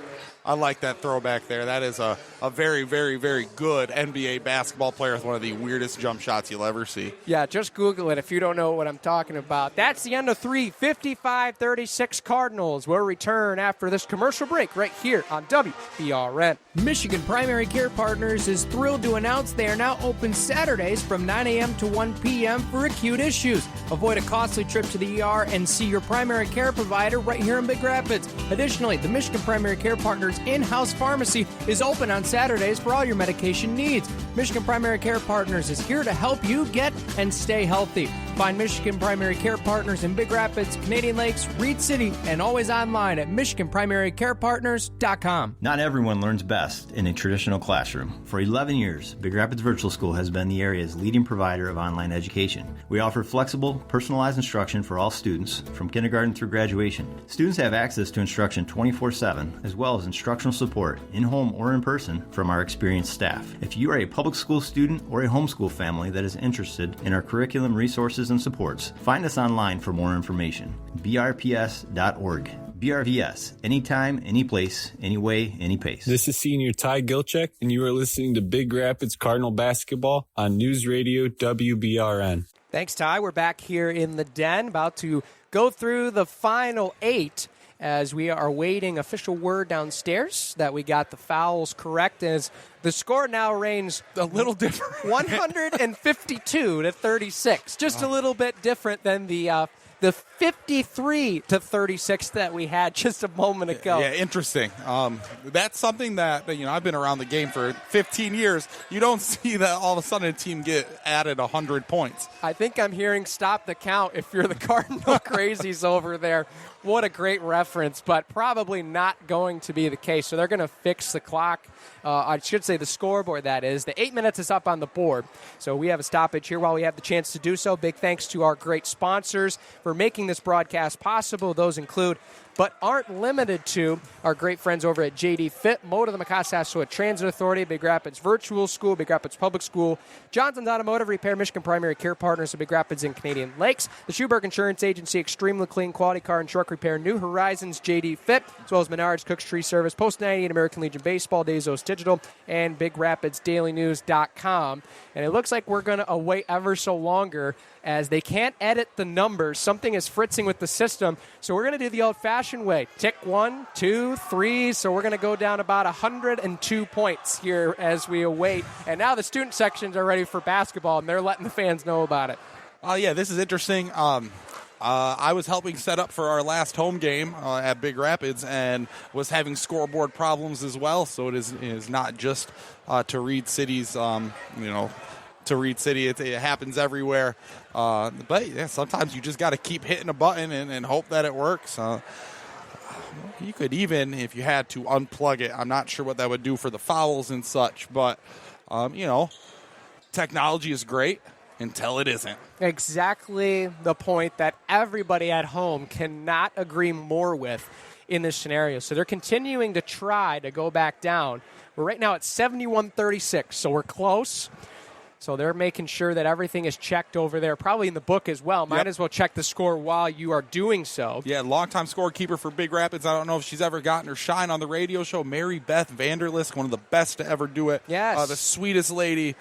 I like that throwback there. That is a very, very, very good NBA basketball player with one of the weirdest jump shots you'll ever see. Yeah, just Google it if you don't know what I'm talking about. That's the end of 3. 55-36 Cardinals. We'll return after this commercial break right here on WBRN. Michigan Primary Care Partners is thrilled to announce they are now open Saturdays from 9 a.m. to 1 p.m. for acute issues. Avoid a costly trip to the ER and see your primary care provider right here in Big Rapids. Additionally, the Michigan Primary Care Partners in-house pharmacy is open on Saturdays for all your medication needs. Michigan Primary Care Partners is here to help you get and stay healthy. Find Michigan Primary Care Partners in Big Rapids, Canadian Lakes, Reed City, and always online at MichiganPrimaryCarePartners.com. Not everyone learns best in a traditional classroom. For 11 years, Big Rapids Virtual School has been the area's leading provider of online education. We offer flexible, personalized instruction for all students, from kindergarten through graduation. Students have access to instruction 24/7, as well as instructional support, in-home or in person, from our experienced staff. If you are a public school student or a homeschool family that is interested in our curriculum, resources, and supports, find us online for more information. brps.org. BRVS. Anytime, any place, any way, any pace. This is Senior Ty Gilchek, and you are listening to Big Rapids Cardinal Basketball on News Radio WBRN. Thanks, Ty. We're back here in the den, about to go through the final 8 as we are waiting official word downstairs that we got the fouls correct, as the score now reigns a little different. 152 to 36. Just a little bit different than the 53 to 36 that we had just a moment ago. Yeah, interesting. That's something that, I've been around the game for 15 years. You don't see that all of a sudden a team get added 100 points. I think I'm hearing stop the count if you're the Cardinal crazies over there. What a great reference, but probably not going to be the case. So they're going to fix the clock. I should say the scoreboard, that is. The 8 minutes is up on the board. So we have a stoppage here while we have the chance to do so. Big thanks to our great sponsors for making this broadcast possible. Those include, but aren't limited to, our great friends over at JD Fit, Motor the Macassasoit Transit Authority, Big Rapids Virtual School, Big Rapids Public School, Johnson's Automotive Repair, Michigan Primary Care Partners of Big Rapids and Canadian Lakes, the Schuberg Insurance Agency, Extremely Clean Quality Car and Truck Repair, New Horizons, JD Fit, as well as Menards, Cook's Tree Service, Post 98, American Legion Baseball, Dazos Digital, and BigRapidsDailyNews.com. And it looks like we're going to await ever so longer as they can't edit the numbers. Something is fritzing with the system. So we're going to do the old-fashioned way. Tick 1, 2, 3. So we're going to go down about 102 points here as we await. And now the student sections are ready for basketball, and they're letting the fans know about it. Yeah, this is interesting. I was helping set up for our last home game at Big Rapids and was having scoreboard problems as well. So it is not just to Reed City's, to Reed City. It happens everywhere. But yeah, sometimes you just got to keep hitting a button and hope that it works. You could even, if you had to, unplug it. I'm not sure what that would do for the fouls and such. But, technology is great until it isn't. Exactly the point that everybody at home cannot agree more with in this scenario. So they're continuing to try to go back down. We're right now at 71-36, so we're close. So they're making sure that everything is checked over there, probably in the book as well. Might as well check the score while you are doing so. Yeah, longtime scorekeeper for Big Rapids. I don't know if she's ever gotten her shine on the radio show. Mary Beth Vanderlist, one of the best to ever do it. Yes. The sweetest lady.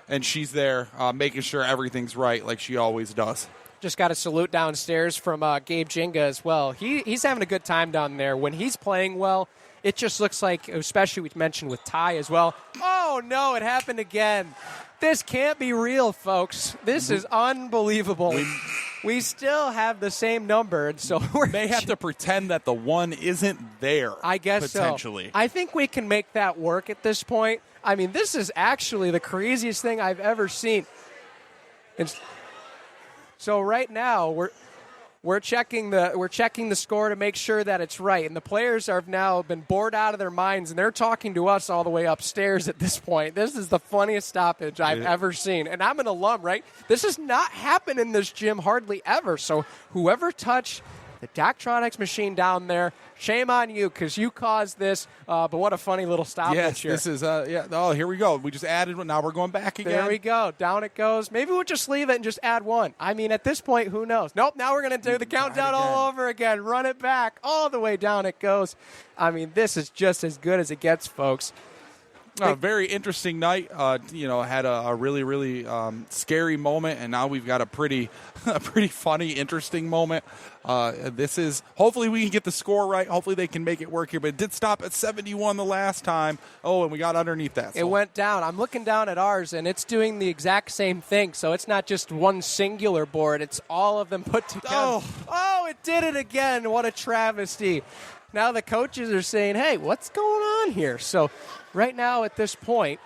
And she's there making sure everything's right like she always does. Just got a salute downstairs from Gabe Jinga as well. He's having a good time down there. When he's playing well, it just looks like, especially we mentioned with Ty as well. Oh, no, it happened again. This can't be real, folks. This is unbelievable. We still have the same number, and so we may have to pretend that the one isn't there. I guess potentially. So. I think we can make that work at this point. I mean, this is actually the craziest thing I've ever seen. So right now we're checking the score to make sure that it's right, and the players have now been bored out of their minds, and they're talking to us all the way upstairs at this point. This is the funniest stoppage I've ever seen, and I'm an alum, right? This has not happened in this gym hardly ever. So whoever touched the Daktronics machine down there, shame on you because you caused this. But what a funny little stoppage here. This is, Oh, here we go. We just added one. Now we're going back again. There we go. Down it goes. Maybe we'll just leave it and just add one. I mean, at this point, who knows? Nope, now we're going to do the countdown all over again. Run it back. All the way down it goes. I mean, this is just as good as it gets, folks. A very interesting night. Had a really, really scary moment, and now we've got a pretty funny, interesting moment. This is hopefully we can get the score right. Hopefully they can make it work here. But it did stop at 71 the last time. Oh, and we got underneath that. So. It went down. I'm looking down at ours, and it's doing the exact same thing. So it's not just one singular board. It's all of them put together. Oh, it did it again. What a travesty. Now the coaches are saying, hey, what's going on here? So right now at this point,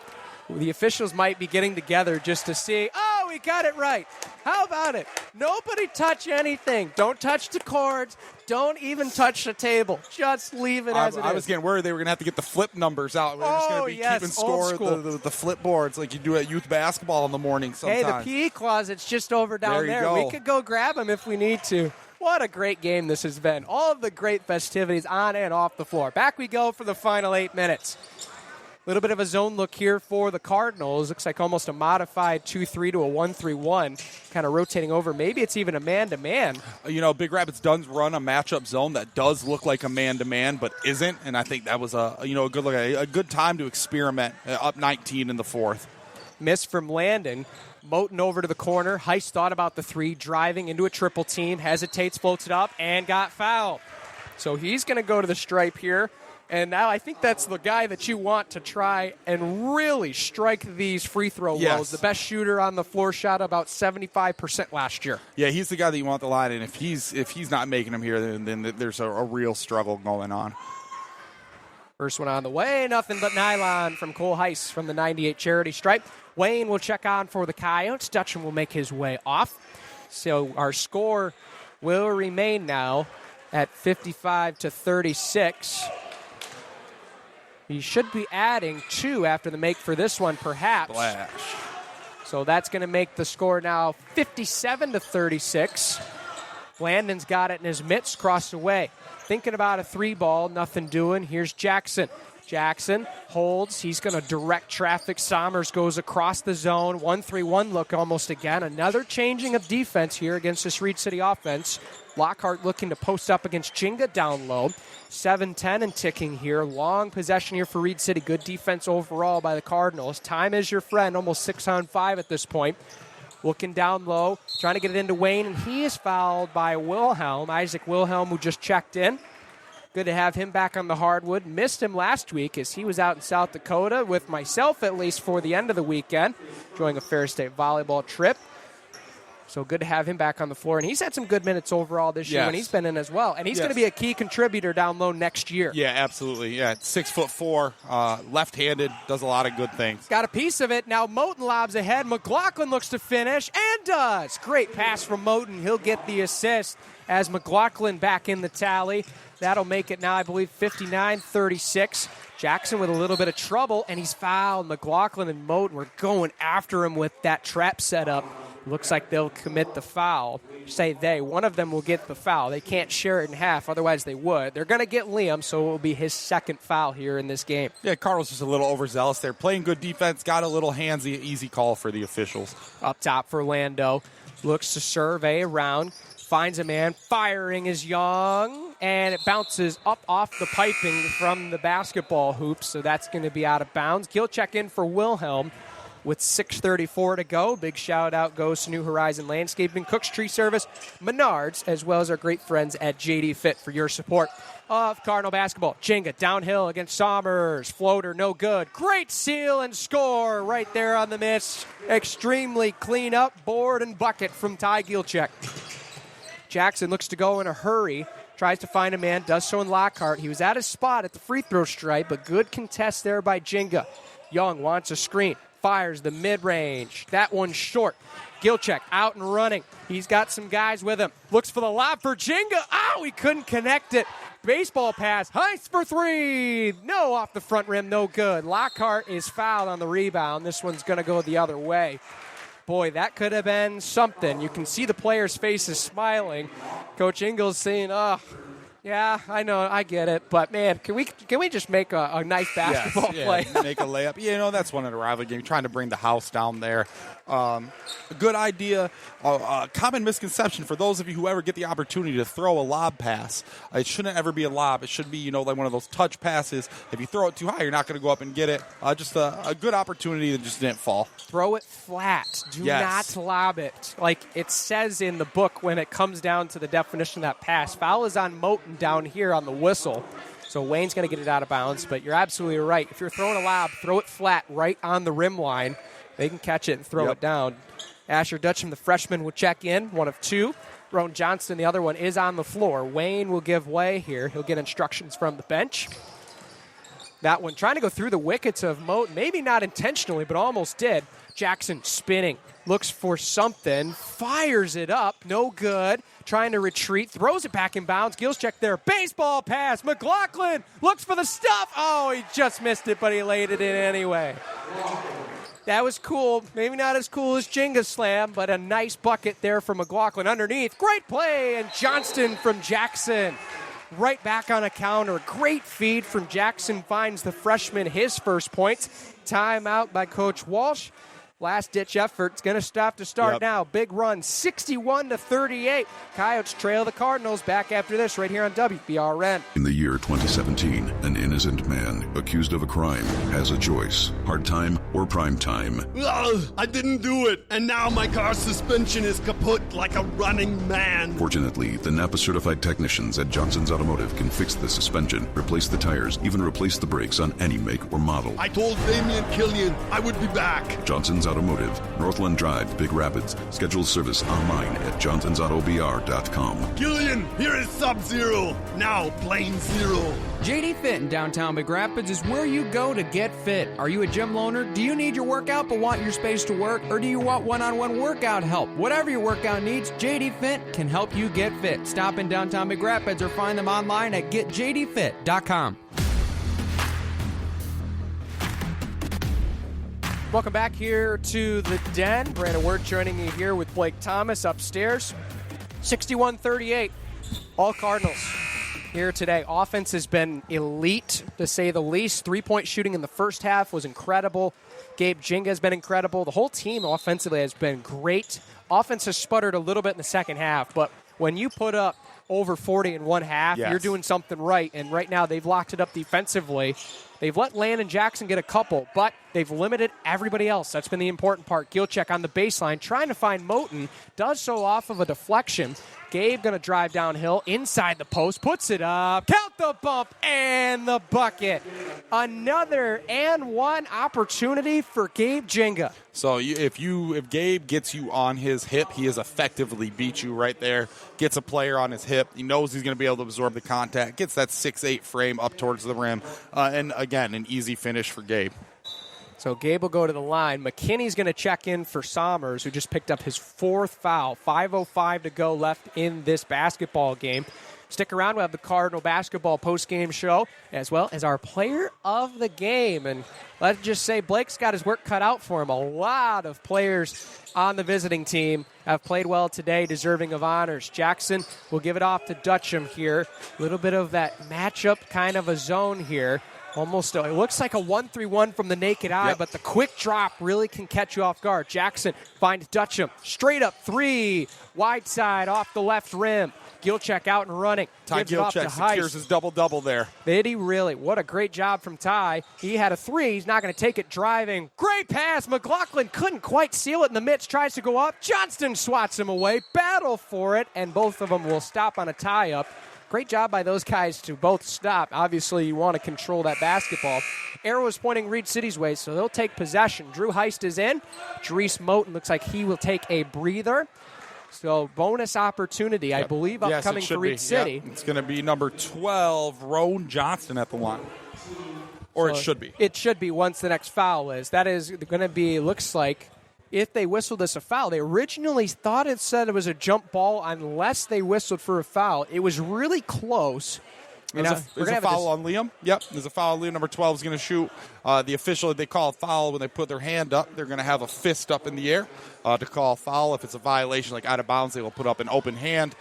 the officials might be getting together just to see, we we got it right. How about it? Nobody touch anything. Don't touch the cords. Don't even touch the table. Just leave it as it is. I was getting worried they were going to have to get the flip numbers out. We're just going to be keeping score of the flip boards like you do at youth basketball in the morning sometimes. Hey, the PE closet's just over down there. We could go grab them if we need to. What a great game this has been. All of the great festivities on and off the floor. Back we go for the final 8 minutes. A little bit of a zone look here for the Cardinals. Looks like almost a modified 2-3 to a 1-3-1. Kind of rotating over. Maybe it's even a man-to-man. Big Rapids does run a matchup zone that does look like a man-to-man, but isn't. And I think that was a good look, a good time to experiment. Up 19 in the fourth. Miss from Landon. Moten over to the corner. Heiss thought about the three, driving into a triple team. Hesitates, floats it up, and got fouled. So he's going to go to the stripe here. And now I think that's the guy that you want to try and really strike these free throw lows. The best shooter on the floor, shot about 75% last year. Yeah, he's the guy that you want the line, and if he's not making them here, then there's a real struggle going on. First one on the way, nothing but nylon from Cole Heiss from the 98 charity stripe. Wayne will check on for the Coyotes. Dutchin will make his way off. So our score will remain now at 55-36. He should be adding 2 after the make for this one, perhaps. Flash. So that's going to make the score now 57-36. Landon's got it in his mitts, crossed away. Thinking about a 3-ball, nothing doing. Here's Jackson. Jackson holds. He's going to direct traffic. Sommers goes across the zone. 1-3-1 look almost again. Another changing of defense here against this Reed City offense. Lockhart looking to post up against Chinga down low. 7-10 and ticking here. Long possession here for Reed City. Good defense overall by the Cardinals. Time is your friend. Almost 6-on-5 at this point. Looking down low. Trying to get it into Wayne, and he is fouled by Wilhelm. Isaac Wilhelm, who just checked in. Good to have him back on the hardwood. Missed him last week as he was out in South Dakota with myself, at least, for the end of the weekend, enjoying a Fair State volleyball trip. So good to have him back on the floor. And he's had some good minutes overall this year when he's been in as well. And he's going to be a key contributor down low next year. Yeah, absolutely. Yeah, 6'4", left-handed, does a lot of good things. Got a piece of it. Now Moten lobs ahead. McLaughlin looks to finish and does. Great pass from Moten. He'll get the assist as McLaughlin back in the tally. That'll make it now, I believe, 59-36. Jackson with a little bit of trouble, and he's fouled. McLaughlin and Moten were going after him with that trap setup. Looks like they'll commit the foul. Say they. One of them will get the foul. They can't share it in half, otherwise they would. They're going to get Liam, so it will be his second foul here in this game. Yeah, Carl's just a little overzealous there. Playing good defense, got a little handsy, easy call for the officials. Up top for Lando. Looks to survey around. Finds a man. Firing is Young. And it bounces up off the piping from the basketball hoop, so that's going to be out of bounds. Gill check in for Wilhelm. With 6:34 to go, big shout-out goes to New Horizon Landscaping, Cook's Tree Service, Menards, as well as our great friends at JD Fit for your support of Cardinal basketball. Chinga downhill against Sommers. Floater, no good. Great seal and score right there on the miss. Extremely clean up, board, and bucket from Ty Gilchek. Jackson looks to go in a hurry. Tries to find a man, does so in Lockhart. He was at his spot at the free throw stripe, but good contest there by Chinga. Young wants a screen. Fires the mid-range. That one's short. Gilchek out and running. He's got some guys with him. Looks for the lob for Chinga. Oh, he couldn't connect it. Baseball pass. Heiss for 3. No, off the front rim. No good. Lockhart is fouled on the rebound. This one's going to go the other way. Boy, that could have been something. You can see the players' faces smiling. Coach Ingles saying, yeah, I know, I get it, but man, can we just make a nice basketball play? Make a layup. That's one of the rivalry games. Trying to bring the house down there. A good idea. A common misconception for those of you who ever get the opportunity to throw a lob pass. It shouldn't ever be a lob. It should be like one of those touch passes. If you throw it too high, you're not going to go up and get it. Just a good opportunity that just didn't fall. Throw it flat. Do not lob it. Like it says in the book when it comes down to the definition of that pass. Foul is on Moten down here on the whistle. So Wayne's going to get it out of bounds, but you're absolutely right. If you're throwing a lob, throw it flat right on the rim line. They can catch it and throw it down. Asher Dutcham, the freshman, will check in, one of 2. Roan Johnston, the other one, is on the floor. Wayne will give way here. He'll get instructions from the bench. That one trying to go through the wickets of Moten, maybe not intentionally, but almost did. Jackson spinning, looks for something, fires it up, no good, trying to retreat, throws it back in bounds. Gilcheck there, baseball pass. McLaughlin looks for the stuff. Oh, he just missed it, but he laid it in anyway. That was cool. Maybe not as cool as Jenga's slam, but a nice bucket there for McLaughlin underneath. Great play, and Johnston from Jackson right back on a counter. Great feed from Jackson, finds the freshman his first points. Timeout by Coach Walsh. Last-ditch effort. It's going to stop to start now. Big run, 61-38. Coyotes trail the Cardinals. Back after this right here on WBRN. In the year 2017, an innocent man accused of a crime has a choice: hard time or prime time. Ugh, I didn't do it, and now my car's suspension is kaput like a running man. Fortunately, the Napa-certified technicians at Johnson's Automotive can fix the suspension, replace the tires, even replace the brakes on any make or model. I told Damian Killian I would be back. Johnson's Automotive, Northland Drive, Big Rapids. Schedule service online at johnsonsautobr.com. Killian, here is Sub-Zero. Now plain zero. JD Fit in downtown Big Rapids is where you go to get fit. Are you a gym loaner? Do you need your workout but want your space to work? Or do you want one-on-one workout help? Whatever your workout needs, JD Fit can help you get fit. Stop in downtown Big Rapids or find them online at getjdfit.com. Welcome back here to the Den. Brandon Wirt joining you here with Blake Thomas upstairs. 61-38, all Cardinals here today. Offense has been elite, to say the least. Three-point shooting in the first half was incredible. Gabe Jinga has been incredible. The whole team offensively has been great. Offense has sputtered a little bit in the second half, but when you put up over 40 in one half, you're doing something right. And right now they've locked it up defensively. They've let Landon Jackson get a couple, but they've limited everybody else. That's been the important part. Gilcheck on the baseline, trying to find Moten, does so off of a deflection. Gabe going to drive downhill, inside the post, puts it up, count the bump, and the bucket. Another and one opportunity for Gabe Jinga. So if Gabe gets you on his hip, he has effectively beat you right there. Gets a player on his hip. He knows he's going to be able to absorb the contact. Gets that 6'8" frame up towards the rim. And, again, an easy finish for Gabe. So Gabe will go to the line. McKinney's going to check in for Sommers, who just picked up his fourth foul. 5:05 to go left in this basketball game. Stick around. We'll have the Cardinal basketball postgame show, as well as our player of the game. And let's just say Blake's got his work cut out for him. A lot of players on the visiting team have played well today, deserving of honors. Jackson will give it off to Dutcham here. A little bit of that matchup kind of a zone here. Almost, it looks like a 1-3-1 from the naked eye, but the quick drop really can catch you off guard. Jackson finds Dutcham. Straight up three. Wide side off the left rim. Gilcheck out and running. Ty Gilcheck secures his double-double there. Did he really? What a great job from Ty. He had a three. He's not going to take it driving. Great pass. McLaughlin couldn't quite seal it in the midst. Tries to go up. Johnston swats him away. Battle for it, and both of them will stop on a tie-up. Great job by those guys to both stop. Obviously, you want to control that basketball. Arrow is pointing Reed City's way, so they'll take possession. Drew Heist is in. Dries Moten looks like he will take a breather. So bonus opportunity, I believe, upcoming for Reed City. Yep. It's going to be number 12, Roan Johnston at the line. Or so it should be. It should be once the next foul is. That is going to be, looks like, if they whistled this a foul. They originally thought it said it was a jump ball unless they whistled for a foul. It was really close. There's a foul on Liam. Yep, there's a foul on Liam. Number 12 is going to shoot. The official, they call a foul when they put their hand up. They're going to have a fist up in the air to call a foul. If it's a violation, like out of bounds, they will put up an open hand.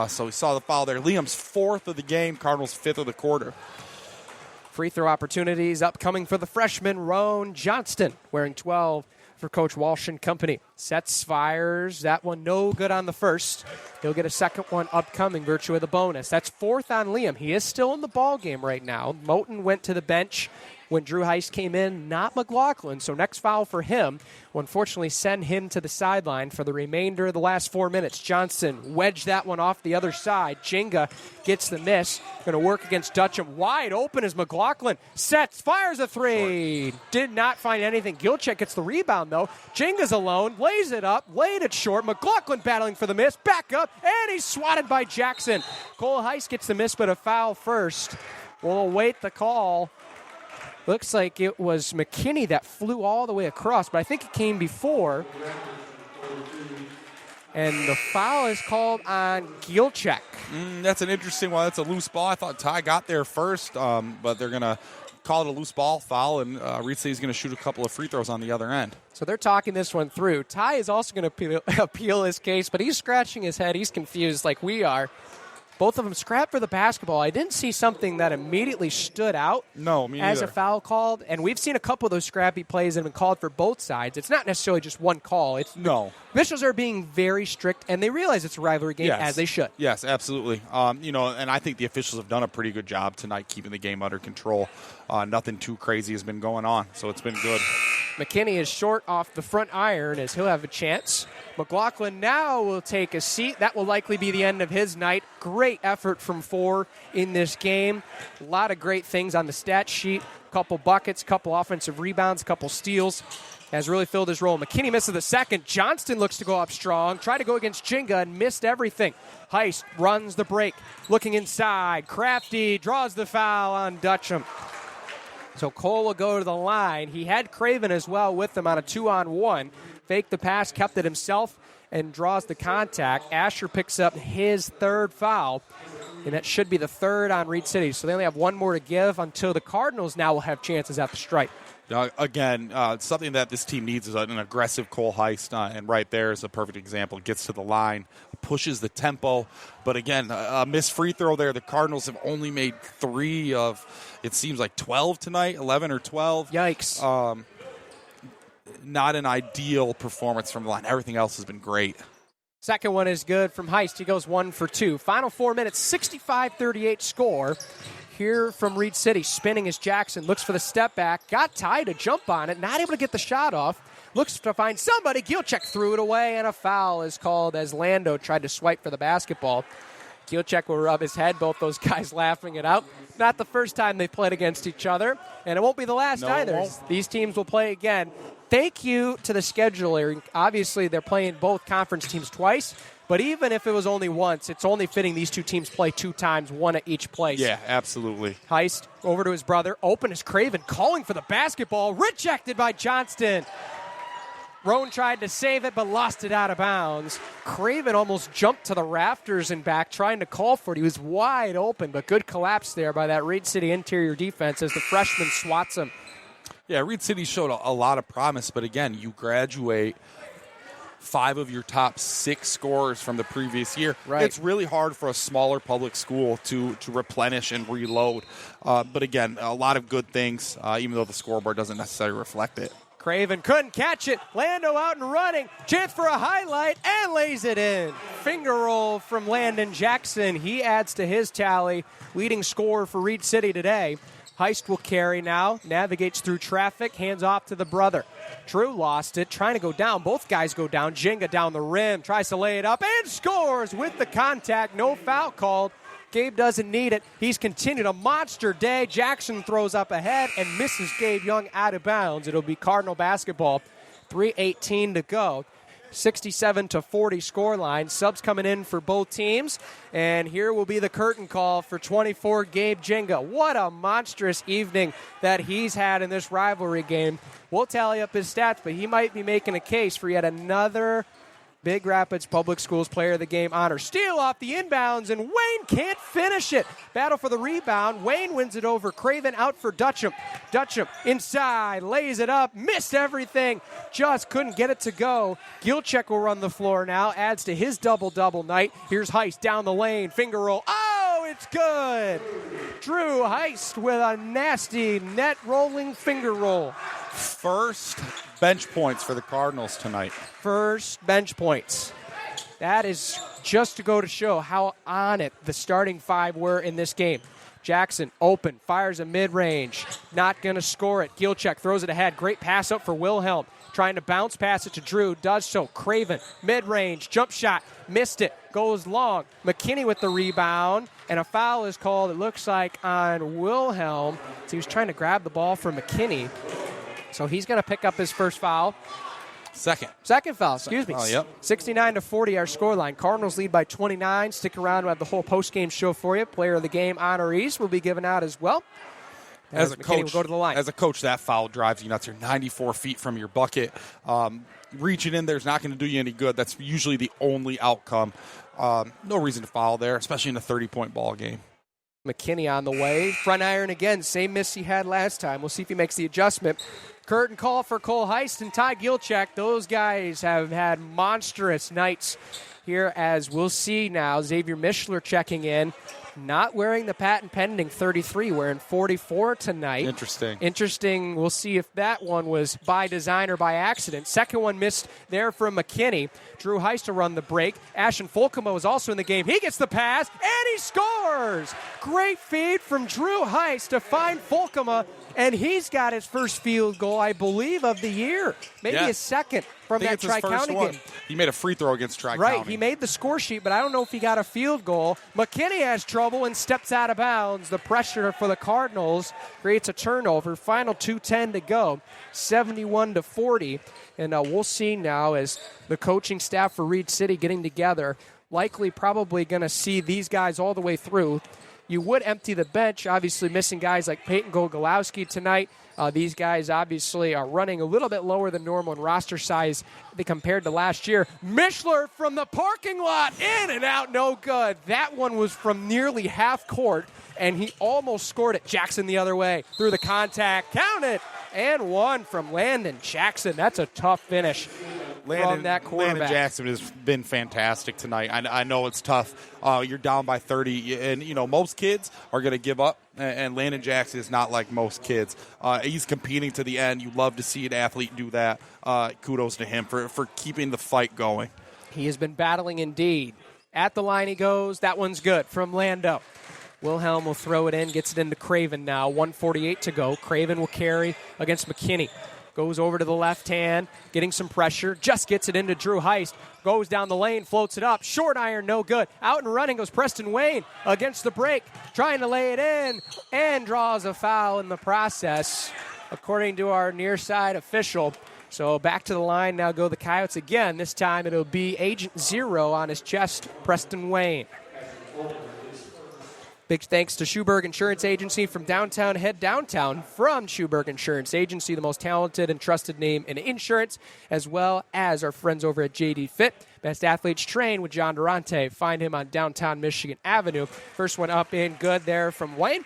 So we saw the foul there. Liam's fourth of the game, Cardinals' fifth of the quarter. Free throw opportunities upcoming for the freshman, Roan Johnston, wearing 12 for Coach Walsh and company. Sets, fires. That one no good on the first. He'll get a second one upcoming, virtue of the bonus. That's fourth on Liam. He is still in the ball game right now. Moten went to the bench when Drew Heist came in, not McLaughlin. So next foul for him will unfortunately send him to the sideline for the remainder of the last 4 minutes. Johnson wedged that one off the other side. Jinga gets the miss. Going to work against Dutcham. Wide open as McLaughlin sets, fires a three. Did not find anything. Gilcheck gets the rebound, though. Jinga's alone, lays it up, laid it short. McLaughlin battling for the miss. Back up, and he's swatted by Jackson. Cole Heist gets the miss, but a foul first. We'll await the call. Looks like it was McKinney that flew all the way across, but I think it came before. And the foul is called on Gilchek. That's an interesting one. That's a loose ball. I thought Ty got there first, but they're going to call it a loose ball foul, and Reed City's going to shoot a couple of free throws on the other end. So they're talking this one through. Ty is also going to appeal his case, but he's scratching his head. He's confused like we are. Both of them scrap for the basketball. I didn't see something that immediately stood out as a foul called, and we've seen a couple of those scrappy plays that have been called for both sides. It's not necessarily just one call. Officials are being very strict, and they realize it's a rivalry game, as they should. Yes, absolutely. And I think the officials have done a pretty good job tonight keeping the game under control. Nothing too crazy has been going on, so it's been good. McKinney is short off the front iron as he'll have a chance. McLaughlin now will take a seat. That will likely be the end of his night. Great effort from 4 in this game. A lot of great things on the stat sheet. Couple buckets, couple offensive rebounds, couple steals. Has really filled his role. McKinney misses the second. Johnston looks to go up strong. Tried to go against Chinga and missed everything. Heist runs the break. Looking inside. Crafty draws the foul on Dutcham. So Cole will go to the line. He had Craven as well with him on a 2-on-1. Faked the pass, kept it himself, and draws the contact. Asher picks up his third foul, and that should be the third on Reed City. So they only have one more to give until the Cardinals now will have chances at the stripe. Again, something that this team needs is an aggressive Cole Heist, and right there is a perfect example. Gets to the line, pushes the tempo, but again, a missed free throw there. The Cardinals have only made 3 of, it seems like 12 tonight, 11 or 12. Yikes. Not an ideal performance from the line. Everything else has been great. Second one is good from Heist. He goes 1 for 2. Final 4 minutes, 65-38 score. Here from Reed City, spinning is Jackson. Looks for the step back. Got Ty to jump on it. Not able to get the shot off. Looks to find somebody. Gilchek threw it away, and a foul is called as Lando tried to swipe for the basketball. Gilchek will rub his head. Both those guys laughing it out. Not the first time they played against each other, and it won't be the last either. These teams will play again. Thank you to the scheduler. Obviously, they're playing both conference teams twice. But even if it was only once, it's only fitting these two teams play 2 times, one at each place. Yeah, absolutely. Heist over to his brother. Open is Craven calling for the basketball. Rejected by Johnston. Roan tried to save it, but lost it out of bounds. Craven almost jumped to the rafters and back, trying to call for it. He was wide open, but good collapse there by that Reed City interior defense as the freshman swats him. Yeah, Reed City showed a lot of promise, but again, you graduate 5 of your top 6 scorers from the previous year. Right. It's really hard for a smaller public school to replenish and reload. But again, a lot of good things, even though the scoreboard doesn't necessarily reflect it. Craven couldn't catch it. Lando out and running. Chance for a highlight and lays it in. Finger roll from Landon Jackson. He adds to his tally. Leading scorer for Reed City today. Heist will carry now. Navigates through traffic. Hands off to the brother. Drew lost it. Trying to go down. Both guys go down. Jenga down the rim. Tries to lay it up and scores with the contact. No foul called. Gabe doesn't need it. He's continued a monster day. Jackson throws up ahead and misses Gabe Young out of bounds. It'll be Cardinal basketball. 3:18 to go. 67-40 scoreline. Subs coming in for both teams. And here will be the curtain call for 24, Gabe Jenga. What a monstrous evening that he's had in this rivalry game. We'll tally up his stats, but he might be making a case for yet another Big Rapids Public Schools Player of the Game honor. Steal off the inbounds, and Wayne can't finish it. Battle for the rebound. Wayne wins it over. Craven out for Dutcham. Dutcham inside, lays it up, missed everything. Just couldn't get it to go. Gilchek will run the floor now, adds to his double-double night. Here's Heist down the lane, finger roll. Oh, it's good. Drew Heist with a nasty net-rolling finger roll. First bench points for the Cardinals tonight. First bench points. That is just to go to show how on it the starting 5 were in this game. Jackson open, fires a mid-range, not going to score it. Gilchek throws it ahead. Great pass up for Wilhelm. Trying to bounce pass it to Drew, does so. Craven, mid-range, jump shot, missed it, goes long. McKinney with the rebound, and a foul is called, it looks like, on Wilhelm. So he was trying to grab the ball from McKinney. So he's going to pick up his first foul. Second foul, excuse me. 69-40 our scoreline. Cardinals lead by 29. Stick around. We'll have the whole post-game show for you. Player of the game honorees will be given out as well. As a McKinney coach, will go to the line. As a coach, that foul drives you nuts. You're 94 feet from your bucket. Reaching in there is not going to do you any good. That's usually the only outcome. No reason to foul there, especially in a 30-point ball game. McKinney on the way. Front iron again. Same miss he had last time. We'll see if he makes the adjustment. Curtain call for Cole Heist and Ty Gilchek. Those guys have had monstrous nights here, as we'll see now. Xavier Mishler checking in. Not wearing the patent pending 33, wearing 44 tonight. Interesting. We'll see if that one was by design or by accident. Second one missed there from McKinney. Drew Heist to run the break. Ashton Folkema was also in the game. He gets the pass, and he scores! Great feed from Drew Heist to find Folkema, and he's got his first field goal, I believe, of the year. Maybe his second from that Tri-County game. He made a free throw against Tri-County. Right, he made the score sheet, but I don't know if he got a field goal. McKinney has trouble and steps out of bounds. The pressure for the Cardinals creates a turnover. Final 2:10 to go, 71-40. And we'll see now as the coaching staff for Reed City getting together, likely probably going to see these guys all the way through. You would empty the bench, obviously missing guys like Peyton Gogolowski tonight. These guys obviously are running a little bit lower than normal in roster size compared to last year. Mishler from the parking lot, in and out, no good. That one was from nearly half court, and he almost scored it. Jackson the other way, through the contact, count it, and one from Landon Jackson. That's a tough finish from that quarterback. Landon Jackson has been fantastic tonight. I know it's tough. You're down by 30, and most kids are going to give up, and Landon Jackson is not like most kids. He's competing to the end. You love to see an athlete do that. Kudos to him for keeping the fight going. He has been battling indeed. At the line he goes. That one's good from Lando. Wilhelm will throw it in, gets it into Craven now. 1:48 to go. Craven will carry against McKinney. Goes over to the left hand, getting some pressure. Just gets it into Drew Heist. Goes down the lane, floats it up. Short iron, no good. Out and running goes Preston Wayne against the break. Trying to lay it in and draws a foul in the process, according to our near side official. So back to the line now go the Coyotes again. This time it'll be Agent Zero on his chest, Preston Wayne. Big thanks to Schuberg Insurance Agency from downtown. Head downtown from Schuberg Insurance Agency, the most talented and trusted name in insurance, as well as our friends over at JD Fit. Best athletes train with John Durante. Find him on downtown Michigan Avenue. First one up in good there from Wayne.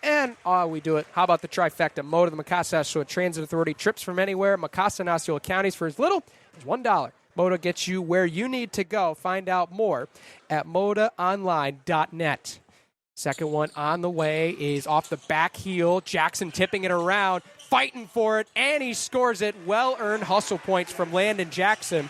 And we do it. How about the trifecta? Moda, the Mikasa Osceola Transit Authority. Trips from anywhere. Mikasa and Osceola counties for as little as $1. Moda gets you where you need to go. Find out more at modaonline.net. Second one on the way is off the back heel. Jackson tipping it around, fighting for it, and he scores it. Well-earned hustle points from Landon Jackson.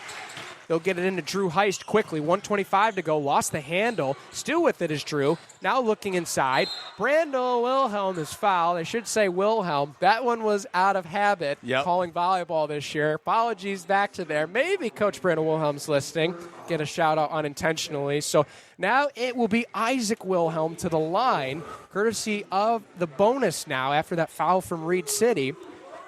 They'll get it into Drew Heist quickly. 1:25 to go. Lost the handle. Still with it is Drew. Now looking inside. Brandel Wilhelm is fouled. I should say Wilhelm. That one was out of habit. Calling volleyball this year. Apologies back to there. Maybe Coach Brandel Wilhelm's listening. Get a shout out unintentionally. So now it will be Isaac Wilhelm to the line, courtesy of the bonus now after that foul from Reed City.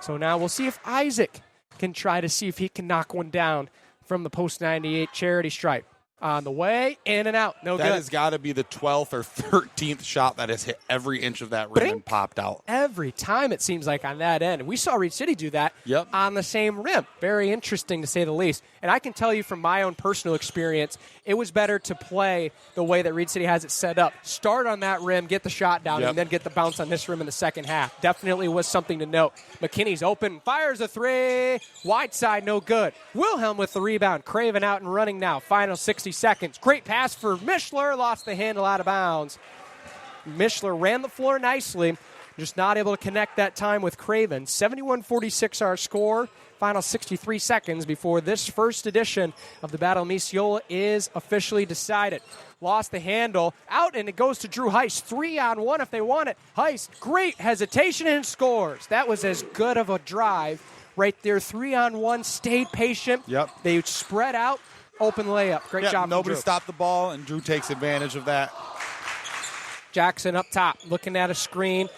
So now we'll see if Isaac can try to see if he can knock one down from the post 98 charity stripe. On the way, in and out. No good. That has got to be the 12th or 13th shot that has hit every inch of that rim and popped out. Every time it seems like on that end. And we saw Reed City do that on the same rim. Very interesting to say the least. And I can tell you from my own personal experience, it was better to play the way that Reed City has it set up. Start on that rim, get the shot down, and then get the bounce on this rim in the second half. Definitely was something to note. McKinney's open, fires a three. Wide side, no good. Wilhelm with the rebound. Craven out and running now. Final 60 seconds. Great pass for Mishler. Lost the handle out of bounds. Mishler ran the floor nicely. Just not able to connect that time with Craven. 71-46 our score. Final 63 seconds before this first edition of the Battle of Misiola is officially decided. Lost the handle. Out, and it goes to Drew Heist. 3-on-1 if they want it. Heist, great hesitation, and scores. That was as good of a drive right there. 3-on-1, stayed patient. They spread out. Open layup. Great job. Nobody stopped the ball, and Drew takes advantage of that. Jackson up top, looking at a screen.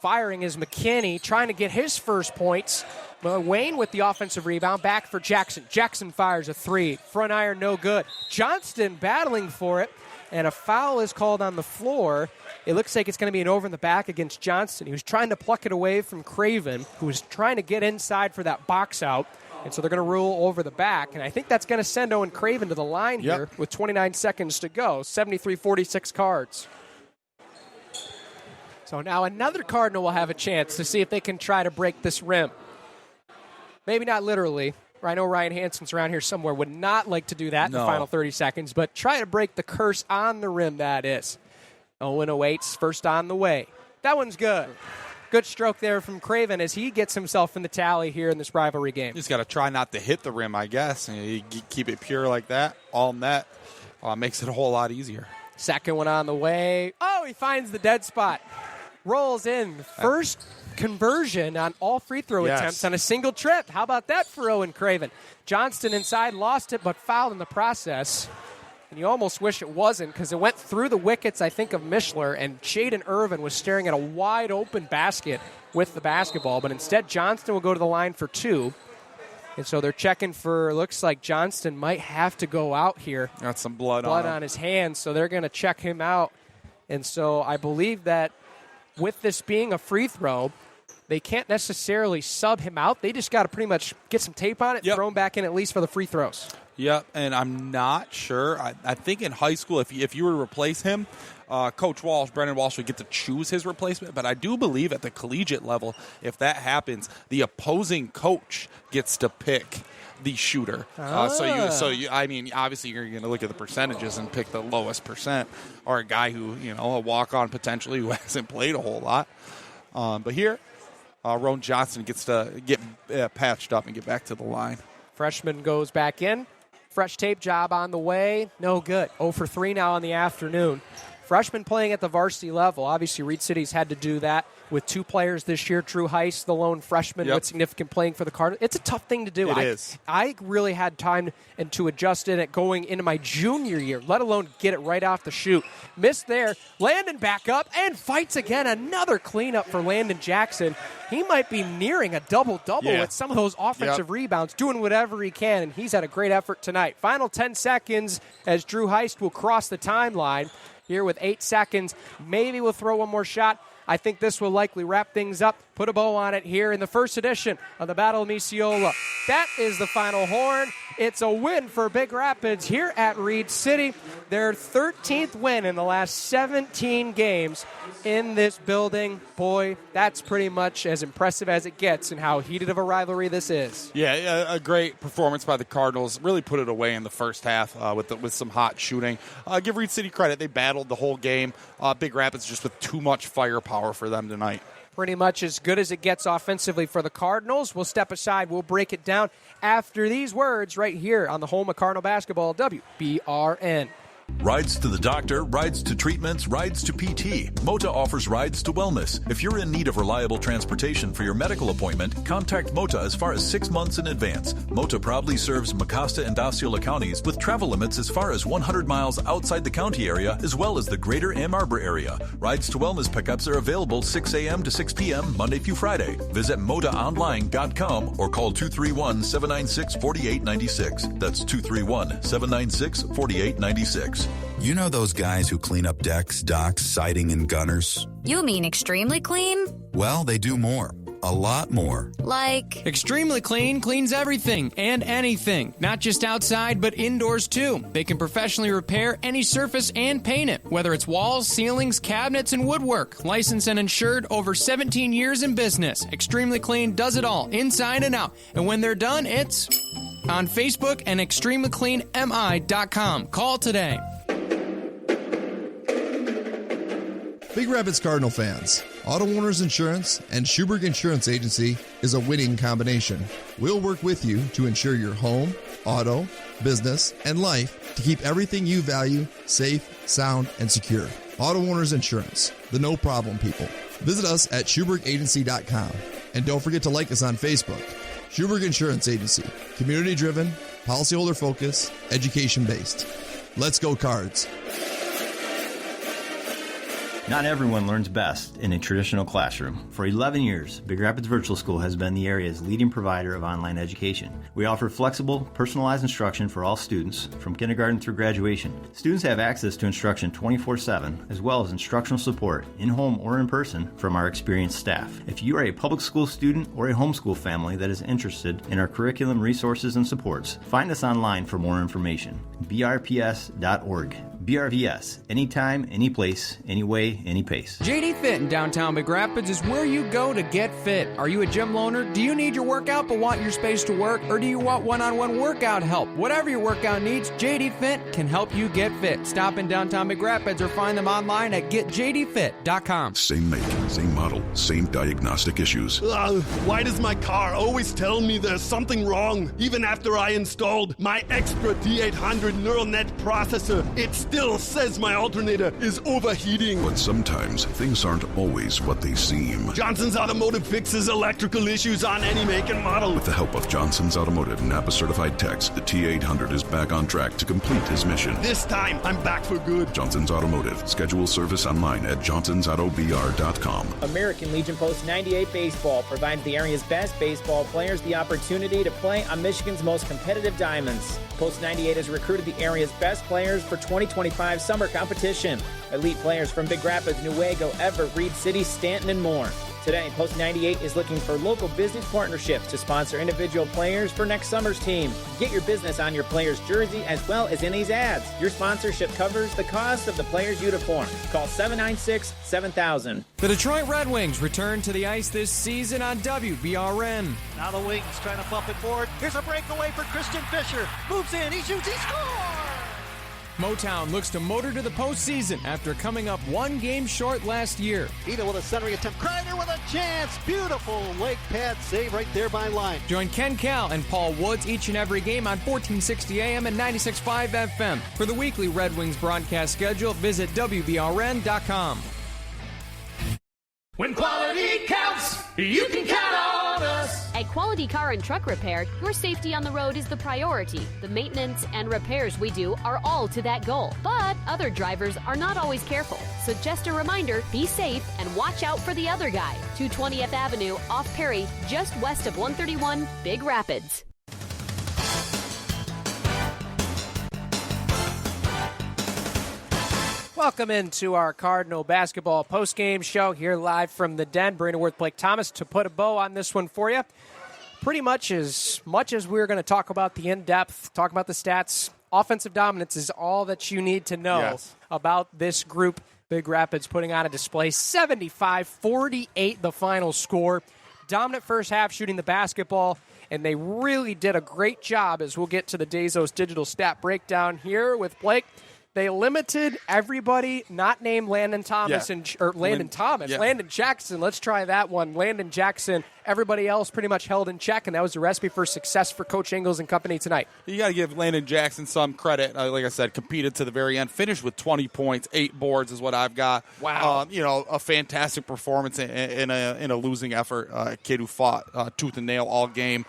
Firing is McKinney, trying to get his first points. Wayne with the offensive rebound. Back for Jackson. Jackson fires a three. Front iron, no good. Johnston battling for it. and a foul is called on the floor. It looks like it's going to be an over in the back against Johnston. He was trying to pluck it away from Craven, who was trying to get inside for that box out. And so they're going to rule over the back. And I think that's going to send Owen Craven to the line here with 29 seconds to go. 73-46 Cards. So now another Cardinal will have a chance to see if they can try to break this rim. Maybe not literally. I know Ryan Hansen's around here somewhere, would not like to do that in the final 30 seconds, but try to break the curse on the rim, that is. Owen awaits, first on the way. That one's good. Good stroke there from Craven as he gets himself in the tally here in this rivalry game. He's got to try not to hit the rim, I guess. You keep it pure like that, all net. Makes it a whole lot easier. Second one on the way. Oh, he finds the dead spot. Rolls in. First conversion on all free throw attempts on a single trip. How about that for Owen Craven? Johnston inside, lost it, but fouled in the process. And you almost wish it wasn't because it went through the wickets, I think, of Mishler, and Shaden Irvin was staring at a wide-open basket with the basketball. But instead, Johnston will go to the line for two. And so they're checking for, looks like Johnston might have to go out here. Got some blood on his hands, so they're going to check him out. And so I believe that with this being a free throw, they can't necessarily sub him out. They just got to pretty much get some tape on it and throw him back in at least for the free throws. Yep, and I'm not sure. I think in high school, if you were to replace him, Coach Walsh, Brendan Walsh, would get to choose his replacement. But I do believe at the collegiate level, if that happens, the opposing coach gets to pick the shooter. I mean, obviously you're going to look at the percentages and pick the lowest percent, or a guy who, a walk-on potentially who hasn't played a whole lot. But here, Roan Johnson gets to get patched up and get back to the line. Freshman goes back in. Fresh tape job on the way. No good. 0 for 3 now in the afternoon. Freshman playing at the varsity level. Obviously, Reed City's had to do that with two players this year. Drew Heiss, the lone freshman with significant playing for the Cardinals. It's a tough thing to do. It is. I really had time to adjust in it going into my junior year, let alone get it right off the shoot. Missed there. Landon back up and fights again. Another cleanup for Landon Jackson. He might be nearing a double-double with some of those offensive rebounds, doing whatever he can, and he's had a great effort tonight. Final 10 seconds as Drew Heist will cross the timeline. Here with 8 seconds, maybe we'll throw one more shot. I think this will likely wrap things up. Put a bow on it here in the first edition of the Battle of Misiola. That is the final horn. It's a win for Big Rapids here at Reed City. Their 13th win in the last 17 games in this building. Boy, that's pretty much as impressive as it gets and how heated of a rivalry this is. Yeah, a great performance by the Cardinals. Really put it away in the first half with some hot shooting. Give Reed City credit. They battled the whole game. Big Rapids just with too much firepower for them tonight. Pretty much as good as it gets offensively for the Cardinals. We'll step aside. We'll break it down after these words right here on the home of Cardinal basketball, WBRN. Rides to the doctor, rides to treatments, rides to PT. Mota offers rides to wellness. If you're in need of reliable transportation for your medical appointment, contact Mota as far as 6 months in advance. Mota proudly serves Mecosta and Osceola counties with travel limits as far as 100 miles outside the county area, as well as the greater Ann Arbor area. Rides to wellness pickups are available 6 a.m. to 6 p.m. Monday through Friday. Visit MotaOnline.com or call 231-796-4896. That's 231-796-4896. You know those guys who clean up decks, docks, siding, and gunners? You mean extremely clean? Well, they do more. A lot more. Like? Extremely Clean cleans everything and anything. Not just outside, but indoors too. They can professionally repair any surface and paint it, whether it's walls, ceilings, cabinets, and woodwork. Licensed and insured, over 17 years in business. Extremely Clean does it all, inside and out. And when they're done, it's on Facebook and extremelycleanmi.com. Call today. Big Rapids Cardinal fans, Auto Owners Insurance and Schuberg Insurance Agency is a winning combination. We'll work with you to ensure your home, auto, business, and life to keep everything you value safe, sound, and secure. Auto Owners Insurance, the no problem people. Visit us at SchubergAgency.com. And don't forget to like us on Facebook. Schuberg Insurance Agency, community-driven, policyholder-focused, education-based. Let's go Cards. Not everyone learns best in a traditional classroom. For 11 years, Big Rapids Virtual School has been the area's leading provider of online education. We offer flexible, personalized instruction for all students, from kindergarten through graduation. Students have access to instruction 24/7, as well as instructional support, in-home or in person, from our experienced staff. If you are a public school student or a homeschool family that is interested in our curriculum, resources, and supports, find us online for more information. brps.org. BRVS. Anytime, any place, any way, any pace. JD Fit in downtown Big Rapids is where you go to get fit. Are you a gym loaner? Do you need your workout but want your space to work? Or do you want one-on-one workout help? Whatever your workout needs, JD Fit can help you get fit. Stop in downtown Big Rapids or find them online at getjdfit.com. Same make, same model, same diagnostic issues. Why does my car always tell me there's something wrong? Even after I installed my extra D800 neural net processor, it still says my alternator is overheating. But sometimes things aren't always what they seem. Johnson's Automotive fixes electrical issues on any make and model. With the help of Johnson's Automotive Napa-certified techs, the T800 is back on track to complete his mission. This time, I'm back for good. Johnson's Automotive. Schedule service online at johnsonsautobr.com. American Legion Post 98 Baseball provides the area's best baseball players the opportunity to play on Michigan's most competitive diamonds. Post 98 has recruited the area's best players for 2025 summer competition. Elite players from Big Rapids, Newaygo, Everett, Reed City, Stanton, and more. Today, Post 98 is looking for local business partnerships to sponsor individual players for next summer's team. Get your business on your player's jersey as well as in these ads. Your sponsorship covers the cost of the player's uniform. Call 796-7000. The Detroit Red Wings return to the ice this season on WBRN. Now the Wings trying to bump it forward. Here's a breakaway for Christian Fisher. Moves in, he shoots, he scores! Motown looks to motor to the postseason after coming up one game short last year. Eda with a centering attempt. Kreider with a chance. Beautiful leg pad save right there by line. Join Ken Cal and Paul Woods each and every game on 1460 AM and 96.5 FM. For the weekly Red Wings broadcast schedule, visit WBRN.com. When quality counts, you can count on us. At Quality Car and Truck Repair, your safety on the road is the priority. The maintenance and repairs we do are all to that goal. But other drivers are not always careful. So just a reminder, be safe and watch out for the other guy. 220th Avenue, off Perry, just west of 131, Big Rapids. Welcome into our Cardinal basketball postgame show here live from the Den. Brandon Worth, Blake Thomas to put a bow on this one for you. Pretty much as we're going to talk about the in-depth, talk about the stats, offensive dominance is all that you need to know about this group. Big Rapids putting on a display. 75-48 the final score. Dominant first half shooting the basketball, and they really did a great job as we'll get to the Dazos digital stat breakdown here with Blake. They limited everybody not named Landon Thomas Landon Jackson. Let's try that one. Landon Jackson. Everybody else pretty much held in check, and that was the recipe for success for Coach Ingles and company tonight. You got to give Landon Jackson some credit. Like I said, competed to the very end. Finished with 20 points, 8 boards is what I've got. Wow. A fantastic performance in a losing effort. A kid who fought tooth and nail all game.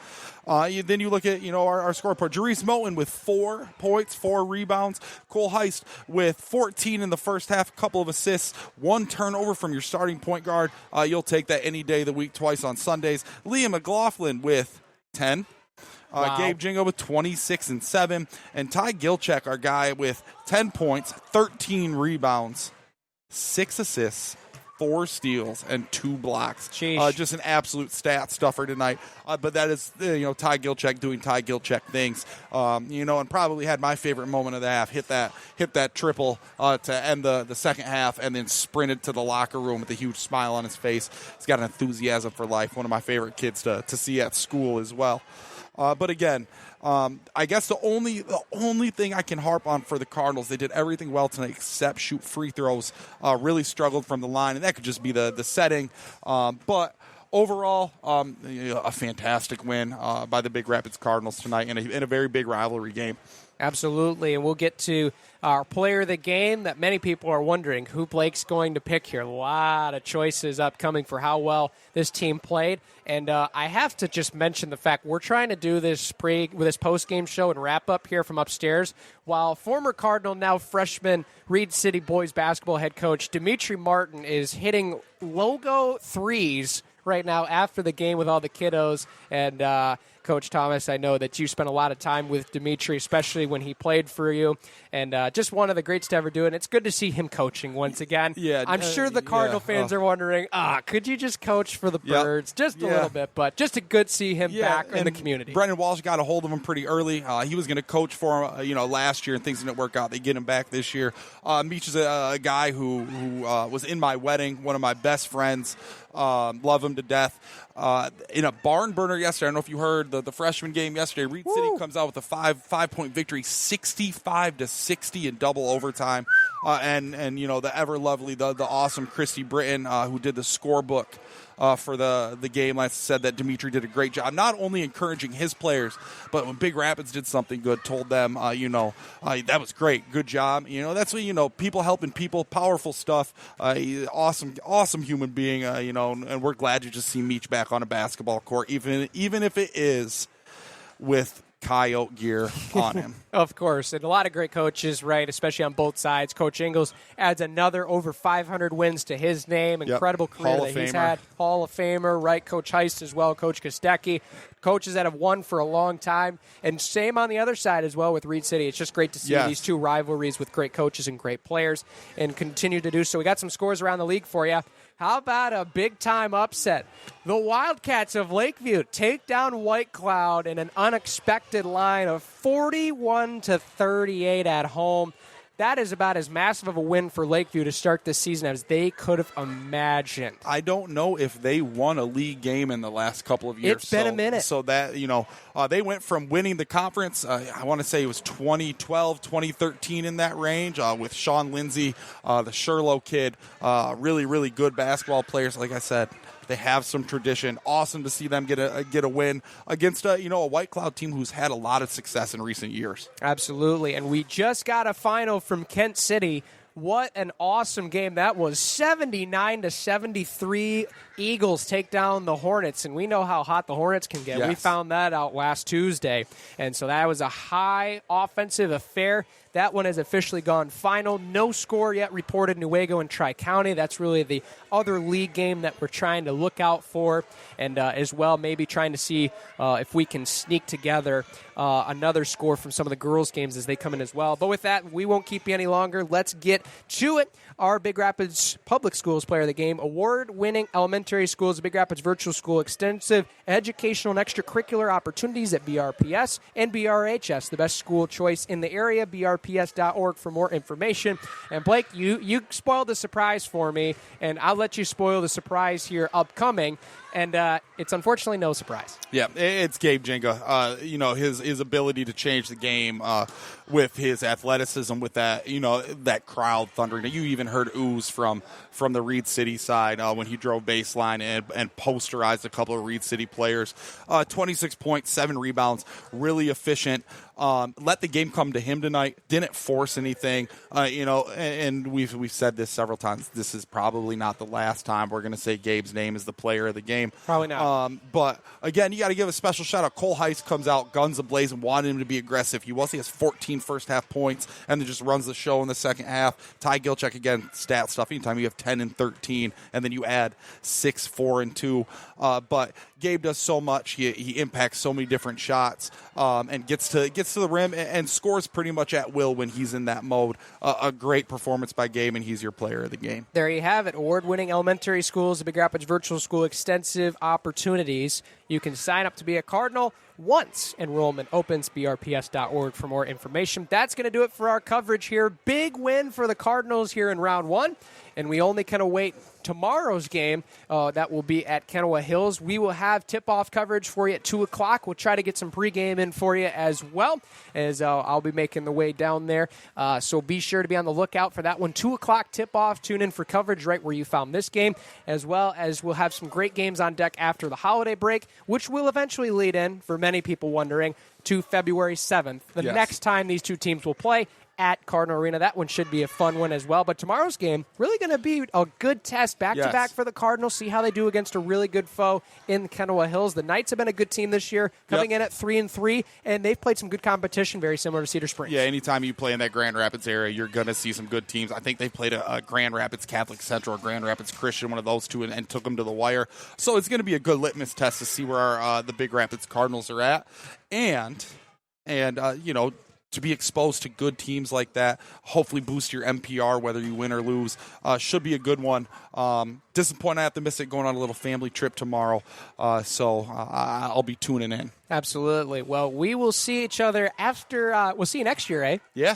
Then you look at, our scoreboard. Jerice Moten with 4 points, 4 rebounds. Cole Heist with 14 in the first half, a couple of assists, 1 turnover from your starting point guard. You'll take that any day of the week, twice on Sundays. Liam McLaughlin with 10. Wow. Gabe Jingo with 26 and 7. And Ty Gilchek, our guy, with 10 points, 13 rebounds, 6 assists, 4 steals, and 2 blocks. Just an absolute stat stuffer tonight. But that is, Ty Gilchek doing Ty Gilchek things. And probably had my favorite moment of the half. Hit that triple to end the second half, and then sprinted to the locker room with a huge smile on his face. He's got an enthusiasm for life. One of my favorite kids to see at school as well. But again, I guess the only thing I can harp on for the Cardinals, they did everything well tonight except shoot free throws. Really struggled from the line, and that could just be the setting. But overall, a fantastic win by the Big Rapids Cardinals tonight in a very big rivalry game. Absolutely, and we'll get to our player of the game that many people are wondering who Blake's going to pick here. A lot of choices upcoming for how well this team played, and I have to just mention the fact we're trying to do this post-game show and wrap up here from upstairs while former Cardinal, now freshman Reed City boys basketball head coach Dimitri Martin is hitting logo threes right now after the game with all the kiddos. And Coach Thomas, I know that you spent a lot of time with Dimitri, especially when he played for you, and just one of the greats to ever do it. And it's good to see him coaching once again. Yeah, I'm sure the Cardinal fans are wondering, could you just coach for the Birds just a little bit? But just a good see him back in the community. Brendan Walsh got a hold of him pretty early. He was going to coach for him, last year, and things didn't work out. They get him back this year. Meech is a guy who was in my wedding, one of my best friends. Love him to death. In a barn burner yesterday, I don't know if you heard the freshman game yesterday, Reed City comes out with a five-point victory, 65-60 in double overtime. And the ever lovely, the awesome Christy Britton, who did the scorebook for the game last, said that Dimitri did a great job, not only encouraging his players, but when Big Rapids did something good, told them, that was great, good job. That's what, people helping people, powerful stuff. Awesome human being, and we're glad to just see Meech back on a basketball court, even if it is with coyote gear on him. Of course, and a lot of great coaches, right, especially on both sides. Coach Ingles adds another over 500 wins to his name. Incredible career that he's had. Hall of Famer, right? Coach Heist as well, Coach Kostecki. Coaches that have won for a long time. And same on the other side as well with Reed City. It's just great to see these two rivalries with great coaches and great players and continue to do so. We got some scores around the league for you. How about a big-time upset? The Wildcats of Lakeview take down White Cloud in an unexpected line of 41-38 at home. That is about as massive of a win for Lakeview to start this season as they could have imagined. I don't know if they won a league game in the last couple of years. It's been a minute. So that, they went from winning the conference, I want to say it was 2012, 2013 in that range, with Sean Lindsay, the Sherlock kid, really, really good basketball players. Like I said, they have some tradition. Awesome to see them get a win against a White Cloud team who's had a lot of success in recent years. Absolutely, and we just got a final from Kent City. What an awesome game that was. 79-73, Eagles take down the Hornets, and we know how hot the Hornets can get. Yes. We found that out last Tuesday, and so that was a high offensive affair. That one has officially gone final. No score yet reported in Newaygo and Tri-County. That's really the other league game that we're trying to look out for, and as well maybe trying to see if we can sneak together another score from some of the girls' games as they come in as well. But with that, we won't keep you any longer. Let's get to it. Our Big Rapids Public Schools Player of the Game, award-winning elementary schools, Big Rapids Virtual School, extensive educational and extracurricular opportunities at BRPS and BRHS, the best school choice in the area, brps.org for more information. And Blake, you spoiled the surprise for me, and I'll let you spoil the surprise here upcoming. And it's unfortunately no surprise. Yeah, it's Gabe Jenga. His ability to change the game with his athleticism, with that that crowd thundering. You even heard ooze from the Reed City side when he drove baseline and posterized a couple of Reed City players. 26 points, 7 rebounds, really efficient. Let the game come to him tonight. Didn't force anything. And we've said this several times. This is probably not the last time we're going to say Gabe's name is the player of the game. Probably not. But again, you got to give a special shout out. Cole Heist comes out guns ablazing, wanted him to be aggressive. He was. He has 14 first half points and then just runs the show in the second half. Ty Gilchek, again, stat stuff. Anytime you have 10 and 13 and then you add 6, 4, and 2. But Gabe does so much. He impacts so many different shots and gets to the rim and scores pretty much at will when he's in that mode. A great performance by Gabe, and he's your player of the game. There you have it. Award-winning elementary schools, the Big Rapids Virtual School, extensive opportunities. You can sign up to be a Cardinal once enrollment opens, brps.org for more information. That's going to do it for our coverage here. Big win for the Cardinals here in round 1, and we only kind of wait tomorrow's game, that will be at Kennewa Hills. We will have tip-off coverage for you at 2 o'clock. We'll try to get some pregame in for you as well, as I'll be making the way down there. So be sure to be on the lookout for that one. 2 o'clock tip-off. Tune in for coverage right where you found this game, as well as we'll have some great games on deck after the holiday break, which will eventually lead in, for many people wondering, to February 7th, the next time these two teams will play at Cardinal Arena. That one should be a fun one as well. But tomorrow's game, really going to be a good test back-to-back for the Cardinals, see how they do against a really good foe in Kennewa Hills. The Knights have been a good team this year, coming in at 3-3, and they've played some good competition, very similar to Cedar Springs. Yeah, anytime you play in that Grand Rapids area, you're going to see some good teams. I think they played a Grand Rapids Catholic Central, a Grand Rapids Christian, one of those two, and took them to the wire. So it's going to be a good litmus test to see where the Big Rapids Cardinals are at. And you know, to be exposed to good teams like that, hopefully boost your MPR, whether you win or lose, should be a good one. Disappointed I have to miss it, going on a little family trip tomorrow, so I'll be tuning in. Absolutely. Well, we will see each other after, we'll see you next year, eh? Yeah,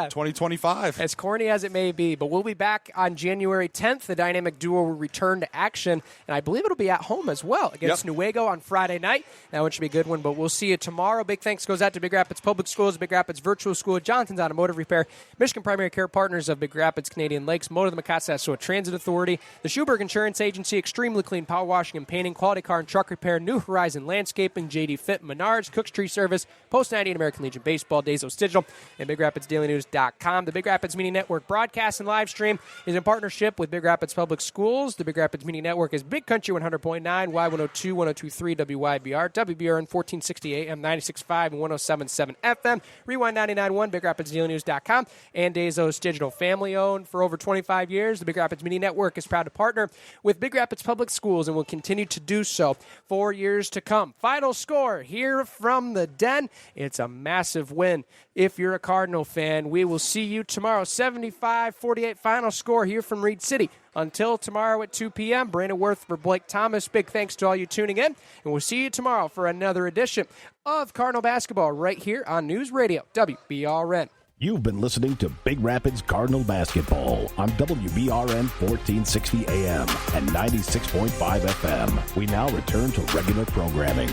2025. As corny as it may be, but we'll be back on January 10th. The dynamic duo will return to action, and I believe it'll be at home as well against Newaygo on Friday night. That one should be a good one, but we'll see you tomorrow. Big thanks goes out to Big Rapids Public Schools, Big Rapids Virtual School, Johnson's Automotive Repair, Michigan Primary Care Partners of Big Rapids, Canadian Lakes, Motor the Macassaso Transit Authority, the Schuberg Insurance Agency, Extremely Clean Power Washing and Painting, Quality Car and Truck Repair, New Horizon Landscaping, JD Fit, Menards, Cook's Tree Service, Post 98 American Legion Baseball, Dazos Digital, and BigRapidsDailyNews.com. The Big Rapids Media Network broadcast and live stream is in partnership with Big Rapids Public Schools. The Big Rapids Media Network is Big Country 100.9, Y102, 102.3, WYBR, WBRN 1460 AM, 96.5, and 107.7 FM, Rewind 99.1, BigRapidsDailyNews.com, and Dazos Digital. Family owned for over 25 years, the Big Rapids Media Network is proud to partner with Big Rapids Public Schools and will continue to do so for years to come. Final score here from the Den. It's a massive win if you're a Cardinal fan. We will see you tomorrow. 75-48 final score here from Reed City. Until tomorrow at 2 p.m., Brandon Worth for Blake Thomas. Big thanks to all you tuning in, and we'll see you tomorrow for another edition of Cardinal Basketball right here on News Radio WBRN. You've been listening to Big Rapids Cardinal Basketball on WBRN 1460 AM and 96.5 FM. We now return to regular programming.